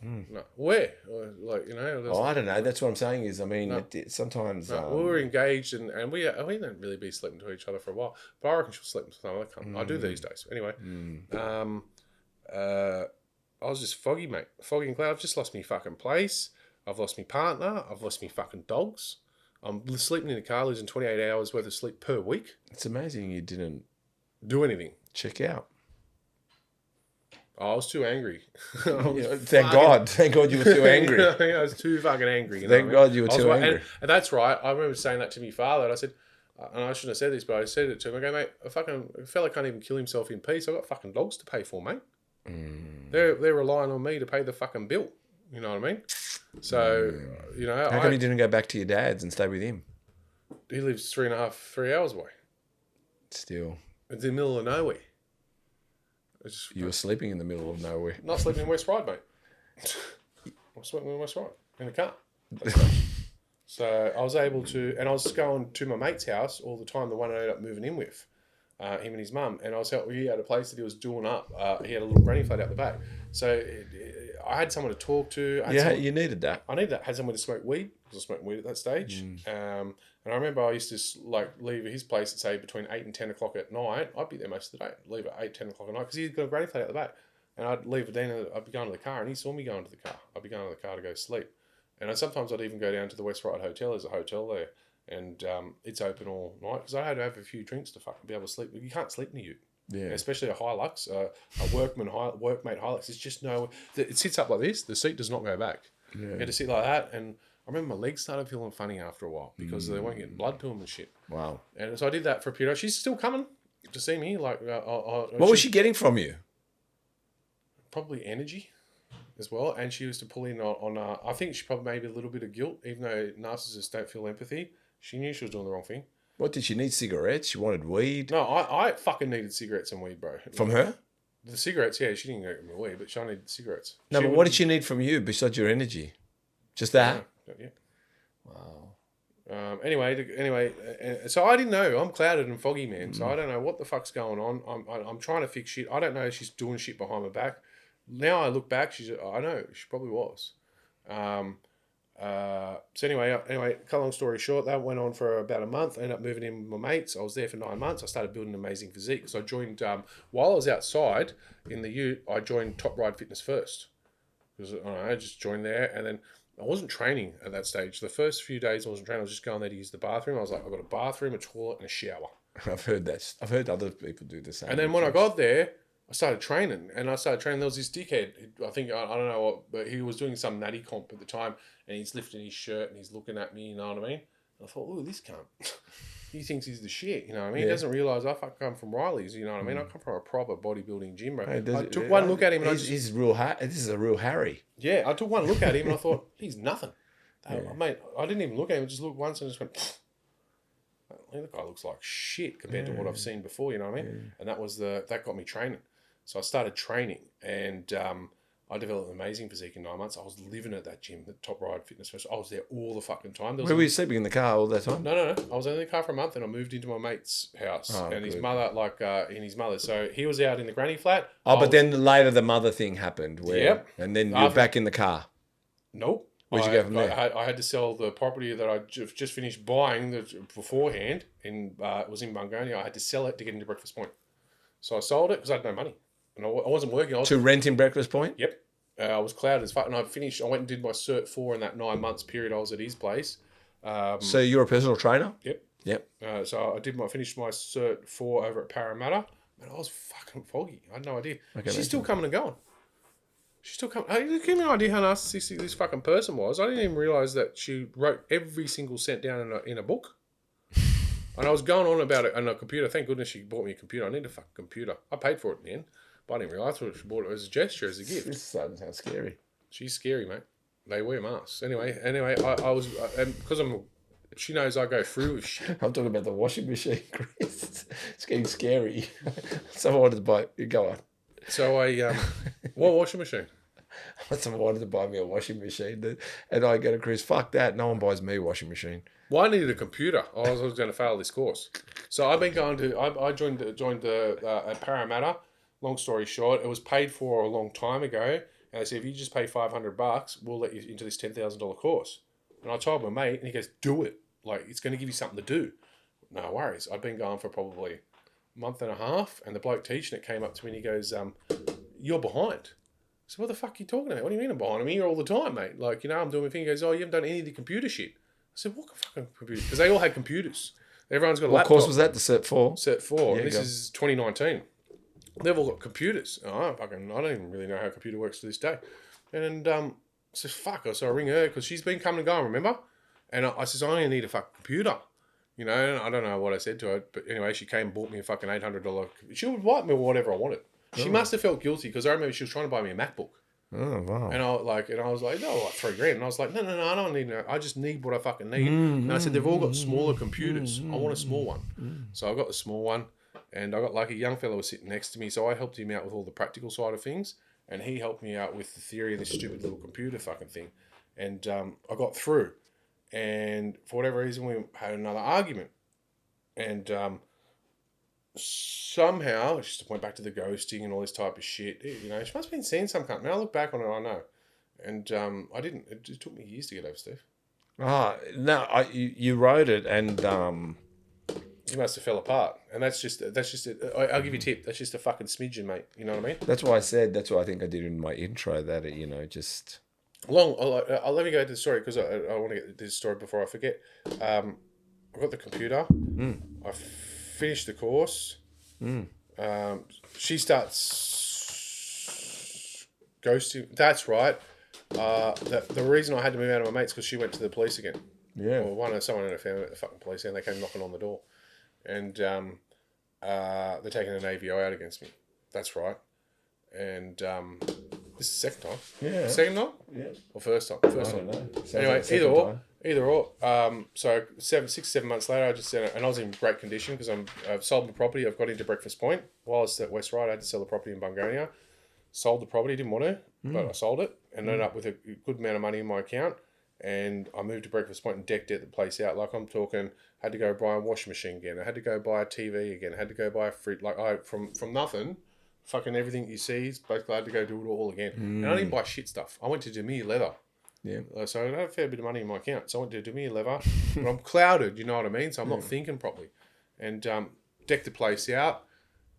no. Where? Like, you know. Oh, I don't know. That's what I'm saying is, I mean, No. sometimes... No, we were engaged and we didn't really be sleeping to each other for a while. But I reckon she was sleeping with some other cunt. I do these days. Anyway, I was just foggy, mate. Foggy and cloud. I've just lost my fucking place. I've lost my partner. I've lost my fucking dogs. I'm sleeping in the car, losing 28 hours worth of sleep per week. It's amazing you didn't Do anything. check out. I was too angry. Thank God you were too angry. I was too fucking angry. You know Thank what I mean? God you were I was too right- angry. And that's right. I remember saying that to my father, and I said, and I shouldn't have said this, but I said it to him. I go, mate, a fella can't even kill himself in peace. I've got fucking dogs to pay for, mate. They're relying on me to pay the fucking bill. You know what I mean? So, you know, How come you didn't go back to your dad's and stay with him? he lives 3 hours away. Still, It's in the middle of nowhere. It's just, you were sleeping in the middle of nowhere. not sleeping in West Ryde, mate. I'm sleeping in West Ryde in a car. So I was able to, and I was going to my mate's house all the time, the one I ended up moving in with, him and his mum. And he had a place that he was doing up. He had a little granny flat out the back. So I had someone to talk to. Yeah, you needed that. I needed that. Had someone to smoke weed because I was smoking weed at that stage. And I remember I used to leave his place at say between 8 and 10 o'clock at night. I'd be there most of the day. Leave at 8, 10 o'clock at night because he'd got a granny flat out the back. And I'd leave it then. I'd be going to the car, and he saw me going to the car. I'd be going to the car to go sleep. And sometimes I'd even go down to the West Ryde Hotel. There's a hotel there, and it's open all night because I had to have a few drinks to fucking be able to sleep. You can't sleep in a ute. Yeah. Especially a Hilux, a workmate Hilux. It's just it sits up like this. The seat does not go back. Yeah. You had to sit like that. And I remember my legs started feeling funny after a while because they weren't getting blood to them and shit. Wow. And so I did that for a period. She's still coming to see me. Like, What was she getting from you? Probably energy as well. And she used to pull in on I think she probably maybe a little bit of guilt, even though narcissists don't feel empathy. She knew she was doing the wrong thing. What did she need? Cigarettes? She wanted weed? No, I fucking needed cigarettes and weed, bro. From her? The cigarettes, yeah, she didn't get me weed, but she needed cigarettes. No, but what did she need from you besides your energy? Just that? Yeah. Wow. Anyway, so I didn't know. I'm clouded and foggy, man. So I don't know what the fuck's going on. I'm trying to fix shit. I don't know if she's doing shit behind my back. Now I look back, I know she probably was. So anyway, cut a long story short, that went on for about a month. I ended up moving in with my mates. I was there for 9 months. I started building an amazing physique because I joined while I was outside in the ute. I joined Top Ride Fitness first because I just joined there, and then I wasn't training at that stage. The first few days I wasn't training. I was just going there to use the bathroom. I was like, I've got a bathroom, a toilet, and a shower. I've heard that. I've heard other people do the same. And then when I got there, I started training. There was this dickhead. I think, I don't know what, but he was doing some natty comp at the time, and he's lifting his shirt and he's looking at me, you know what I mean? And I thought, look at this cunt. He thinks he's the shit, you know what I mean? Yeah. He doesn't realise I come from Riley's, you know what I mean? I come from a proper bodybuilding gym, bro. Hey, I took one look at him and this is a real Harry. yeah, I took one look at him and I thought, he's nothing. Mate, I didn't even look at him. I just looked once and just went, pfft. The guy looks like shit compared to what I've seen before, you know what I mean? And that got me training. So I started training, and I developed an amazing physique in 9 months. I was living at that gym, the Top Ride Fitness First. I was there all the fucking time. Where were you sleeping, in the car all that time? No. I was only in the car for a month, and I moved into my mate's house and his mother, and his mother. So he was out in the granny flat. But then later the mother thing happened. And then you're back in the car. Nope. Where'd you go from there? I had to sell the property that I just finished buying beforehand. It was in Bungonia. I had to sell it to get into Breakfast Point. So I sold it because I had no money. And I wasn't working. To rent in Breakfast Point? Yep. I was clouded as fuck. And I went and did my Cert 4 in that 9 months period I was at his place. So you're a personal trainer? Yep. Yep. So I finished my Cert 4 over at Parramatta. Man, I was fucking foggy. I had no idea. Okay, She's still coming and going. She's still coming. Hey, give me an idea how narcissistic this fucking person was. I didn't even realise that she wrote every single cent down in a book. And I was going on about it on a computer. Thank goodness she bought me a computer. I need a fucking computer. I paid for it in the end. But I didn't realise she bought it as a gesture, as a gift. This sounds scary. She's scary, mate. They wear masks. Anyway, I was... because she knows I go through with shit. I'm talking about the washing machine, Chris. It's getting scary. Someone wanted to buy... Go on. So what washing machine? Someone wanted to buy me a washing machine, and I go to Chris, fuck that. No one buys me a washing machine. Well, I needed a computer. I was going to fail this course. So I've been going to... I joined at Parramatta. Long story short, it was paid for a long time ago. And they said, if you just pay $500, we'll let you into this $10,000 course. And I told my mate, and he goes, do it. Like, it's going to give you something to do. No worries. I've been going for probably a month and a half, and the bloke teaching it came up to me and he goes, you're behind. So what the fuck are you talking about? What do you mean I'm behind? I'm here all the time, mate. Like, I'm doing my thing. He goes, oh, you haven't done any of the computer shit. I said, what fucking computer? Because they all had computers. Everyone's got a laptop. What course was that, the Cert 4? Cert 4. Yeah, This is 2019. They've all got computers. I don't even really know how a computer works to this day. And I said, fuck. So I ring her because she's been coming and going, remember? And I says, I only need a fucking computer. And I don't know what I said to her. But anyway, she came and bought me a fucking $800. She would buy me whatever I wanted. She must have felt guilty because I remember she was trying to buy me a MacBook. Oh, wow. And I was like, no, like $3,000. And I was like, no, I don't need no. I just need what I fucking need. And I said, they've all got smaller computers. I want a small one. So I got the small one. And I got like a young fellow was sitting next to me, so I helped him out with all the practical side of things, and he helped me out with the theory of this stupid little computer fucking thing. And I got through, and for whatever reason, we had another argument. And somehow, she just went back to the ghosting and all this type of shit. She must have been seeing some cunt. Now I look back on it, I know. And I didn't. It just took me years to get over, Steve. No, you wrote it, and... You must have fell apart, and that's just it. I'll give you a tip. That's just a fucking smidgen, mate. You know what I mean? That's why I said. That's what I think I did in my intro. That just I'll let me go into the story because I want to get this story before I forget. I got the computer. I finished the course. She starts ghosting. That's right. The reason I had to move out of my mates because she went to the police again. Yeah. Or someone in her family at the fucking police, and they came knocking on the door. And they're taking an AVO out against me. That's right. And this is the second time. Yeah. Second time? Yeah. Or first time? First time. I don't know. Anyway, either or. So 6-7 months later, I just said it, and I was in great condition because I've sold the property. I've got into Breakfast Point. While I was at West Ryde, I had to sell the property in Bungonia. Sold the property, didn't want to, but I sold it and ended up with a good amount of money in my account. And I moved to Breakfast Point and decked the place out. Like I'm talking, had to go buy a washing machine again. I had to go buy a TV again. I had to go buy a fridge. Like from nothing, fucking everything you see, basically I had to go do it all again. And I didn't buy shit stuff. I went to Demir Leather. Yeah. So I had a fair bit of money in my account. So I went to Demir Leather. But I'm clouded, you know what I mean? So I'm not thinking properly. And decked the place out.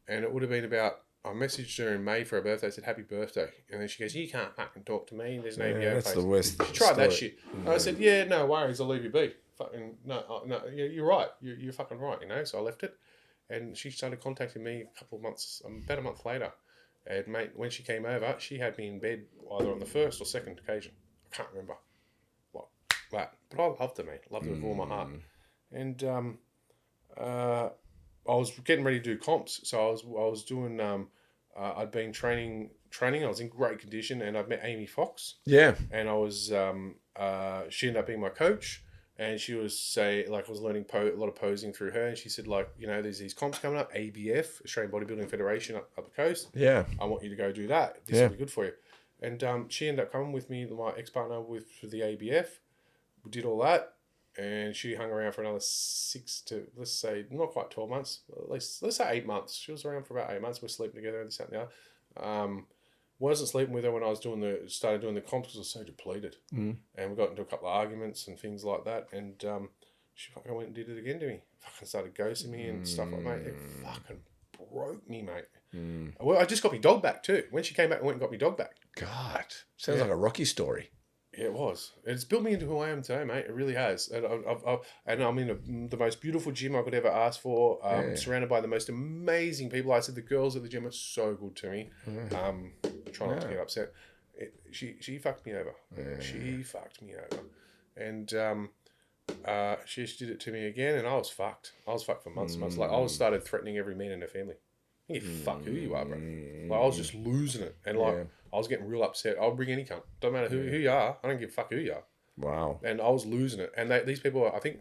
And it would have been about... I messaged her in May for her birthday. I said, happy birthday. And then she goes, you can't fucking talk to me. There's no video. That's the worst. She tried that shit. And I said, yeah, no worries. I'll leave you be. Fucking, no, you're right. You're fucking right, So I left it. And she started contacting me about a month later. And mate, when she came over, she had me in bed either on the first or second occasion. I can't remember. Like that. But I loved her, mate. Loved her with all my heart. And I was getting ready to do comps, so I was doing. I'd been training. I was in great condition, and I'd met Amy Fox. Yeah. And I was. She ended up being my coach, and she was I was learning a lot of posing through her, and she said there's these comps coming up, ABF, Australian Bodybuilding Federation up the coast. Yeah. I want you to go do that. This will be good for you. And she ended up coming with me, my ex-partner, for the ABF. We did all that. And she hung around for another 6 to, let's say, not quite 12 months, at least, let's say 8 months. She was around for about 8 months. We're sleeping together and this, that, and the other. wasn't sleeping with her when I was started doing the comps because I was so depleted. And we got into a couple of arguments and things like that. And she fucking went and did it again to me. Fucking started ghosting me and stuff like that. It fucking broke me, mate. Well, I just got my dog back too. When she came back, I went and got my dog back. God, sounds like a Rocky story. Yeah, it was. It's built me into who I am today, mate. It really has. And I'm in the most beautiful gym I could ever ask for. Surrounded by the most amazing people. I said the girls at the gym are so good to me. Try not to get upset. She fucked me over. She fucked me over. And she did it to me again, and I was fucked. I was fucked for months and months. Like, I started threatening every man in the family. You fuck who you are, bro. Like, I was just losing it. And like, I was getting real upset. I'll bring any cunt. Don't matter who you are. I don't give a fuck who you are. Wow. And I was losing it. And these people, I think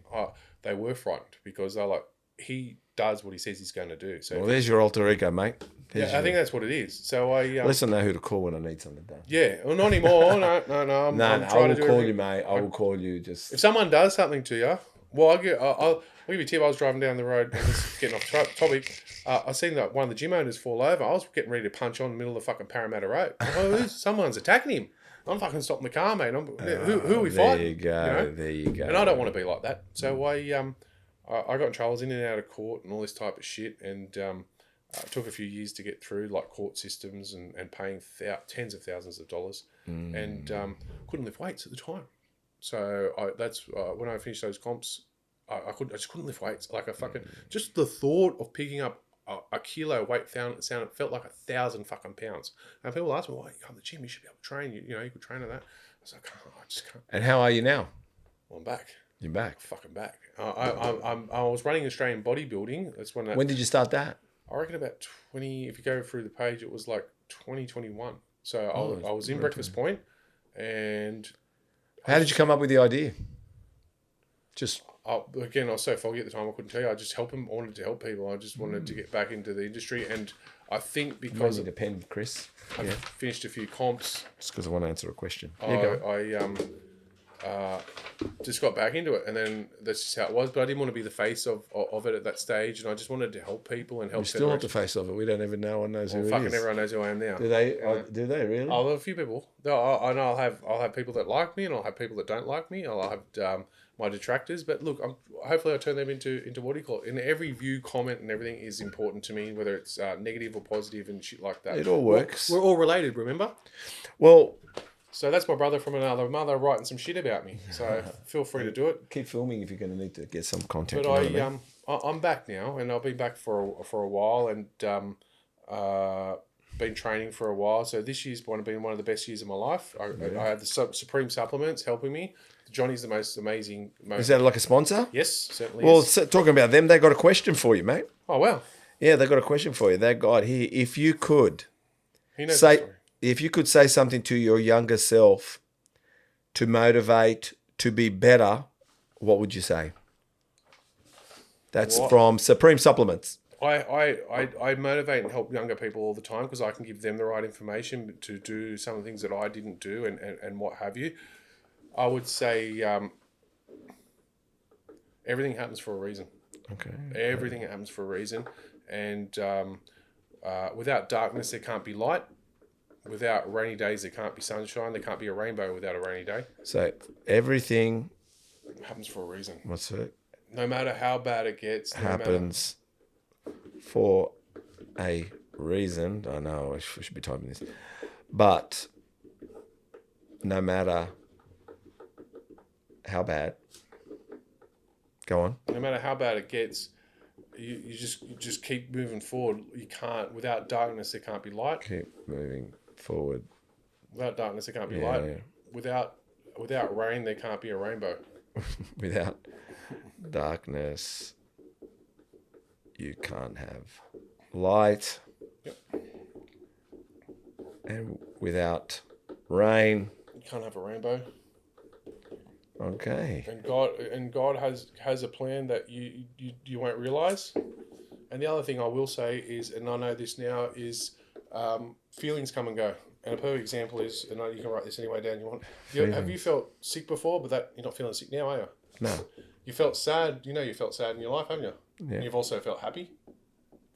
they were frightened because they're like, he does what he says he's going to do. So there's your alter ego, mate. I think that's what it is. So I... At least I know who to call when I need something done. Yeah. Well, not anymore. No. I'm trying I will to do call you, mate. I will call you just... If someone does something to you, well, I'll give you a tip. I was driving down the road and just getting off topic. I seen that one of the gym owners fall over. I was getting ready to punch on the middle of the fucking Parramatta Road. Someone's attacking him. I'm fucking stopping the car, mate. Who are we fighting? There you go. And I don't want to be like that. So I got in trouble. I was in and out of court and all this type of shit. And it took a few years to get through, like court systems and paying tens of thousands of dollars. And couldn't lift weights at the time. So that's when I finished those comps. I just couldn't lift weights. Like just the thought of picking up a kilo weight felt like 1,000 fucking pounds. And people ask me, "Why you go to the gym? You should be able to train. You could train at that." I was like, "Oh, I just can't." And how are you now? Well, I'm back. You're back. Fucking back. I was running Australian Bodybuilding. That's when did you start that? I reckon about 20. If you go through the page, it was like 2021. So I was in Breakfast Point, and how did you come up with the idea? Just again, I was so foggy at the time, I couldn't tell you. I just I wanted to help people. I just wanted to get back into the industry, and I think because it depends, Chris. I finished a few comps. Just because I want to answer a question. I just got back into it, and then that's just how it was. But I didn't want to be the face of it at that stage, and I just wanted to help people and help. You're still not the face of it. We don't even know. One knows who it is. Fucking everyone knows who I am now. Do they? Do they really? I'll have a few people. I know I'll have people that like me, and I'll have people that don't like me. I'll have my detractors. But look, hopefully I turn them into what do you call it? And every view, comment, and everything is important to me, whether it's negative or positive and shit like that. It all works. We're all related, remember? Well. So that's my brother from another mother writing some shit about me. So feel free to do it. Keep filming if you're going to need to get some content. But I'm back now, and I've been back for a while, and been training for a while. So this year's been one of the best years of my life. I had the Supreme supplements helping me. Johnny's the most amazing. Is that like a sponsor? Yes, certainly. Well, talking about them, they got a question for you, mate. Oh wow. Yeah, they got a question for you. That guy here, if you could he knows the story. If you could say something to your younger self to motivate, to be better, what would you say? That's from Supreme Supplements. I motivate and help younger people all the time because I can give them the right information to do some of the things that I didn't do and what have you. I would say everything happens for a reason. Okay. Everything happens for a reason. And without darkness, there can't be light. Without rainy days, there can't be sunshine. There can't be a rainbow without a rainy day. So everything happens for a reason. What's it? No matter how bad it gets, happens for a reason. I know I should be typing this, but no matter how bad, go on. No matter how bad it gets, you just keep moving forward. You can't without darkness. There can't be light. Keep moving forward. Without darkness, there can't be light. Yeah. Without rain, there can't be a rainbow. Without darkness, you can't have light. Yep. And without rain, you can't have a rainbow. Okay. And God has a plan that you won't realize. And the other thing I will say is, and I know this now, is feelings come and go. And a perfect example is, and you can write this any way down you want. Have you felt sick before, but that you're not feeling sick now, are you? No. You felt sad. You felt sad in your life, haven't you? Yeah. And you've also felt happy.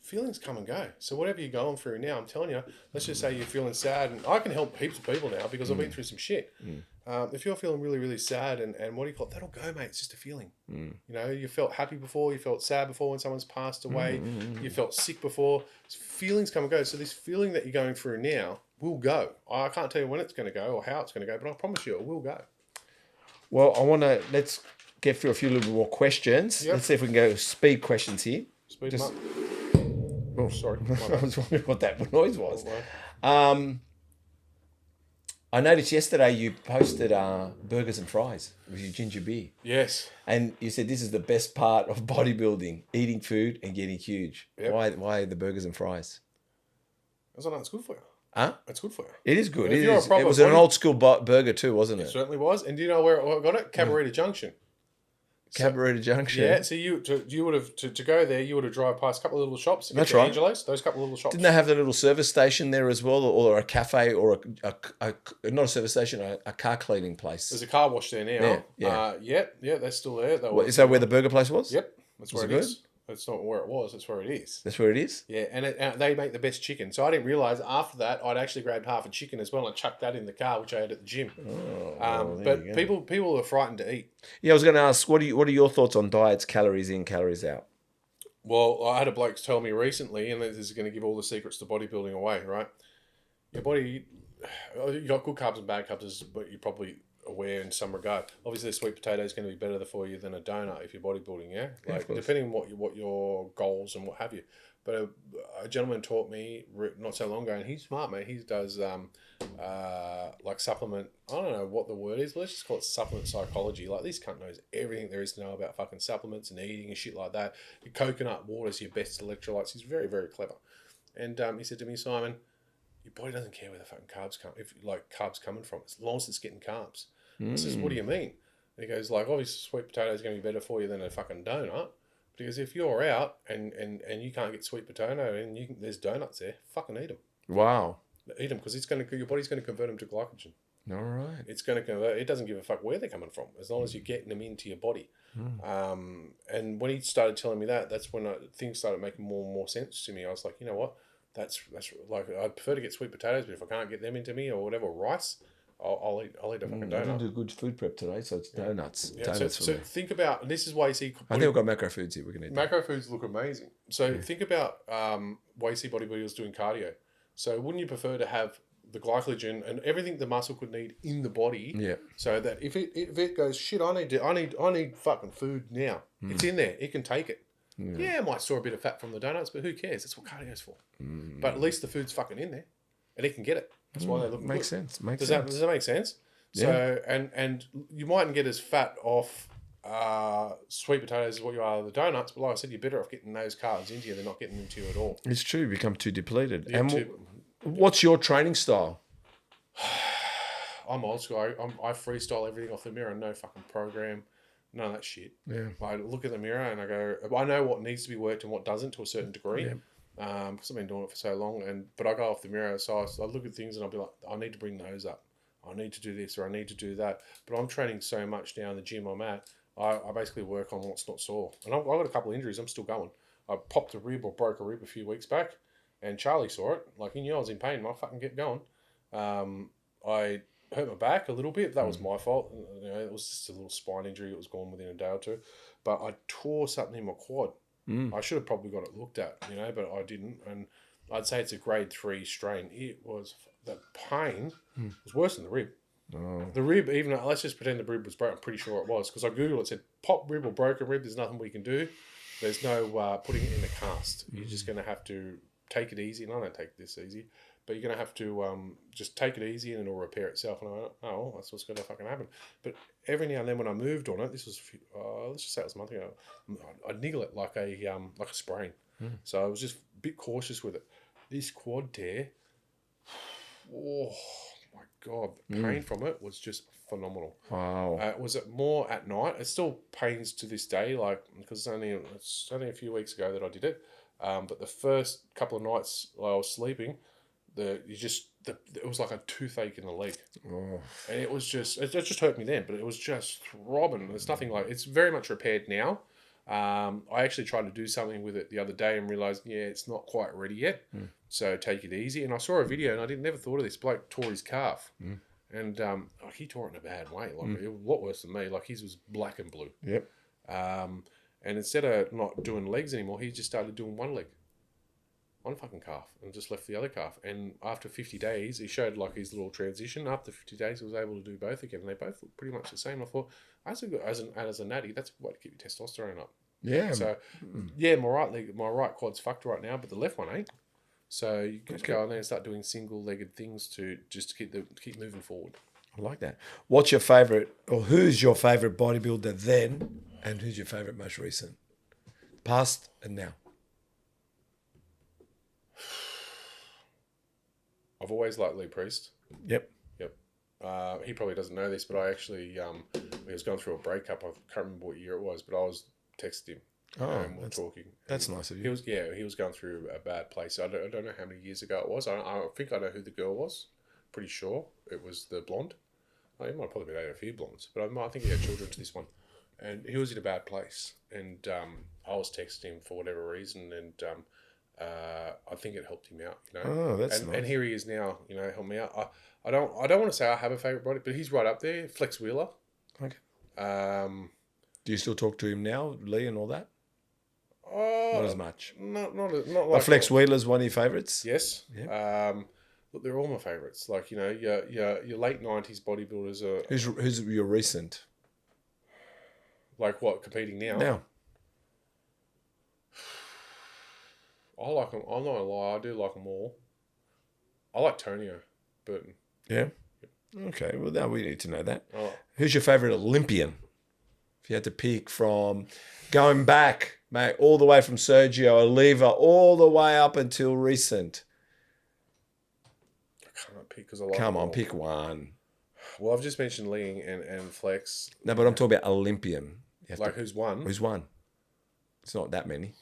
feelings come and go. So whatever you're going through now, I'm telling you, let's just say you're feeling sad, and I can help heaps of people now because I've been through some shit. If you're feeling really, really sad and what do you call it? That'll go, mate. It's just a feeling. You know, you felt happy before, you felt sad before when someone's passed away, you felt sick before. Feelings come and go. So this feeling that you're going through now will go. I can't tell you when it's going to go or how it's going to go, but I promise you it will go. Well, let's get through a few little more questions. Yep. Let's see if we can go speed questions here. Speed them up. Oh, Sorry. I was wondering what that noise was. Don't worry. I noticed yesterday you posted burgers and fries with your ginger beer. Yes. And you said this is the best part of bodybuilding, eating food and getting huge. Yep. Why the burgers and fries? Because I know it's good for you. Huh? It's good for you. It is good. If It you're a is. proper It was an body- old school burger too, wasn't It it? certainly was. And do you know where I got it? Cabarita Junction. Cabarita Junction. Yeah, so you would have to go there. You would have drive past a couple of little shops. That's to right. Angelo's, those couple of little shops. Didn't they have the little service station there as well, or a cafe, or a not a service station, a car cleaning place? There's a car wash there now. Yeah. Yeah, that's still there. Is that where the burger place was? Yep, that's where Was it it is. That's not where it was. That's where it is. That's where it is? Yeah, and they make the best chicken. So I didn't realise after that I'd actually grabbed half a chicken as well and chucked that in the car, which I had at the gym. But people are frightened to eat. Yeah, I was going to ask, what are your thoughts on diets, calories in, calories out? Well, I had a bloke tell me recently, and this is going to give all the secrets to bodybuilding away, right? Your body, you got good carbs and bad carbs, but you're probably aware in some regard. Obviously, a sweet potato is going to be better for you than a donut if you're bodybuilding, yeah? Like, depending on what your goals and what have you. But a gentleman taught me not so long ago, and he's smart, mate. He does like supplement. I don't know what the word is, but let's just call it supplement psychology. Like, this cunt knows everything there is to know about fucking supplements and eating and shit like that. Your coconut water is your best electrolytes. He's very, very clever. And he said to me, Simon, your body doesn't care where the fucking carbs come, if like carbs coming from, as long as it's getting carbs. I says, what do you mean? And he goes, like, obviously sweet potato is going to be better for you than a fucking donut. Because if you're out and you can't get sweet potato and there's donuts there, fucking eat them. Wow. Eat them because your body's going to convert them to glycogen. All right. It's going to convert. It doesn't give a fuck where they're coming from, as long as you're getting them into your body. And when he started telling me that, that's when things started making more and more sense to me. I was like, you know what? That's like, I'd prefer to get sweet potatoes, but if I can't get them into me or whatever, rice, I'll eat a fucking donut. I didn't do good food prep today, so it's donuts. Yeah, Donuts so for me. think about, and this is why you see... I think we've got macro foods here we can eat. Macro foods look amazing. So think about why you see bodybuilders doing cardio. So wouldn't you prefer to have the glycogen and everything the muscle could need in the body? Yeah. So that if it goes, shit, I need fucking food now. It's in there. It can take it. Yeah, it might store a bit of fat from the donuts, but who cares? That's what cardio's for. But at least the food's fucking in there, and it can get it. That's why they look Makes good. sense. Does that make sense? So and you mightn't get as fat off sweet potatoes as what you are the donuts, but like I said, you're better off getting those carbs into you than not getting them to you at all. It's true. You become too depleted. Yeah, And what's your training style? I'm old school. I freestyle everything off the mirror. No fucking program. None of that shit. Yeah. I look at the mirror and I go, I know what needs to be worked and what doesn't to a certain degree. Because I've been doing it for so long. But I go off the mirror, so I look at things and I'll be like, I need to bring those up. I need to do this or I need to do that. But I'm training so much now in the gym I'm at, I basically work on what's not sore. And I've got a couple of injuries. I'm still going. I popped a rib or broke a rib a few weeks back, and Charlie saw it. Like, he knew I was in pain. I fucking kept going. I hurt my back a little bit. That was my fault. You know, it was just a little spine injury. It was gone within a day or two. But I tore something in my quad. I should have probably got it looked at, you know, but I didn't. And I'd say it's a grade 3 strain. It was, the pain was worse than the rib. The rib, even let's just pretend the rib was broken. I'm pretty sure it was, because I googled it, said pop rib or broken rib. There's nothing we can do. There's no putting it in the cast. You're just going to have to take it easy. And I don't take this easy, but you're going to have to just take it easy and it'll repair itself. And I went, oh, that's what's going to fucking happen. But every now and then when I moved on it, this was let's just say it was a month ago, I'd niggle it like a sprain. So I was just a bit cautious with it. This quad tear, oh my God, the pain from it was just phenomenal. Wow. Was it more at night? It still pains to this day, like, because it's only a few weeks ago that I did it. But the first couple of nights while I was sleeping, it was like a toothache in the leg. And it just hurt me then, but it was just throbbing. There's nothing like, it's very much repaired now. I actually tried to do something with it the other day and realized, it's not quite ready yet. So take it easy. And I saw a video and I never thought of this. Bloke tore his calf. And he tore it in a bad way. Like it was a lot worse than me. Like his was black and blue. Yep. And instead of not doing legs anymore, he just started doing one fucking calf, and just left the other calf. And after 50 days, he showed like his little transition. After 50 days, he was able to do both again. And they both look pretty much the same. I thought, as a natty, that's a way to keep your testosterone up. Yeah. So, my right quad's fucked right now, but the left one ain't. So you can just go in there and start doing single-legged things to just keep moving forward. I like that. What's your favourite, or who's your favourite bodybuilder then, and who's your favourite most recent? Past and now. I've always liked Lee Priest. Yep. He probably doesn't know this, but I actually, he was going through a breakup. I can't remember what year it was, but I was texting him. And we're talking. That's nice of you. He was going through a bad place. I don't know how many years ago it was. I think I know who the girl was. Pretty sure it was the blonde. He might have probably been dating a few blondes, but I think he had children to this one. And he was in a bad place. And I was texting him for whatever reason, and I think it helped him out. Oh, that's nice. And here he is now. Help me out. I don't want to say I have a favourite body, but he's right up there. Flex Wheeler. Okay. Do you still talk to him now, Lee, and all that? Not as much. Not like. But Flex Wheeler's one of your favourites? Yes. Yeah. Look, they're all my favourites. Like your late 90s bodybuilders are. Who's your recent? Like what, competing now? Now. I like them. I'm not gonna lie. I do like them all. I like Tonio Burton. Yeah. Okay. Well, now we need to know that. Oh. Who's your favourite Olympian? If you had to pick from going back, mate, all the way from Sergio Oliva all the way up until recent. I can't pick because I like. Come on, pick one. Well, I've just mentioned Lee and Flex. No, but I'm talking about Olympian. Who's won? Who's won? It's not that many.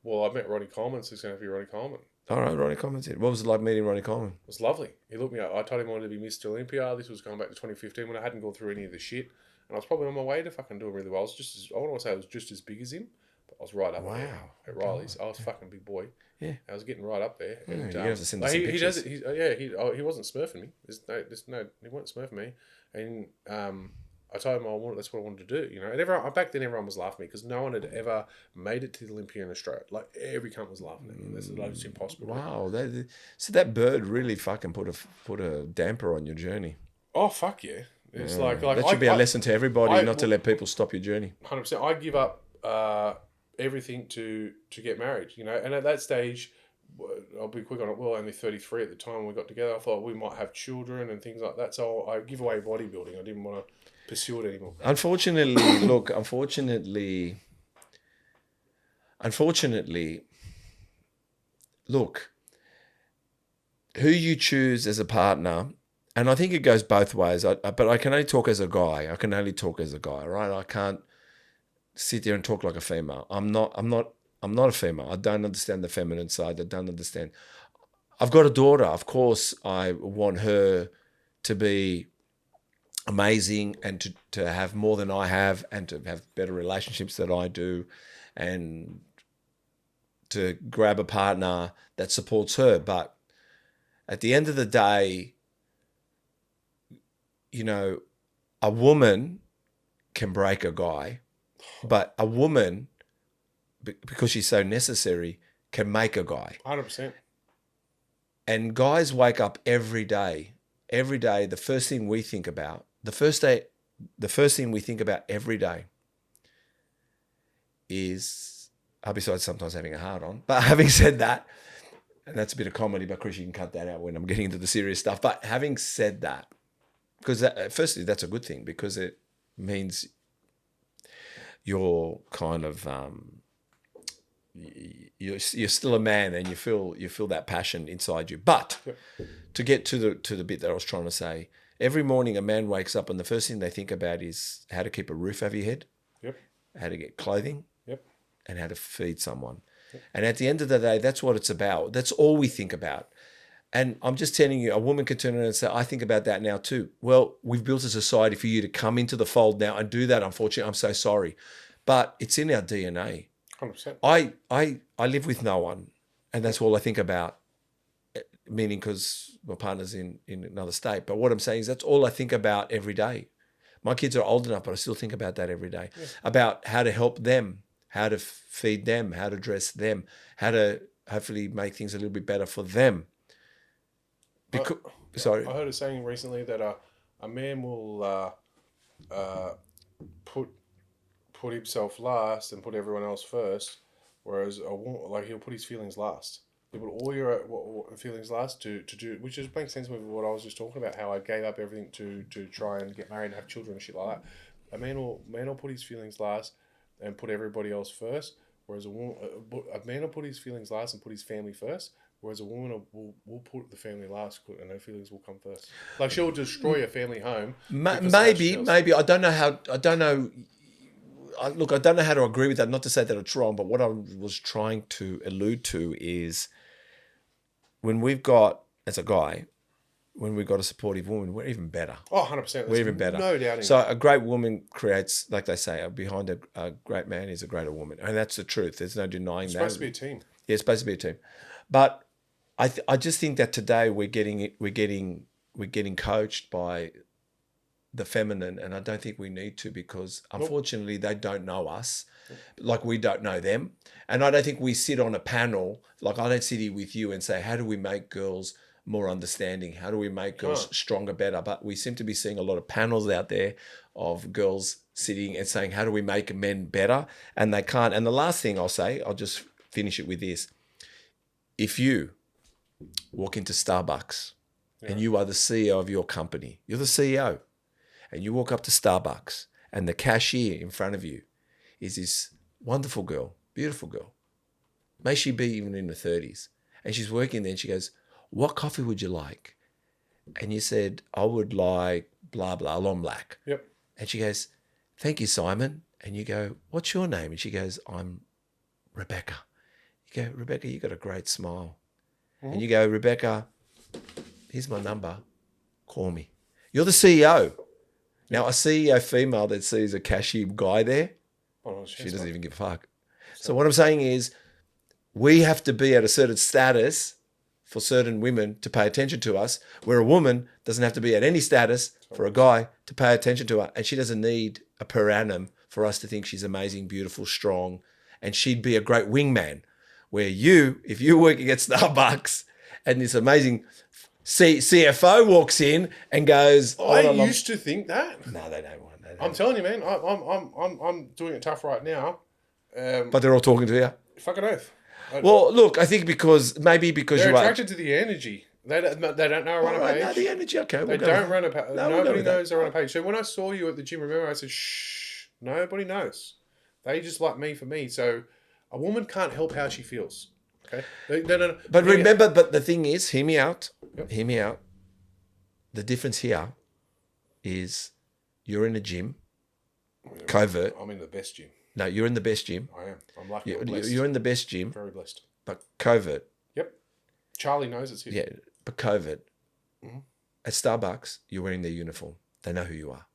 Well, I met Ronnie Coleman, so it's going to be Ronnie Coleman. All right, Ronnie Coleman's in. What was it like meeting Ronnie Coleman? It was lovely. He looked me up. I told him I wanted to be Mr. Olympia. This was going back to 2015 when I hadn't gone through any of the shit. And I was probably on my way to fucking doing really well. I don't want to say I was just as big as him, but I was right up there at Riley's. I was a fucking big boy. Yeah. I was getting right up there. Yeah, and, you have to send us some pictures. He wasn't smurfing me. He wasn't smurfing me. And I told him that's what I wanted to do, And back then everyone was laughing at me because no one had ever made it to the Olympia in Australia. Like every cunt was laughing at me. They said it's impossible. Wow, so that bird really fucking put a damper on your journey. Oh fuck yeah! It's like that should be a lesson to everybody, not to let people stop your journey. 100%. I give up everything to get married, And at that stage, I'll be quick on it. We were only 33 at the time when we got together. I thought we might have children and things like that. So I give away bodybuilding. I didn't want to pursue it anymore. Unfortunately, who you choose as a partner, and I think it goes both ways. But I can only talk as a guy. Right? I can't sit there and talk like a female. I'm not a female. I don't understand the feminine side. I don't understand. I've got a daughter. Of course, I want her to be amazing and to have more than I have and to have better relationships that I do and to grab a partner that supports her. But at the end of the day, a woman can break a guy, but a woman, because she's so necessary, can make a guy. 100%. And guys wake up every day, the first thing we think about, every day is, besides sometimes having a hard on, but having said that, and that's a bit of comedy, but Chris, you can cut that out when I'm getting into the serious stuff. But having said that, because firstly, that's a good thing because it means you're kind of, you're still a man and you feel that passion inside you. But to get to the bit that I was trying to say, every morning a man wakes up and the first thing they think about is how to keep a roof over your head, how to get clothing, and how to feed someone. And at the end of the day, that's what it's about. That's all we think about. And I'm just telling you, a woman can turn around and say, I think about that now too. Well, we've built a society for you to come into the fold now and do that, unfortunately. I'm so sorry. but it's in our DNA. 100%. I live with no one, and that's all I think about. Meaning, because my partner's in another state. But what I'm saying is that's all I think about every day. My kids are old enough, but I still think about that every day. Yeah. About how to help them, how to feed them, how to dress them, how to hopefully make things a little bit better for them. Because, sorry. I heard a saying recently that a man will put himself last and put everyone else first, whereas a woman, like, he'll put his feelings last. You put all your feelings last to do, which just makes sense with what I was just talking about, how I gave up everything to try and get married and have children and shit like that. A man will put his feelings last and put everybody else first, whereas a man will put his feelings last and put his family first, whereas a woman will put the family last and her feelings will come first. Like, she'll destroy a family home. Maybe I don't know how. I don't know. Look, I don't know how to agree with that. Not to say that it's wrong, but what I was trying to allude to is, when we've got, as a guy, when we've got a supportive woman, we're even better. Oh, 100%. We're even better. No doubting. So a great woman creates, like they say, behind a great man is a greater woman. And that's the truth. There's no denying that. It's supposed to be a team. Yeah, it's supposed to be a team. But I just think that today we're getting coached by the feminine, and I don't think we need to, because unfortunately they don't know us like we don't know them. And I don't think we sit on a panel, like I don't sit here with you and say, how do we make girls more understanding? How do we make girls stronger, better? But we seem to be seeing a lot of panels out there of girls sitting and saying, how do we make men better? And they can't. And the last thing I'll say, I'll just finish it with this. If you walk into Starbucks and you are the CEO of your company, you're the CEO, and you walk up to Starbucks and the cashier in front of you is this wonderful girl, beautiful girl. May she be even in her 30s. And she's working there and she goes, what coffee would you like? And you said, I would like blah, blah, long black. Yep. And she goes, thank you, Simon. And you go, what's your name? And she goes, I'm Rebecca. You go, Rebecca, you got a great smile. Mm-hmm. And you go, Rebecca, here's my number. Call me. You're the CEO. Now, a CEO female that sees a cashier guy there, she doesn't even give a fuck. So what I'm saying is, we have to be at a certain status for certain women to pay attention to us, where a woman doesn't have to be at any status for a guy to pay attention to her. And she doesn't need a per annum for us to think she's amazing, beautiful, strong. And she'd be a great wingman, where if you're working at Starbucks and this amazing CFO walks in and goes, I used to think that. No, they don't want that. I'm telling you, man, I'm doing it tough right now. But they're all talking to you. Fucking oath. Well, look, I think because they're you attracted to the energy. They don't know how to run a page. No, the energy, okay. They don't run a page. Nobody knows they run a page. So when I saw you at the gym, remember I said, shh, nobody knows. They just like me for me. So a woman can't help how she feels. Okay. No. But remember, but the thing is, hear me out. Yep. Hear me out. The difference here is you're in a gym, covert. I'm in the best gym. No, you're in the best gym. I am. I'm lucky. You're in the best gym. Very blessed. But covert. Yep. Charlie knows it's his. Yeah, but covert. Mm-hmm. At Starbucks, you're wearing their uniform. They know who you are.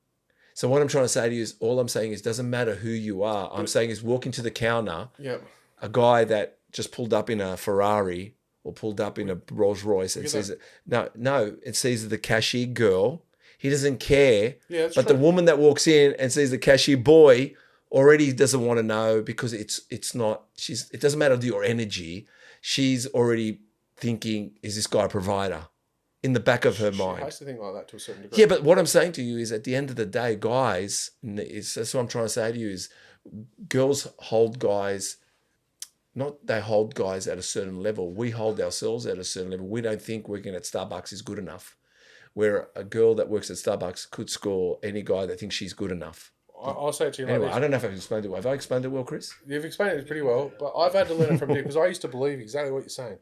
So what I'm trying to say to you is, all I'm saying is, doesn't matter who you are. I'm saying is, walk into the counter. Yep. A guy that just pulled up in a Ferrari or pulled up in a Rolls Royce and says, it sees the cashier girl. He doesn't care. Yeah, that's but true. the woman that walks in and sees the cashier boy already doesn't want to know, because it's not, it doesn't matter your energy. She's already thinking, is this guy a provider? In the back of her mind. She has to think like that to a certain degree. Yeah, but what I'm saying to you is, at the end of the day, guys, that's what I'm trying to say to you is, girls hold guys, they hold guys at a certain level. We hold ourselves at a certain level. We don't think working at Starbucks is good enough. Where a girl that works at Starbucks could score any guy that thinks she's good enough. I'll say it to you anyway, like this. I don't know if I've explained it well. Have I explained it well, Chris? You've explained it pretty well, but I've had to learn it from you, because I used to believe exactly what you're saying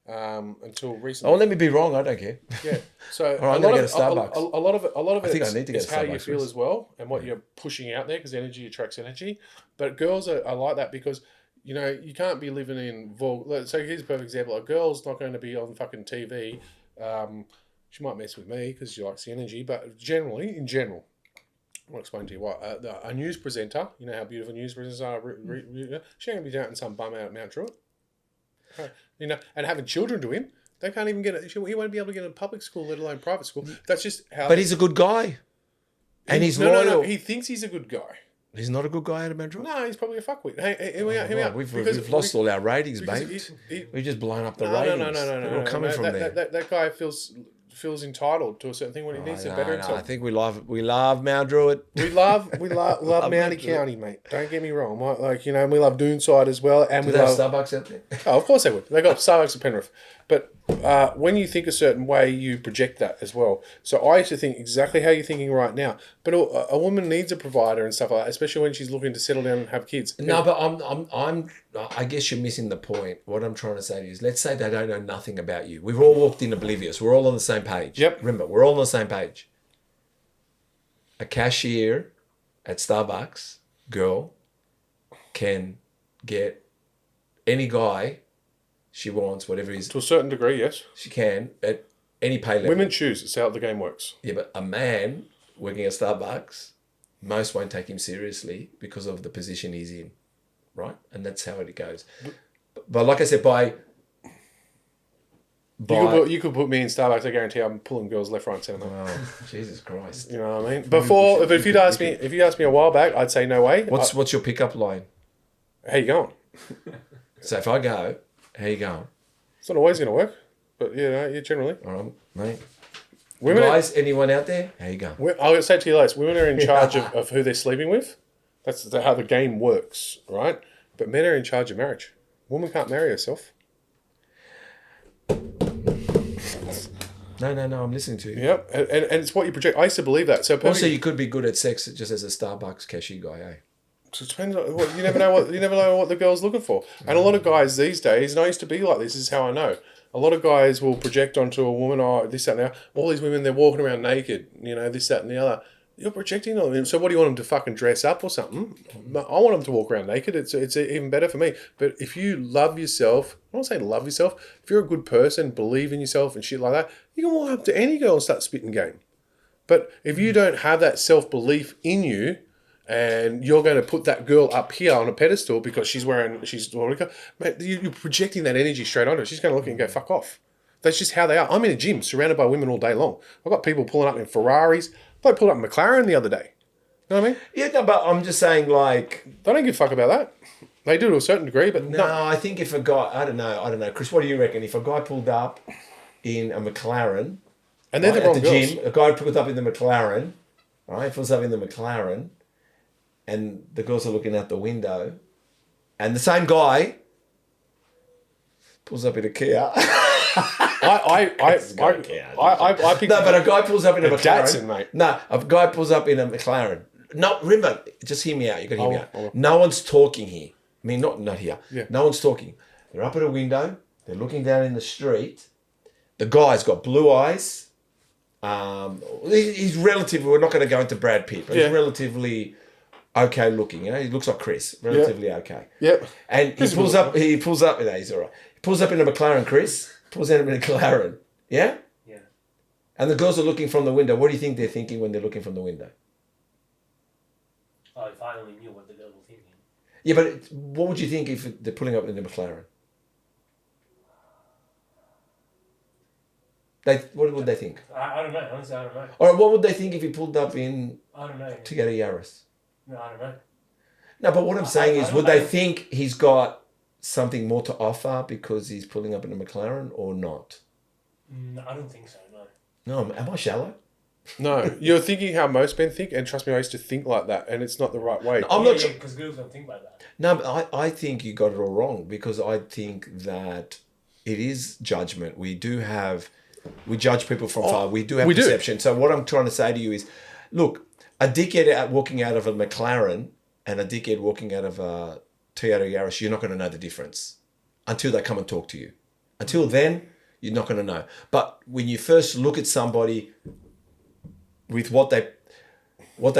until recently. Oh, let me be wrong. I don't care. Yeah. So I'm going to go to Starbucks. A lot of it I think I need to get is to how Starbucks, you feel Chris. as well, and what you're pushing out there, because energy attracts energy. But girls are like that, because you can't be living in so here's a perfect example. A girl's not going to be on fucking TV. She might mess with me because she likes the energy, but in general, I'll explain to you what. A news presenter, you know how beautiful news presenters are. She ain't gonna be dating some bum out at Mount Druitt. You know, and having children to him, they can't even get it. He won't be able to get into public school, let alone private school. That's just how. But he's a good guy. And he's loyal. No. He thinks he's a good guy. He's not a good guy out of Madrid. No, he's probably a fuckwit. Hey, hear me out. We've lost all our ratings, mate. We've just blown up the ratings. No. They're all coming from there. That guy feels entitled to a certain thing when he needs to better himself. I think we love Mount Druitt. We love Mountie County, mate. Don't get me wrong. Like, you know, we love Doonside as well, and Do we they love have Starbucks out there? Oh, of course they would. They got Starbucks at Penrith. But when you think a certain way, you project that as well. So I used to think exactly how you're thinking right now. But a woman needs a provider and stuff like that, especially when she's looking to settle down and have kids. No, but I guess you're missing the point. What I'm trying to say to you is, let's say they don't know nothing about you. We've all walked in oblivious. We're all on the same page. Yep. Remember, we're all on the same page. A cashier at Starbucks, girl, can get any guy she wants, whatever it is. To a certain degree, yes. She can at any pay level. Women choose. It's how the game works. Yeah, but a man working at Starbucks, most won't take him seriously because of the position he's in, right? And that's how it goes. But like I said, you could put me in Starbucks. I guarantee I'm pulling girls left, right, centre. Oh, Jesus Christ! You know what I mean? If you'd asked me a while back, I'd say no way. What's your pickup line? How you going? So if I go, how you going? It's not always going to work, but yeah, generally. All right, mate. Women Guys, anyone out there? How you going? I'll say to you later, women are in charge of who they're sleeping with. That's how the game works, right? But men are in charge of marriage. Woman can't marry herself. No, I'm listening to you. Yep, and it's what you project. I used to believe that. So also, you could be good at sex just as a Starbucks cashier guy, eh? So it depends on you never know what the girl's looking for. And a lot of guys these days, and I used to be like this is how I know. A lot of guys will project onto a woman, oh, this, that, and the other. All these women, they're walking around naked, you know, this, that, and the other. You're projecting on them. So what do you want them to fucking dress up or something? I want them to walk around naked. It's even better for me. But if you love yourself, I don't say love yourself. If you're a good person, believe in yourself and shit like that, you can walk up to any girl and start spitting game. But if you don't have that self-belief in you, and you're going to put that girl up here on a pedestal because you're projecting that energy straight onto her. She's going to look at you and go, fuck off. That's just how they are. I'm in a gym surrounded by women all day long. I've got people pulling up in Ferraris. I pulled up in McLaren the other day. You know what I mean? Yeah, no, but I'm just saying, like... They don't give a fuck about that. They do to a certain degree, but no. I think if a guy... I don't know. Chris, what do you reckon? If a guy pulled up in a McLaren... And they're the wrong girls. Gym, a guy pulled up in the McLaren, right? Pulls up in the McLaren, and the girls are looking out the window, and the same guy pulls up in a Kia. I picked no, but a guy pulls up in a McLaren. Datsun, mate. No, a guy pulls up in a McLaren. No, remember, just hear me out. You got to hear me out. Oh. No one's talking here. I mean, not here. Yeah. No one's talking. They're up at a window. They're looking down in the street. The guy's got blue eyes. He's relatively. We're not going to go into Brad Pitt, but he's relatively okay looking. You know, he looks like Chris. Relatively okay. Yep. And he pulls up. You know, he's all right. He pulls up in a McLaren, Chris. Pulls out in a McLaren. Yeah? Yeah. And the girls are looking from the window. What do you think they're thinking when they're looking from the window? Oh, if I only knew what the girl was thinking. Yeah, but what would you think if they're pulling up in a McLaren? What would they think? I don't know. Honestly, I don't know. Or what would they think if he pulled up in I don't know. Toyota Yaris? No, I don't know. No, but what I'm saying is, would they think he's got something more to offer because he's pulling up in a McLaren or not? No, I don't think so, no. No, am I shallow? No, you're thinking how most men think, and trust me, I used to think like that, and it's not the right way. I'm not because girls don't think like that. No, but I think you got it all wrong because I think that it is judgment. We judge people from far. We do have perception. So what I'm trying to say to you is, look, a dickhead walking out of a McLaren and a dickhead walking out of a Toyota Yaris, you're not going to know the difference until they come and talk to you. Until then, you're not going to know. But when you first look at somebody with what they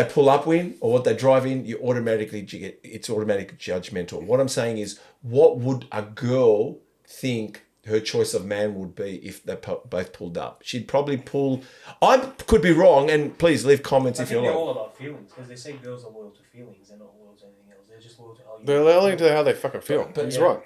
pull up in or what they drive in, it's automatically judgmental. What I'm saying is, what would a girl think her choice of man would be if they both pulled up. She'd probably pull. I could be wrong, and please leave comments I if think you're they're like. all about feelings because they say girls are loyal to feelings. They're not loyal to anything else. They're just loyal to how you. They're only to how they fucking feel. But He's right.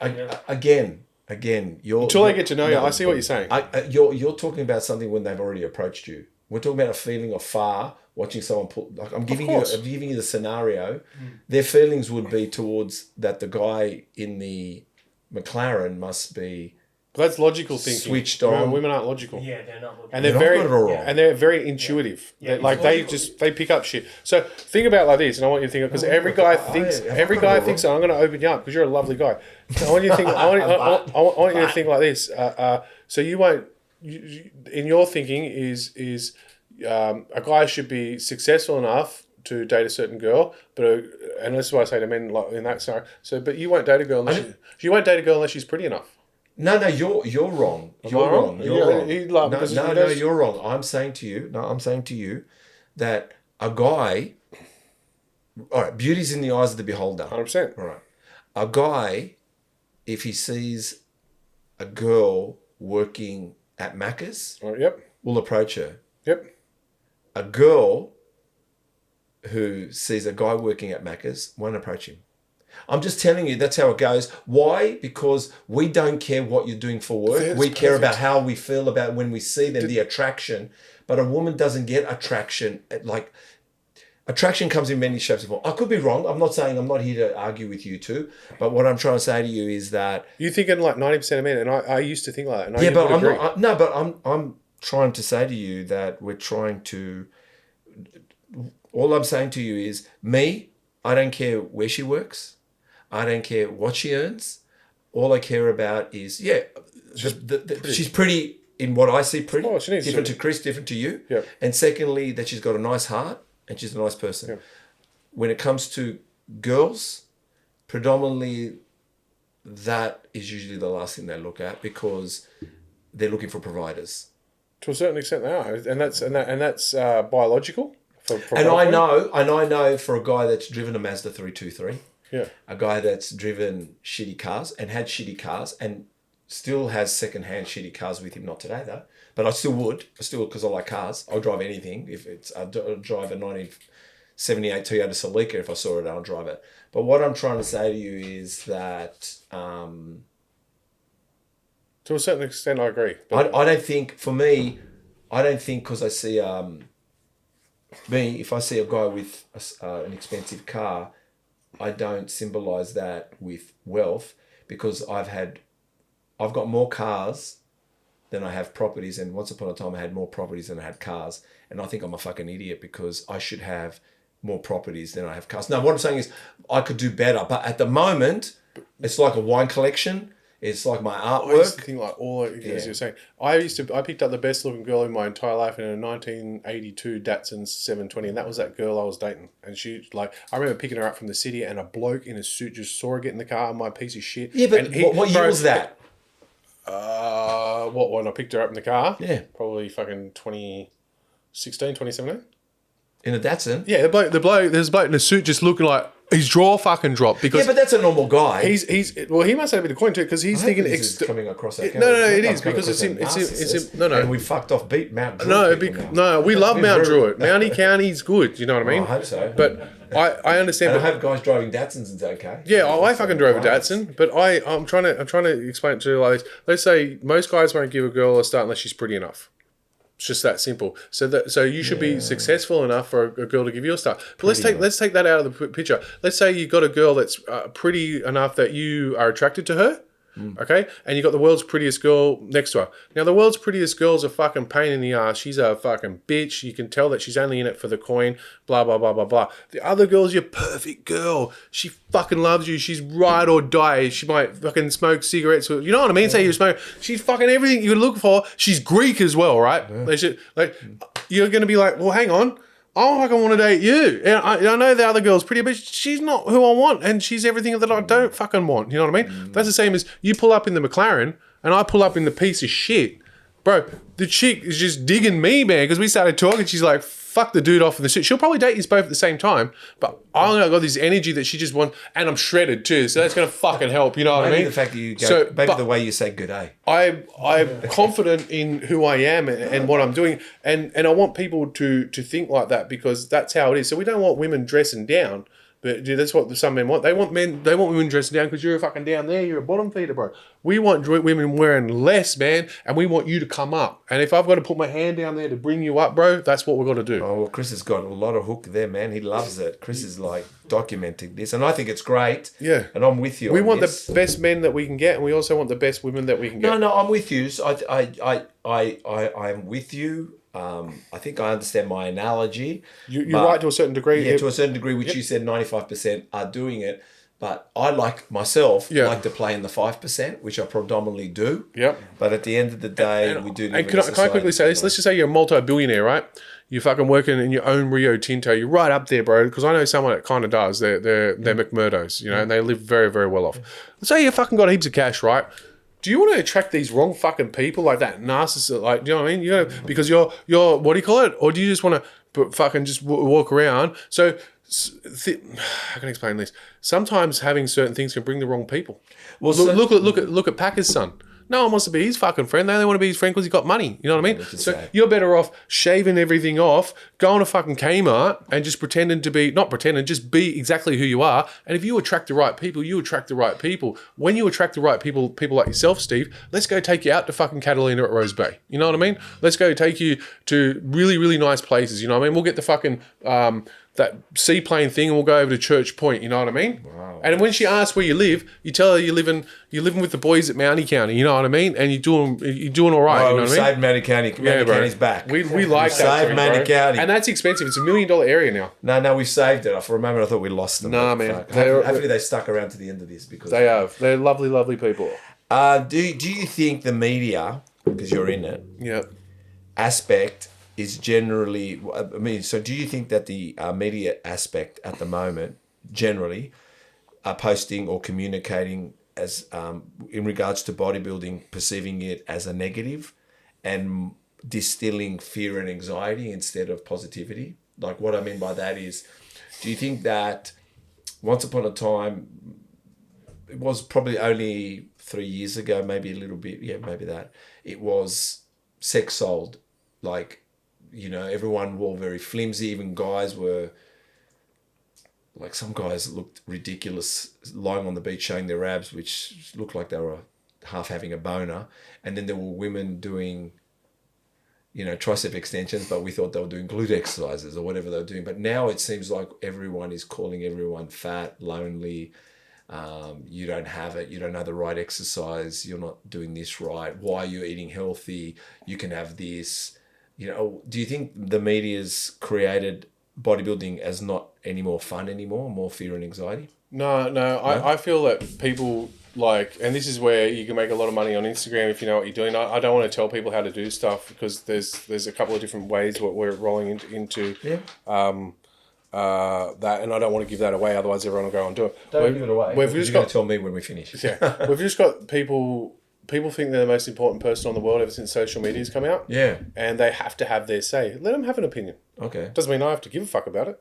Again, you're Until they get to know you, I see what you're saying. You're talking about something when they've already approached you. We're talking about a feeling of far watching someone pull. Like I'm giving you the scenario. Their feelings would be towards that the guy in the McLaren must be. That's logical thinking. Switched on. Women aren't logical. Yeah, they're not logical. And they're I've very got it all wrong. and they're very intuitive. Yeah. They they pick up shit. So think about it like this, and I want you to think because every guy thinks So I'm going to open you up because you're a lovely guy. So I want you to think. I want you to think like this. So you won't. In your thinking is a guy should be successful enough to date a certain girl, and that's what I say to men like in that scenario. So, but you won't date a girl unless she's pretty enough. No, you're wrong. You're wrong. You're wrong. I'm saying to you that a guy, all right, beauty's in the eyes of the beholder. 100%. All right. A guy, if he sees a girl working at Macca's, Yep. will approach her. Yep. A girl who sees a guy working at Macca's won't approach him. I'm just telling you, that's how it goes. Why? Because we don't care what you're doing for work. We care about how we feel about when we see them, the attraction. But a woman doesn't get attraction. Like, attraction comes in many shapes and forms. I could be wrong. I'm not saying I'm not here to argue with you two. But what I'm trying to say to you is that... You're thinking like 90% of men, and I used to think like that. And yeah, but I'm trying to say to you that we're trying to... All I'm saying to you is, me, I don't care where she works. I don't care what she earns. All I care about is, she's pretty in what I see pretty. Oh, she needs different to Chris, different to you. Yep. And secondly, that she's got a nice heart and she's a nice person. Yep. When it comes to girls, predominantly that is usually the last thing they look at because they're looking for providers. To a certain extent they are. And that's biological. And I know for a guy that's driven a Mazda 323, yeah, a guy that's driven shitty cars and had shitty cars and still has second-hand shitty cars with him. Not today though, but I still would. Because I like cars. I'll drive anything. If I'll drive a 1978 Toyota Celica if I saw it, I'll drive it. But what I'm trying to say to you is that to a certain extent I agree. I don't think because I see if I see a guy with an expensive car, I don't symbolize that with wealth because I've got more cars than I have properties, and once upon a time I had more properties than I had cars, and I think I'm a fucking idiot because I should have more properties than I have cars. Now what I'm saying is I could do better, but at the moment it's like a wine collection. It's like my artwork. I used to think like as you're saying. I picked up the best looking girl in my entire life in a 1982 Datsun 720, and that was that girl I was dating. And she I remember picking her up from the city, and a bloke in a suit just saw her get in the car. My piece of shit. Yeah, but what year was that? When I picked her up in the car? Yeah, probably fucking 2016, 2017. In a Datsun? Yeah, there's a bloke in a suit just looking like his jaw fucking dropped because but that's a normal guy. He must have a bit of coin too because he's thinking coming across that. No, it is because it's no. And we fucked off beat Mount Druitt. We love Mount Druitt. Mountie County's good. You know what I mean? I hope so. But I understand. And I have guys driving Datsuns. It's okay. Yeah, I fucking drove a Datsun, but I'm trying to explain it to you like this. Let's say most guys won't give a girl a start unless she's pretty enough. It's just that simple. So you should be successful enough for a girl to give you a start. But let's take that out of the picture. Let's say you got a girl that's pretty enough that you are attracted to her. Okay, and you got the world's prettiest girl next to her. Now the world's prettiest girl's a fucking pain in the ass. She's a fucking bitch. You can tell that she's only in it for the coin. Blah blah blah blah blah. The other girl's your perfect girl. She fucking loves you. She's ride or die. She might fucking smoke cigarettes. You know what I mean? Say you smoke. She's fucking everything you look for. She's Greek as well, right? Yeah. You're gonna be like, well, hang on. I fucking want to date you. And I know the other girl's pretty, but she's not who I want, and she's everything that I don't fucking want. You know what I mean? That's the same as you pull up in the McLaren, and I pull up in the piece of shit. Bro, the chick is just digging me, man, because we started talking. She's like, fuck the dude off in the shit. She'll probably date you both at the same time, but I got this energy that she just wants, and I'm shredded too, so that's going to fucking help, you know what I mean? The fact that you go, maybe the way you say good day. I'm confident in who I am and what I'm doing, and I want people to think like that, because that's how it is. So we don't want women dressing down. But dude, that's what some men want. They want women dressing down because you're a fucking down there. You're a bottom feeder, bro. We want women wearing less, man, and we want you to come up. And if I've got to put my hand down there to bring you up, bro, that's what we've got to do. Oh, well, Chris has got a lot of hook there, man. He loves it. Chris is like documenting this, and I think it's great. Yeah, and I'm with you. We want the best men that we can get, and we also want the best women that we can get. No, I'm with you. So I'm with you. I think I understand my analogy. You're right to a certain degree. Yeah, to a certain degree, which you said 95% are doing it. But I like myself like to play in the 5%, which I predominantly do. Yep. But at the end of the day, we do. And can I quickly say this? Let's just say you're a multi-billionaire, right? You're fucking working in your own Rio Tinto. You're right up there, bro. Because I know someone that kind of does. They're McMurdos, you know, and they live very, very well off. Let's say you fucking got heaps of cash, right? Do you want to attract these wrong fucking people like that narcissist? Like, do you know what I mean? You know, because you're what do you call it? Or do you just want to fucking just walk around? So, how can I explain this? Sometimes having certain things can bring the wrong people. Well, look at Packer's son. No one wants to be his fucking friend. They only want to be his friend because he's got money. You know what I mean? So you're better off shaving everything off, going to fucking Kmart and just just be exactly who you are. And if you attract the right people, you attract the right people. When you attract the right people like yourself, Steve, let's go take you out to fucking Catalina at Rose Bay. You know what I mean? Let's go take you to really, really nice places. You know what I mean? We'll get the fucking that seaplane thing, and we'll go over to Church Point. You know what I mean? Wow. And when she asks where you live, you tell her you're living with the boys at Mountie County. You know what I mean? And you're doing all right. Oh, you know what I mean? Saved Mountie County. Mountie County's back. We like that. Saved Mountie County, and that's expensive. It's $1 million area now. No, we saved it. For a moment, I thought we lost them. Nah, man. Hopefully, they stuck around to the end of this because they have. They're lovely, lovely people. Do you think the media, because you're in it, aspect is generally, so do you think that the media aspect at the moment generally are posting or communicating as in regards to bodybuilding, perceiving it as a negative and distilling fear and anxiety instead of positivity? Like, what I mean by that is, do you think that once upon a time, it was probably only 3 years ago, maybe a little bit, maybe that, it was sex sold, like, you know, everyone wore very flimsy. Even guys were, like, some guys looked ridiculous lying on the beach showing their abs, which looked like they were half having a boner. And then there were women doing, you know, tricep extensions, but we thought they were doing glute exercises or whatever they were doing. But now it seems like everyone is calling everyone fat, lonely. You don't have it. You don't know the right exercise. You're not doing this right. Why are you eating healthy? You can have this. You know, do you think the media's created bodybuilding as not any more fun anymore, more fear and anxiety? No. I feel that people like, and this is where you can make a lot of money on Instagram if you know what you're doing. I don't want to tell people how to do stuff because there's a couple of different ways what we're rolling into that, and I don't want to give that away. Otherwise, everyone will go and do it. Don't give it away. You're going to tell me when we finish. Yeah, we've just got people. People think they're the most important person on the world ever since social media's come out. Yeah. And they have to have their say. Let them have an opinion. Okay. Doesn't mean I have to give a fuck about it.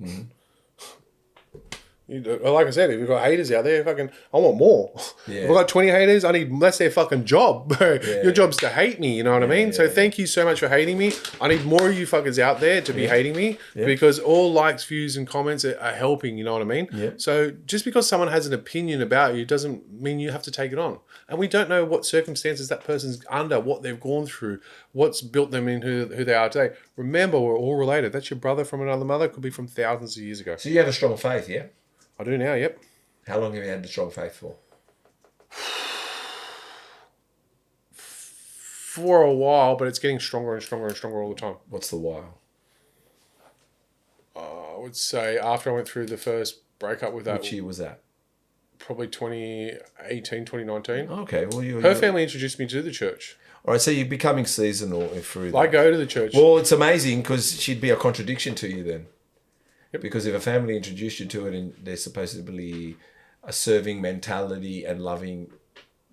Mm-hmm. Like I said, if you've got haters out there, fucking, I want more. Yeah. If I've got 20 haters, that's their fucking job, bro. Yeah. Your job's to hate me, you know what I mean? So thank you so much for hating me. I need more of you fuckers out there to be hating me because all likes, views, and comments are helping, you know what I mean? Yeah. So just because someone has an opinion about you doesn't mean you have to take it on. And we don't know what circumstances that person's under, what they've gone through, what's built them in who they are today. Remember, we're all related. That's your brother from another mother, could be from thousands of years ago. So you have a strong faith, yeah? I do now, yep. How long have you had the strong faith for? For a while, but it's getting stronger and stronger and stronger all the time. What's the while? I would say after I went through the first breakup with that. Which year was that? Probably 2018, 2019. Okay, well, her family introduced me to the church. All right, so you're becoming seasonal through that. I go to the church. Well, it's amazing because she'd be a contradiction to you then. Yep. Because if a family introduced you to it and they're supposed to be a serving mentality and loving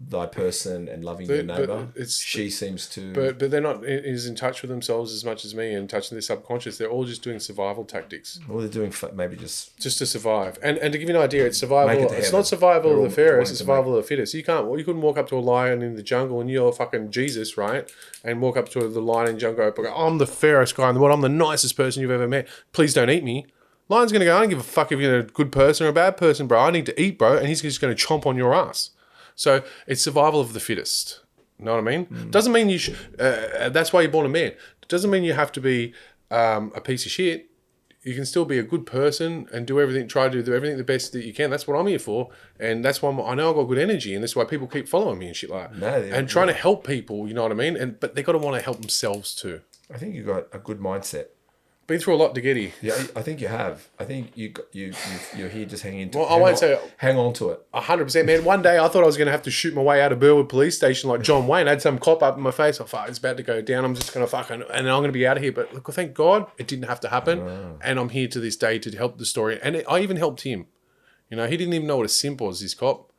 thy person and loving your But neighbor. it's- She seems to. But they're not is in touch with themselves as much as me and touching their subconscious. They're all just doing survival tactics All they're doing maybe just. just to survive. And to give you an idea, it's survival. Make it to It's heaven. not survival They're of all the fairest. wanting It's to survival of the fittest. You couldn't walk up to a lion in the jungle and you're fucking Jesus, right? And walk up to the lion in the jungle and go, I'm the fairest guy in the world. I'm the nicest person you've ever met. Please don't eat me. Lion's gonna go, I don't give a fuck if you're a good person or a bad person, bro. I need to eat, bro. And he's just gonna chomp on your ass. So it's survival of the fittest. You know what I mean? Doesn't mean you should. That's why you're born a man. It doesn't mean you have to be a piece of shit. You can still be a good person and try to do everything the best that you can. That's what I'm here for, and that's why I know I've got good energy, and that's why people keep following me and shit like that. And trying to help people. You know what I mean? But they got to want to help themselves too. I think you got a good mindset. Been through a lot to get here. Yeah, I think you have. I think you're here just hanging. Well, I won't say hang on to it. 100%, man. One day I thought I was going to have to shoot my way out of Burwood Police Station like John Wayne. I had some cop up in my face. I thought it's about to go down. I'm just going to fucking, and I'm going to be out of here. But look, thank God it didn't have to happen. And I'm here to this day to help the story. And I even helped him. You know, he didn't even know what a simp was, this cop.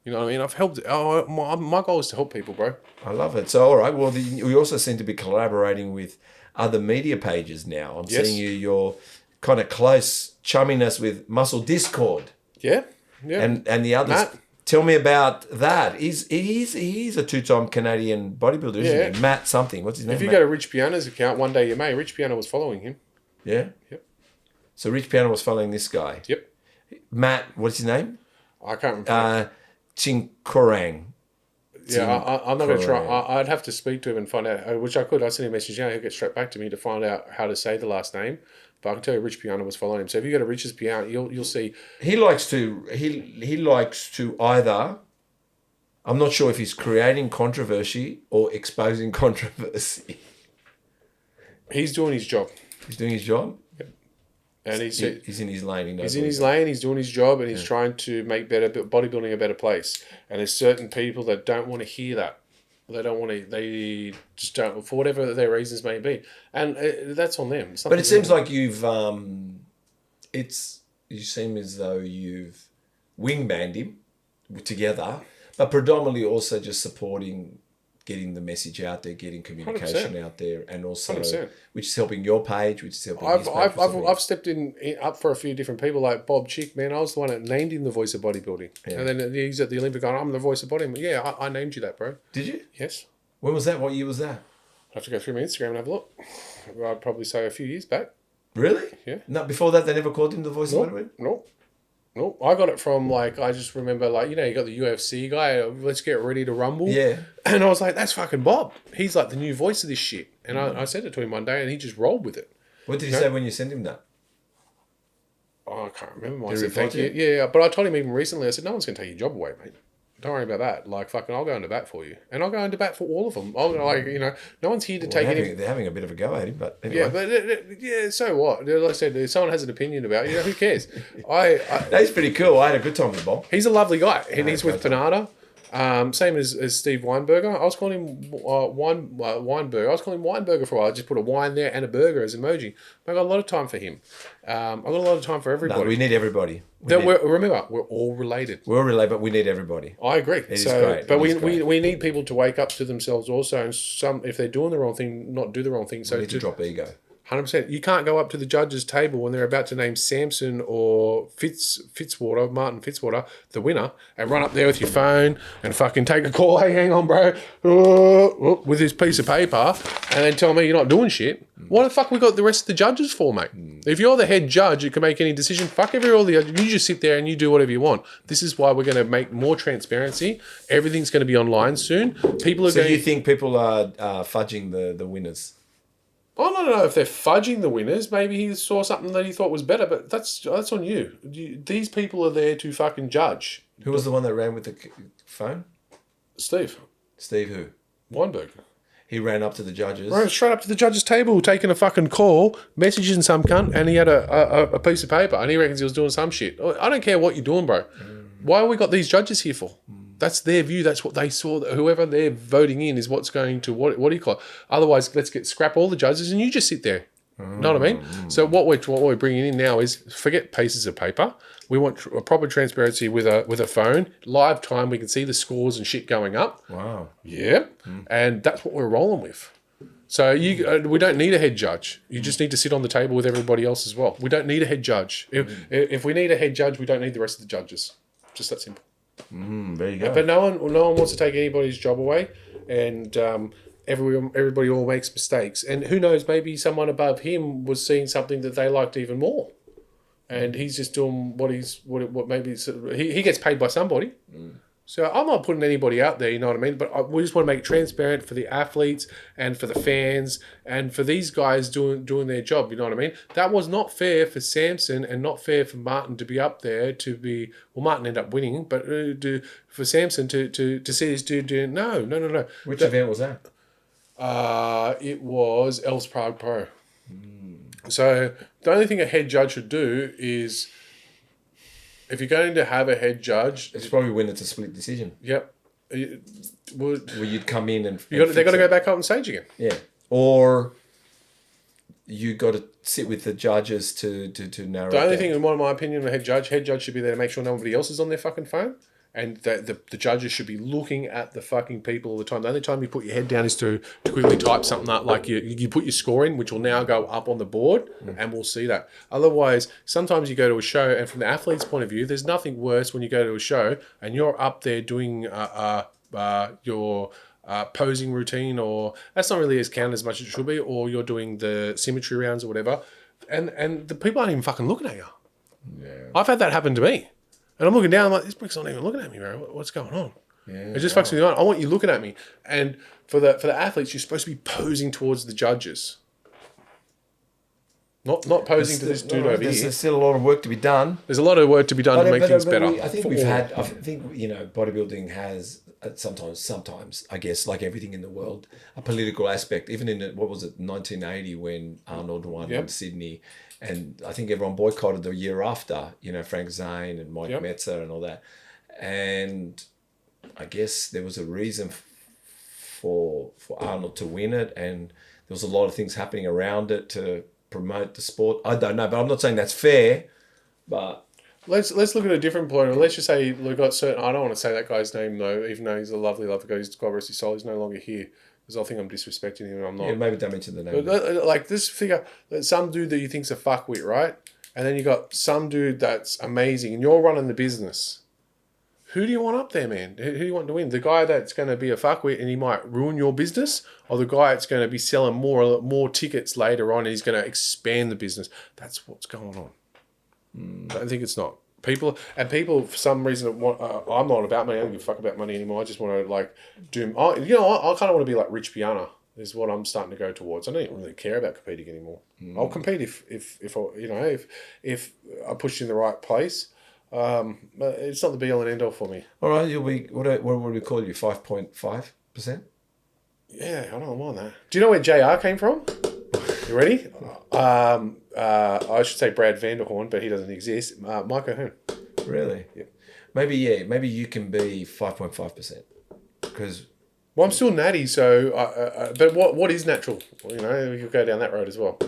You know what I mean? I've helped. My goal is to help people, bro. I love it. So, all right. Well, we also seem to be collaborating with other media pages now. I'm seeing you're kind of close chumminess with Muscle Discord. Yeah. And the others. Matt. Tell me about that. He's a 2-time Canadian bodybuilder, isn't he? Matt something. What's his name? If you go to Rich Piana's account, one day you may. Rich Piana was following him. Yeah? Yep. So Rich Piana was following this guy. Yep. Matt, what's his name? I can't remember. Chinkorang. Yeah, I'm not going to try. I'd have to speak to him and find out, which I could. I send him a message now. He'll get straight back to me to find out how to say the last name. But I can tell you, Rich Piana was following him. So if you go to Rich's Piana, you'll see. He likes to either. I'm not sure if he's creating controversy or exposing controversy. He's doing his job. He's doing his job. And he's in his lane. He's in his lane. He's doing his job, and he's trying to make bodybuilding a better place. And there's certain people that don't want to hear that. They don't want to. They just don't, for whatever their reasons may be, and that's on them. But it seems like you seem as though you've wingmanned him together, but predominantly also just supporting. Getting the message out there, getting communication 100%. out there, and also 100%. which is helping your page, which is helping his page. I've stepped in up for a few different people, like Bob Chick, man. I was the one that named him the voice of bodybuilding. Yeah. And then he's at the Olympic going, I'm the voice of bodybuilding. Yeah, I named you that, bro. Did you? Yes. When was that? What year was that? I have to go through my Instagram and have a look. I'd probably say a few years back. Really? Yeah. No, before that, they never called him the voice of bodybuilding? No, I got it from, like, I just remember, like, you know, you got the UFC guy, let's get ready to rumble. Yeah. And I was like, that's fucking Bob. He's like the new voice of this shit. And I said it to him one day and he just rolled with it. What did he say when you sent him that? Oh, I can't remember. I Did he said, reply thank to you. you? Yeah, but I told him even recently, I said, no one's going to take your job away, mate. Don't worry about that. Like, fucking, I'll go into bat for you. And I'll go into bat for all of them. Like, you know, no one's here to take any... They're having a bit of a go at him, but anyway. Yeah, but so what? Like I said, if someone has an opinion about it, you know, who cares? No, he's pretty cool. I had a good time with Bob. He's a lovely guy, and he's with Panada. Same as Steve Weinberger. I was calling him Weinberger. I was calling him Weinberger for a while. I just put a wine there and a burger as emoji. I got a lot of time for him. I got a lot of time for everybody. No, we need everybody. Remember, we're all related. We're all related, but we need everybody. I agree. It is great. But It is great. we need people to wake up to themselves also, and if they're doing the wrong thing, not do the wrong thing. So We need to drop ego. 100%. You can't go up to the judge's table when they're about to name Samson or Martin Fitzwater, the winner, and run up there with your phone and fucking take a call. Hey, hang on, bro. With this piece of paper, and then tell me you're not doing shit. What the fuck we got the rest of the judges for, mate? If you're the head judge, you can make any decision. Fuck all the others. You just sit there and you do whatever you want. This is why we're going to make more transparency. Everything's going to be online soon. People are So going. you think people are fudging the winners? I don't know if they're fudging the winners. Maybe he saw something that he thought was better, but that's on you. These people are there to fucking judge. Who was the one that ran with the phone? Steve Steve who? Weinberg. He ran up to the judges. Ran straight up to the judge's table, taking a fucking call, messaging some cunt, and he had a piece of paper, and he reckons he was doing some shit. I don't care what you're doing, bro. Why have we got these judges here for? That's their view. That's what they saw. Whoever they're voting in is what's going to, what do you call it? Otherwise, let's scrap all the judges and you just sit there. Know what I mean? So what we're bringing in now is forget pieces of paper. We want a proper transparency with a phone, live time. We can see the scores and shit going up. Wow. Yeah, and that's what we're rolling with. So we don't need a head judge. You just need to sit on the table with everybody else as well. We don't need a head judge. If we need a head judge, we don't need the rest of the judges. Just that simple. There you go. But no one wants to take anybody's job away, and everybody all makes mistakes. And who knows? Maybe someone above him was seeing something that they liked even more, and he's just doing what maybe he gets paid by somebody. So I'm not putting anybody out there, you know what I mean? But we just want to make it transparent for the athletes and for the fans and for these guys doing their job, you know what I mean? That was not fair for Samson and not fair for Martin to be up there to be... Well, Martin ended up winning, but for Samson to see this dude doing... No. Which event was that? It was Els Prague Pro. So the only thing a head judge should do is... If you're going to have a head judge... It's probably when it's a split decision. Yep. Where you'd come in and... They've got to go back up on stage again. Yeah. Or you got to sit with the judges to narrow The it only down. thing, in my opinion, a head judge should be there to make sure nobody else is on their fucking phone. And the judges should be looking at the fucking people all the time. The only time you put your head down is to quickly type something up, like you put your score in, which will now go up on the board, and we'll see that. Otherwise, sometimes you go to a show, and from the athlete's point of view, there's nothing worse when you go to a show and you're up there doing your posing routine, or that's not really as counted as much as it should be, or you're doing the symmetry rounds or whatever, and the people aren't even fucking looking at you. Yeah. I've had that happen to me. And I'm looking down, I'm like, this brick's not even looking at me, bro. What's going on? Yeah, it just fucks me on. I want you looking at me. And for the athletes, you're supposed to be posing towards the judges. Not posing to this dude over here. There's still a lot of work to be done. There's a lot of work to be done to make things better. I think bodybuilding has sometimes, I guess, like everything in the world, a political aspect. Even in, 1980 when Arnold won in Sydney. And I think everyone boycotted the year after, Frank Zane and Mike Metzer and all that. And I guess there was a reason for Arnold to win it. And there was a lot of things happening around it to promote the sport. I don't know, but I'm not saying that's fair. But let's look at a different point. Let's just say we've got certain... I don't want to say that guy's name, though, even though he's a lovely guy. He's God rest his soul. He's no longer here. Because I think I'm disrespecting him and I'm not. Yeah, maybe don't mention the name. But like this figure, some dude that you think's a fuckwit, right? And then you got some dude that's amazing and you're running the business. Who do you want up there, man? Who do you want to win? The guy that's going to be a fuckwit and he might ruin your business, or the guy that's going to be selling more tickets later on and he's going to expand the business? That's what's going on. I don't think it's not. People for some reason want. I'm not about money. I don't give a fuck about money anymore. I just want to do. I kind of want to be like Rich Piana. Is what I'm starting to go towards. I don't even really care about competing anymore. I'll compete if I push in the right place. But it's not the be all and end all for me. All right, you'll be what would we call you? 5.5%. Yeah, I don't mind that. Do you know where JR came from? You ready? I should say Brad Vanderhorn, but he doesn't exist. Mike O'Hearn. Really? Yeah. Maybe you can be 5.5%. Because... Well, I'm still natty, so... but what is natural? Well, we could go down that road as well.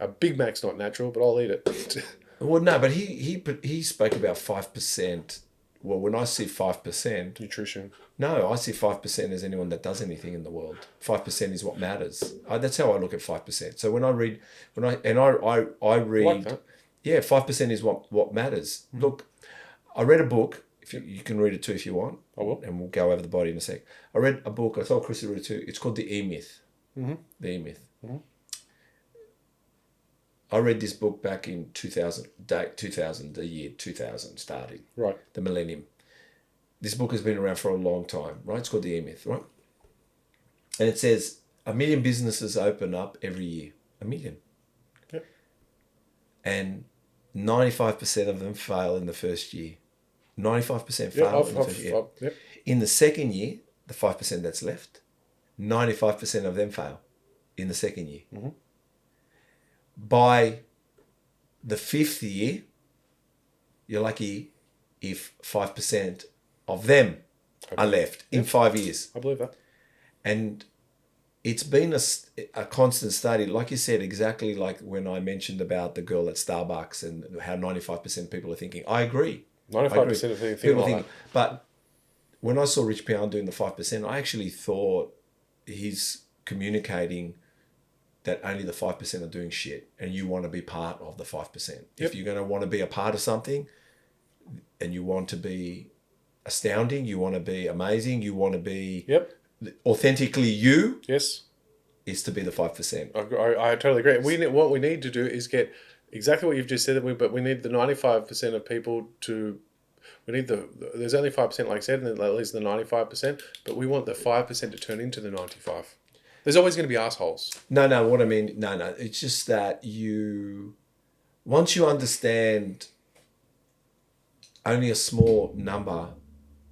A Big Mac's not natural, but I'll eat it. Well, no, but he spoke about 5%. Well, when I see 5%... Nutrition. No, I see 5% as anyone that does anything in the world. 5% is what matters. That's how I look at 5%. So when I read... I read... Like that. Yeah, 5% is what matters. Mm-hmm. Look, I read a book. If you can read it too if you want. I will. And we'll go over the body in a sec. I read a book. I told Chris to read it too. It's called The E-Myth. Mm-hmm. The E-Myth. Mm-hmm. I read this book back in 2000, the year 2000 starting. Right. The millennium. This book has been around for a long time, right? It's called The E-Myth, right? And it says 1 million businesses open up every year. 1 million. Yep. And 95% of them fail in the first year. 95% fail in the first year. Yep. In the second year, the 5% that's left, 95% of them fail in the second year. Mm-hmm. By the 5th year, you're lucky if 5% of them are left in 5 years. I believe that. And it's been a constant study. Like you said, exactly like when I mentioned about the girl at Starbucks and how 95% of people are thinking. I agree. 95% of people like that. But when I saw Rich Piana doing the 5%, I actually thought he's communicating that only the 5% are doing shit and you want to be part of the 5%. Yep. If you're going to want to be a part of something and you want to be astounding, you want to be amazing, you want to be authentically you, Yes, is to be the 5%. I totally agree. What we need to do is get exactly what you've just said, but we need the 95% of people to. We need there's only 5%, like I said, and then at least the 95%, but we want the 5% to turn into the 95. There's always going to be assholes. No, what I mean, no. It's just that once you understand only a small number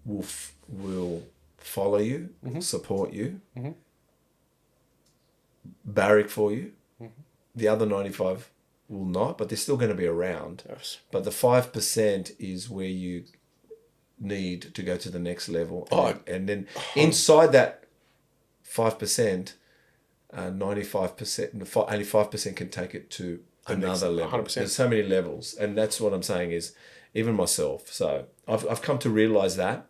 will follow you, support you, barrack for you. The other 95 will not, but they're still going to be around. Yes. But the 5% is where you need to go to the next level. And then inside that 5%, 95%, only 5% can take it to another level. 100%. There's so many levels. And that's what I'm saying is, even myself. So I've come to realize that.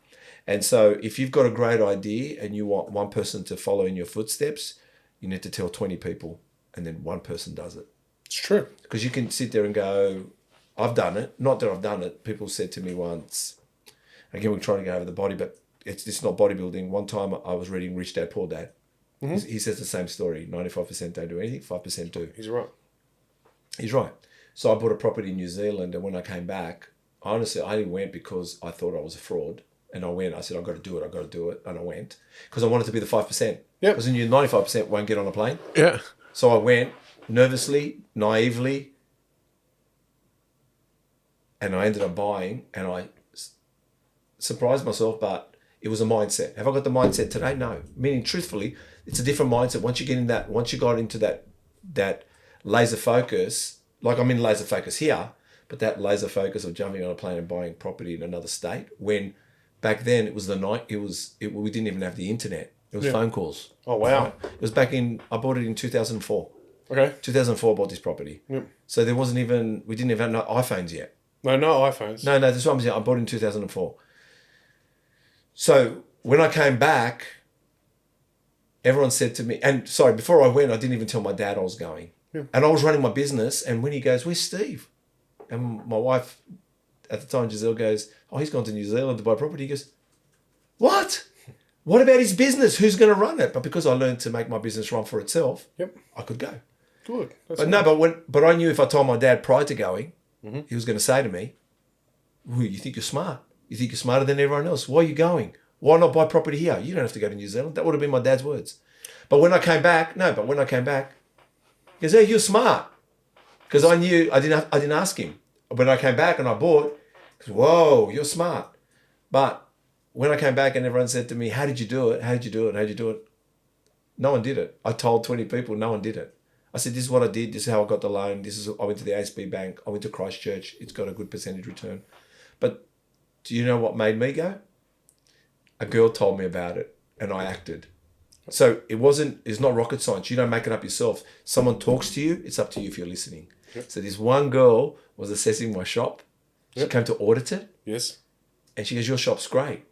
And so if you've got a great idea and you want one person to follow in your footsteps, you need to tell 20 people and then one person does it. It's true. Because you can sit there and go, I've done it. Not that I've done it. People said to me once, again, we're trying to go over the body, but it's not bodybuilding. One time I was reading Rich Dad, Poor Dad. He says the same story. 95% don't do anything, 5% do. He's right. He's right. So I bought a property in New Zealand, and when I came back, honestly, I only went because I thought I was a fraud. And I went, I said, I've got to do it. And I went. Because I wanted to be the 5%. Yeah. Because I knew 95% won't get on a plane. Yeah. So I went nervously, naively, and I ended up buying, and I surprised myself, but it was a mindset. Have I got the mindset today? No. Meaning, truthfully, it's a different mindset. Once you got into that laser focus, like I'm in laser focus here, but that laser focus of jumping on a plane and buying property in another state, when back then it was we didn't even have the internet. It was phone calls. Oh, wow. Right? It was I bought it in 2004. Okay. 2004 I bought this property. Yep. So we didn't even have no iPhones yet. No iPhones. No, this is what I'm saying. I bought it in 2004. So when I came back, everyone said to me, and sorry, before I went, I didn't even tell my dad I was going. Yeah. And I was running my business, and when he goes, where's Steve? And my wife at the time, Giselle, goes, oh, he's gone to New Zealand to buy property. He goes, what? What about his business? Who's going to run it? But because I learned to make my business run for itself, I could go. Good. But I knew if I told my dad prior to going, he was going to say to me, "Ooh, you think you're smart? You think you're smarter than everyone else? Why are you going? Why not buy property here? You don't have to go to New Zealand." That would have been my dad's words. But when I came back, he goes, "Hey, you're smart," because I knew I didn't ask him. When I came back and I bought, he goes, "Whoa, you're smart." But when I came back and everyone said to me, "How did you do it? How did you do it? How did you do it?" No one did it. I told 20 people, no one did it. I said, this is what I did. This is how I got the loan. I went to the ASB Bank. I went to Christchurch. It's got a good percentage return. But do you know what made me go? A girl told me about it and I acted. So it's not rocket science. You don't make it up yourself. Someone talks to you. It's up to you if you're listening. Yep. So this one girl was assessing my shop. She came to audit it. Yes. And she goes, your shop's great.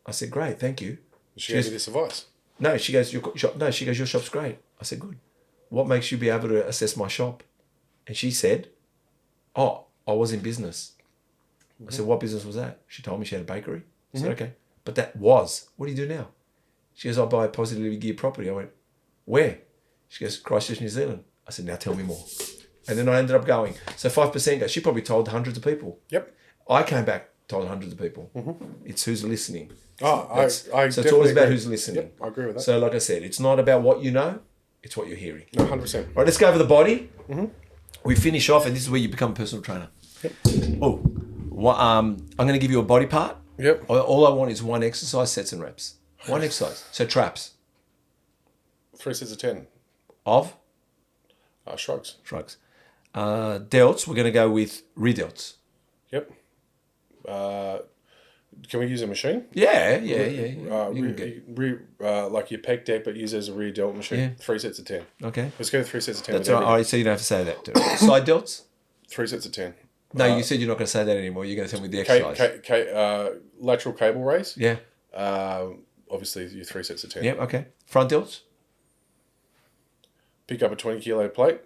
I said, great, thank you. She gave you this advice? No, she goes, your shop's great. I said, good. What makes you be able to assess my shop? And she said, oh, I was in business. I said, what business was that? She told me she had a bakery. I said, okay. But what do you do now? She goes, I buy positively geared property. I went, where? She goes, Christchurch, New Zealand. I said, now tell me more. And then I ended up going. So 5% goes, she probably told hundreds of people. Yep. I came back, told hundreds of people. It's who's listening. So so it's always about who's listening. Yep, I agree with that. So like I said, it's not about what you know, it's what you're hearing. No, 100%. Right, let's go over the body. We finish off, and this is where you become a personal trainer. Yep. I'm going to give you a body part. Yep. All I want is one exercise, sets and reps. One exercise. So traps. 3 sets of 10. Of? Shrugs. Shrugs. Delts, we're going to go with redelts. Yep. Can we use a machine? Yeah. You can get, Like your pec deck, but use it as a rear delt machine. Yeah. 3 sets of 10. okay. Let's go 3 sets of 10. That's with right. All everything. right, so you don't have to say that. Side delts? 3 sets of 10. No, you said you're not going to say that anymore. You're going to tell me the exercise. Lateral cable raise. Yeah. Obviously, your 3 sets of 10. Yep. Okay. Front delts? Pick up a 20 kilo plate.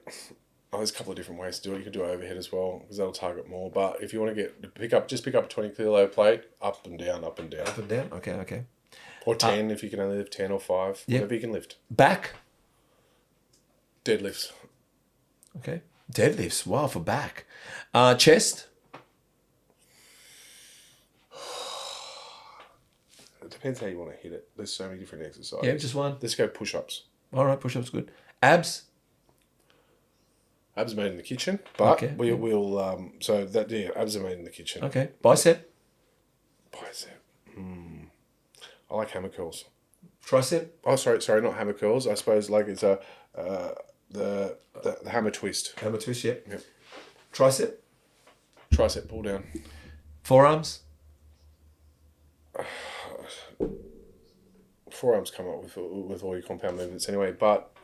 Oh, there's a couple of different ways to do it. You can do it overhead as well because that'll target more. But if you want to pick up a 20 kilo plate, up and down, up and down. Up and down? Okay. Or 10 if you can only lift 10 or 5. Yep. Whatever you can lift. Back? Deadlifts. Okay. Deadlifts. Wow, for back. Chest? It depends how you want to hit it. There's so many different exercises. Yeah, just one. Let's go push-ups. All right, push-ups good. Abs? Abs are made in the kitchen, but Okay. we'll abs are made in the kitchen. Okay. Bicep? Bicep. I like hammer curls. Tricep? Oh, sorry, not hammer curls. I suppose like it's the hammer twist. Hammer twist, yep. Yep. Tricep? Tricep pull down. Forearms? Forearms come up with all your compound movements anyway, but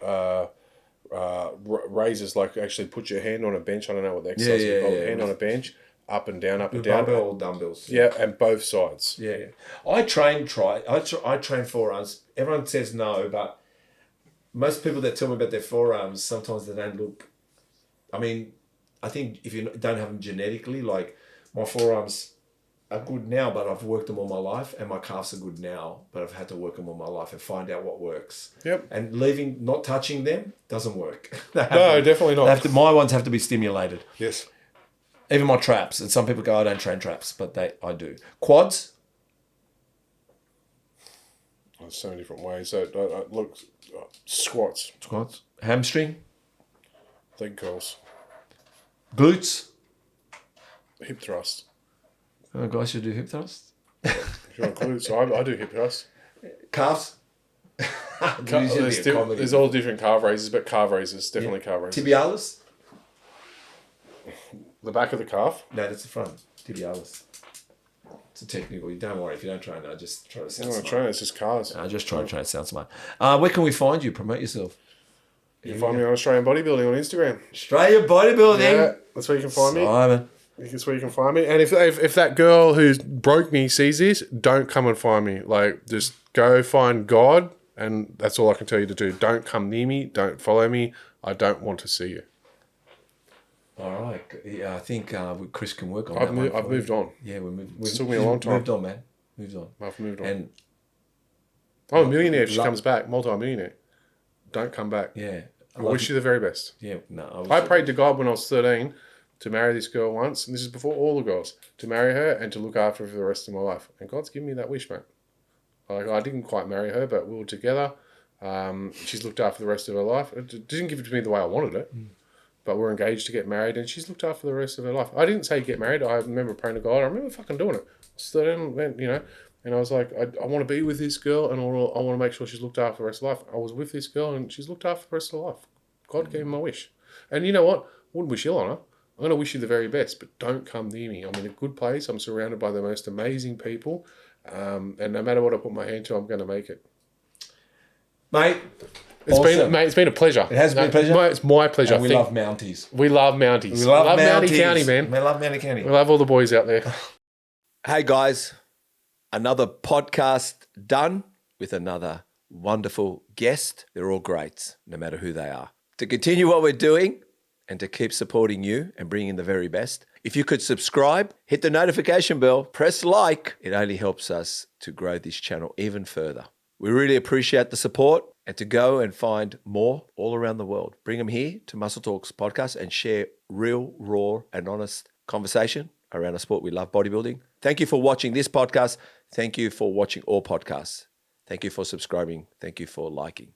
raises like actually put your hand on a bench. I don't know what the exercise is called. Hand on a bench, up and down, up and down. Barbell or dumbbells? Yeah, and both sides. Yeah. I train forearms. Everyone says no, but most people that tell me about their forearms, sometimes they don't look. I mean, I think if you don't have them genetically, like my forearms are good now, but I've worked them all my life, and my calves are good now, but I've had to work them all my life and find out what works. Yep. And not touching them doesn't work. No, definitely not. My ones have to be stimulated. Yes. Even my traps, and some people go, I don't train traps, but I do. Quads? There's so many different ways. So look, squats, Hamstring? leg curls, Glutes? hip thrust. Oh, guys should do hip thrust. If you want glutes, I do hip thrust. Calves? There's all different calf raises, but calf raises, definitely calf raises. Tibialis? The back of the calf. No, that's the front. Tibialis. It's a technical. You don't worry if you don't train. I just try to sound smart. Train, it's just cars. I just try to sound smart. Where can we find you? Promote yourself. You can find me on Australian Bodybuilding on Instagram. Australian Bodybuilding. Yeah, that's where you can find me. Simon. That's where you can find me. And if that girl who broke me sees this, don't come and find me. Like, just go find God, and that's all I can tell you to do. Don't come near me. Don't follow me. I don't want to see you. All right. Yeah, I think Chris can work on I've that. I've moved on. Yeah, It took me a long time. Moved on, man. Moved on. I've moved on. And I'm a millionaire if she comes back. Multi-millionaire. Don't come back. yeah. I wish you the very best. Yeah, no. I prayed to God when I was 13 to marry this girl once, and this is before all the girls, to marry her and to look after her for the rest of my life. And God's given me that wish, mate. Like, I didn't quite marry her, but we were together. She's looked after the rest of her life. It didn't give it to me the way I wanted it, but we're engaged to get married, and she's looked after the rest of her life. I didn't say get married. I remember praying to God. I remember fucking doing it. I was 13, and I was like, I want to be with this girl, and I want to make sure she's looked after the rest of life. I was with this girl, and she's looked after the rest of her life. God gave me my wish. And you know what? I wouldn't wish ill on her. I'm going to wish you the very best, but don't come near me. I'm in a good place. I'm surrounded by the most amazing people. And no matter what I put my hand to, I'm going to make it. Mate, It's been a pleasure. It has been a pleasure. It's my pleasure. and we love Mounties. We love Mounties. We love Mountie Mounties. County, man. We love Mountie County. We love all the boys out there. Hey, guys. Another podcast done with another wonderful guest. They're all greats, no matter who they are. To continue what we're doing and to keep supporting you and bringing the very best, if you could subscribe, hit the notification bell, press like, it only helps us to grow this channel even further. We really appreciate the support, and to go and find more all around the world. Bring them here to Muscle Talks podcast and share real, raw and honest conversation around a sport we love, bodybuilding. Thank you for watching this podcast. Thank you for watching all podcasts. Thank you for subscribing. Thank you for liking.